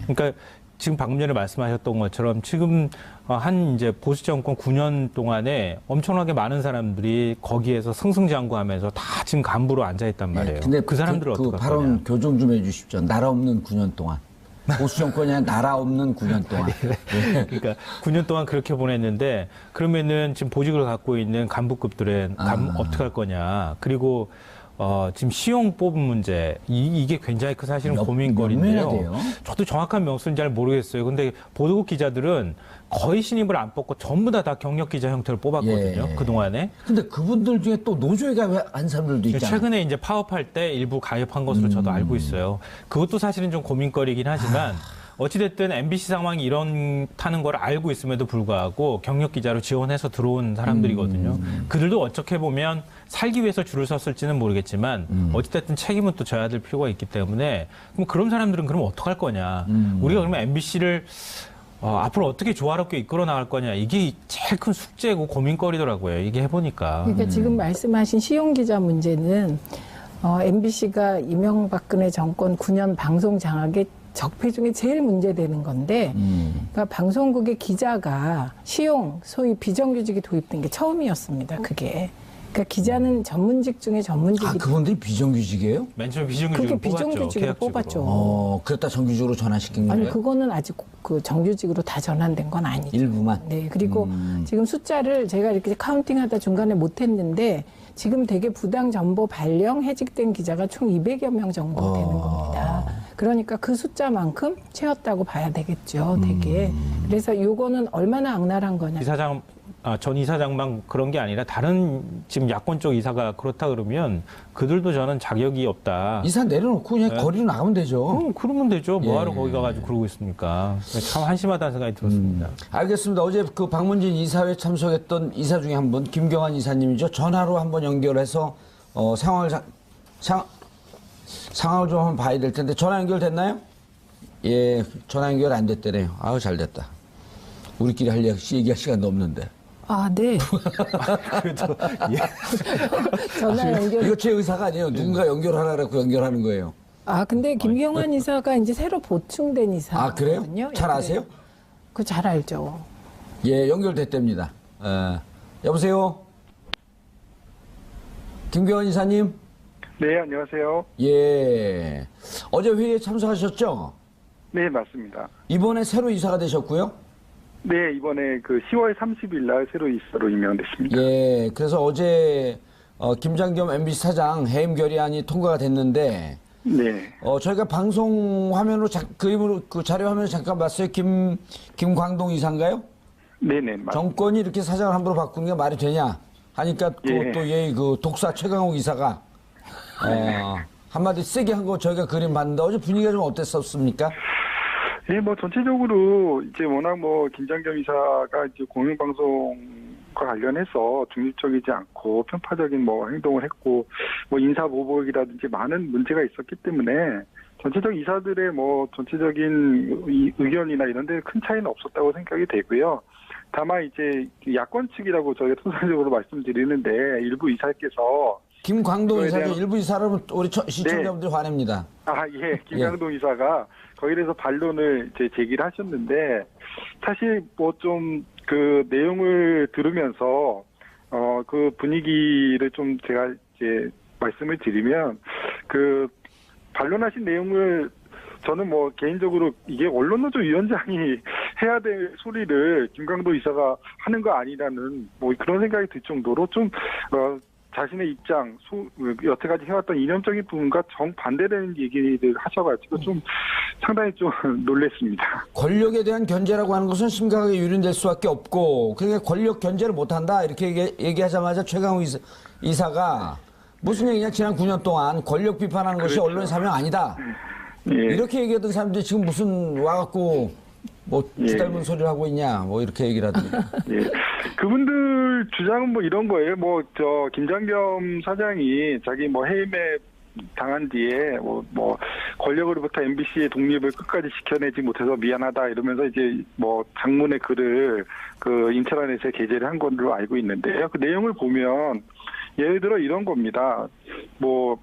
그러니까 지금 방금 전에 말씀하셨던 것처럼 지금 한 이제 보수 정권 9년 동안에 엄청나게 많은 사람들이 거기에서 승승장구하면서 다 지금 간부로 앉아 있단 말이에요. 근데 그 사람들을 그 어떻게 할 발언 거냐. 교정 좀 해주십시오. 나라 없는 9년 동안. 보수 정권이 아니라 나라 없는 9년 동안. 그러니까 9년 동안 그렇게 보냈는데 그러면은 지금 보직을 갖고 있는 간부급들은 어떻게 할 거냐. 그리고 지금 시용 뽑은 문제 이게 굉장히 그 사실은 고민거리인데요. 저도 정확한 명수는 잘 모르겠어요. 근데 보도국 기자들은 거의 신입을 안 뽑고 전부 다 경력 기자 형태로 뽑았거든요. 그 동안에. 근데 그분들 중에 또 노조에 간 사람들도 있잖아요. 최근에 이제 파업할 때 일부 가입한 것으로 저도 알고 있어요. 그것도 사실은 좀 고민거리긴 하지만. 어찌됐든 MBC 상황이 이렇다는 걸 알고 있음에도 불구하고 경력 기자로 지원해서 들어온 사람들이거든요. 그들도 어떻게 보면 살기 위해서 줄을 섰을지는 모르겠지만 어찌됐든 책임은 또 져야 될 필요가 있기 때문에 그럼 그런 사람들은 그럼 어떡할 거냐. 우리가 그러면 MBC를 앞으로 어떻게 조화롭게 이끌어 나갈 거냐. 이게 제일 큰 숙제고 고민거리더라고요. 이게 해보니까. 그러니까 지금 말씀하신 시용 기자 문제는 MBC가 이명박근혜 정권 9년 방송 장악에 적폐 중에 제일 문제되는 건데, 그러니까 방송국의 기자가 시용, 소위 비정규직이 도입된 게 처음이었습니다. 그게. 그러니까 기자는 전문직 중에 전문직이. 그분들이 비정규직이에요? 맨 처음에 비정규직으로 그게 비정규직으로 뽑았죠. 그랬다 정규직으로 전환시킨 거예요? 아니, 그거는 아직 그 정규직으로 다 전환된 건 아니죠. 일부만? 네. 그리고 지금 숫자를 제가 이렇게 카운팅하다 중간에 못했는데, 지금 되게 부당 정보 발령 해직된 기자가 총 200여 명 정도 되는 겁니다. 그러니까 그 숫자만큼 채웠다고 봐야 되겠죠, 되게. 그래서 요거는 얼마나 악랄한 거냐. 이사장, 전 이사장만 그런 게 아니라 다른 지금 야권 쪽 이사가 그렇다 그러면 그들도 저는 자격이 없다. 이사 내려놓고 그냥 거리로 나가면 되죠. 그러면 되죠. 뭐하러 거기 가가지고 그러고 있습니까? 참 한심하다는 생각이 들었습니다. 알겠습니다. 어제 그 박문진 이사회에 참석했던 이사 중에 한 분, 김경환 이사님이죠. 전화로 한번 연결해서 상황을 좀 한번 봐야 될 텐데 전화 연결됐나요? 예, 전화 연결 안 됐대네요. 아우 잘 됐다. 우리끼리 얘기할 시간도 없는데. 아, 네. 그래도, 예. 전화 연결. 이거 제 의사가 아니에요. 누군가 연결하라고 연결하는 거예요. 아, 근데 김경환 이사가 이제 새로 보충된 이사. 아, 그래요? 잘 아세요? 그 잘 알죠. 예, 연결됐답니다. 여보세요? 김경환 이사님? 네, 안녕하세요. 예. 어제 회의에 참석하셨죠? 네, 맞습니다. 이번에 새로 이사가 되셨고요? 네, 이번에 그 10월 30일 날 새로 이사로 임명됐습니다. 예, 그래서 어제 김장겸 MBC 사장 해임 결의안이 통과가 됐는데, 네. 저희가 방송 화면으로 그 자료 화면을 잠깐 봤어요. 김광동 이사인가요? 네네, 맞습니다. 정권이 이렇게 사장을 함부로 바꾸는 게 말이 되냐 하니까 또 그 독사 최강욱 이사가 한마디 세게 한 거 저희가 그림 봤는데 어제 분위기가 좀 어땠었습니까? 예, 뭐 전체적으로 이제 워낙 뭐 김장겸 이사가 이제 공영방송과 관련해서 중립적이지 않고 편파적인 뭐 행동을 했고 뭐 인사보복이라든지 많은 문제가 있었기 때문에 전체적 이사들의 뭐 전체적인 의견이나 이런 데 큰 차이는 없었다고 생각이 되고요. 다만 이제 야권 측이라고 저희가 통상적으로 말씀드리는데 일부 이사께서 김광동 그거에 이사죠. 대한- 일부 이사를 우리 시청자분들이 화냅니다. 예, 김양동 이사가 거기에 대해서 반론을 이제 제기를 하셨는데, 사실 뭐 좀 그 내용을 들으면서, 그 분위기를 좀 제가 이제 말씀을 드리면, 그 반론하신 내용을 저는 뭐 개인적으로 이게 언론노조 위원장이 해야 될 소리를 김광도 이사가 하는 거 아니라는 뭐 그런 생각이 들 정도로 좀, 자신의 입장, 여태까지 해왔던 이념적인 부분과 정반대되는 얘기를 하셔가지고 좀 상당히 좀 놀랬습니다. 권력에 대한 견제라고 하는 것은 심각하게 유린될 수밖에 없고, 그러니까 권력 견제를 못한다 이렇게 얘기하자마자 최강욱 이사가 무슨 얘기냐, 지난 9년 동안 권력 비판하는 것이 그렇죠. 언론의 사명 아니다. 예. 이렇게 얘기하던 사람들이 지금 무슨 와갖고 뭐 쥐닮은 소리를 하고 있냐, 뭐 이렇게 얘기를 하던데. 예. 그분들 주장은 뭐 이런 거예요. 뭐 저 김장겸 사장이 자기 뭐 해임에 당한 뒤에 뭐 권력으로부터 MBC의 독립을 끝까지 지켜내지 못해서 미안하다 이러면서 이제 뭐 장문의 글을 그 인터넷에 게재를 한 걸로 알고 있는데요. 그 내용을 보면 예를 들어 이런 겁니다. 뭐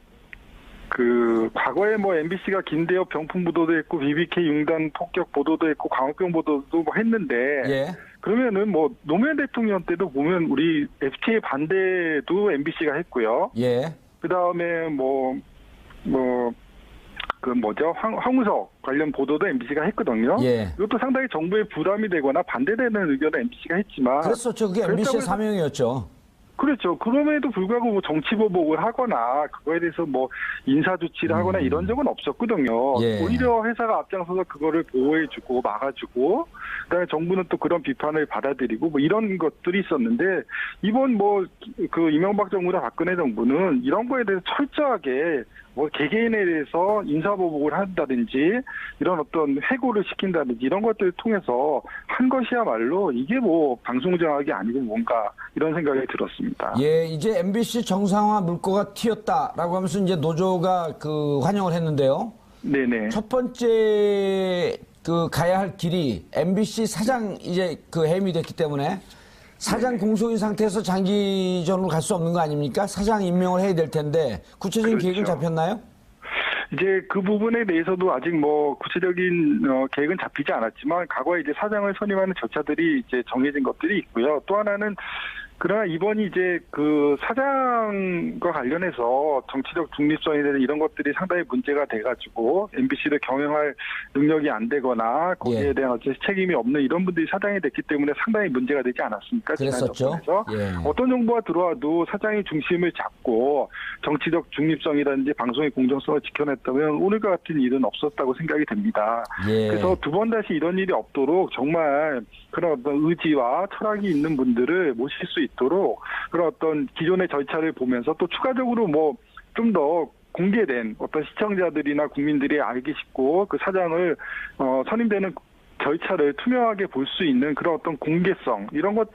그 과거에 뭐 MBC가 김대엽 병풍 보도도 했고 BBK 융단 폭격 보도도 했고 광우병 보도도 뭐 했는데 예. 그러면은 뭐 노무현 대통령 때도 보면 우리 FTA 반대도 MBC가 했고요. 예. 그 다음에 황우석 관련 보도도 MBC가 했거든요. 예. 이것도 상당히 정부에 부담이 되거나 반대되는 의견을 MBC가 했지만. 그랬었죠. 그게 MBC의 사명이었죠. 그렇죠. 그럼에도 불구하고 뭐 정치보복을 하거나 그거에 대해서 뭐 인사조치를 하거나 이런 적은 없었거든요. 예. 오히려 회사가 앞장서서 그거를 보호해주고 막아주고 그다음에 정부는 또 그런 비판을 받아들이고 뭐 이런 것들이 있었는데 이번 뭐 그 이명박 정부나 박근혜 정부는 이런 거에 대해서 철저하게 뭐 개개인에 대해서 인사보복을 한다든지 이런 어떤 해고를 시킨다든지 이런 것들을 통해서 한 것이야말로 이게 뭐 방송장악이 아니고 뭔가 이런 생각이 들었습니다. 예, 이제 MBC 정상화 물꼬가 튀었다라고 하면서 이제 노조가 그 환영을 했는데요. 네네. 첫 번째 그 가야 할 길이 MBC 사장 이제 그 해임이 됐기 때문에 사장 공석인 상태에서 장기전으로 갈 수 없는 거 아닙니까? 사장 임명을 해야 될 텐데 구체적인 그렇죠. 계획은 잡혔나요? 이제 그 부분에 대해서도 아직 뭐 구체적인 계획은 잡히지 않았지만 과거에 이제 사장을 선임하는 절차들이 이제 정해진 것들이 있고요. 또 하나는 그러나 이번이 이제 그 사장과 관련해서 정치적 중립성에 대한 이런 것들이 상당히 문제가 돼가지고 MBC를 경영할 능력이 안 되거나 거기에 예. 대한 어떤 책임이 없는 이런 분들이 사장이 됐기 때문에 상당히 문제가 되지 않았습니까? 지난 그랬었죠. 정권에서. 예. 어떤 정부가 들어와도 사장이 중심을 잡고 정치적 중립성이라든지 방송의 공정성을 지켜냈다면 오늘과 같은 일은 없었다고 생각이 됩니다. 예. 그래서 두 번 다시 이런 일이 없도록 정말 그런 어떤 의지와 철학이 있는 분들을 모실 수 있도록 그런 어떤 기존의 절차를 보면서 또 추가적으로 뭐 좀 더 공개된 어떤 시청자들이나 국민들이 알기 쉽고 그 사장을 선임되는 절차를 투명하게 볼 수 있는 그런 어떤 공개성 이런 것들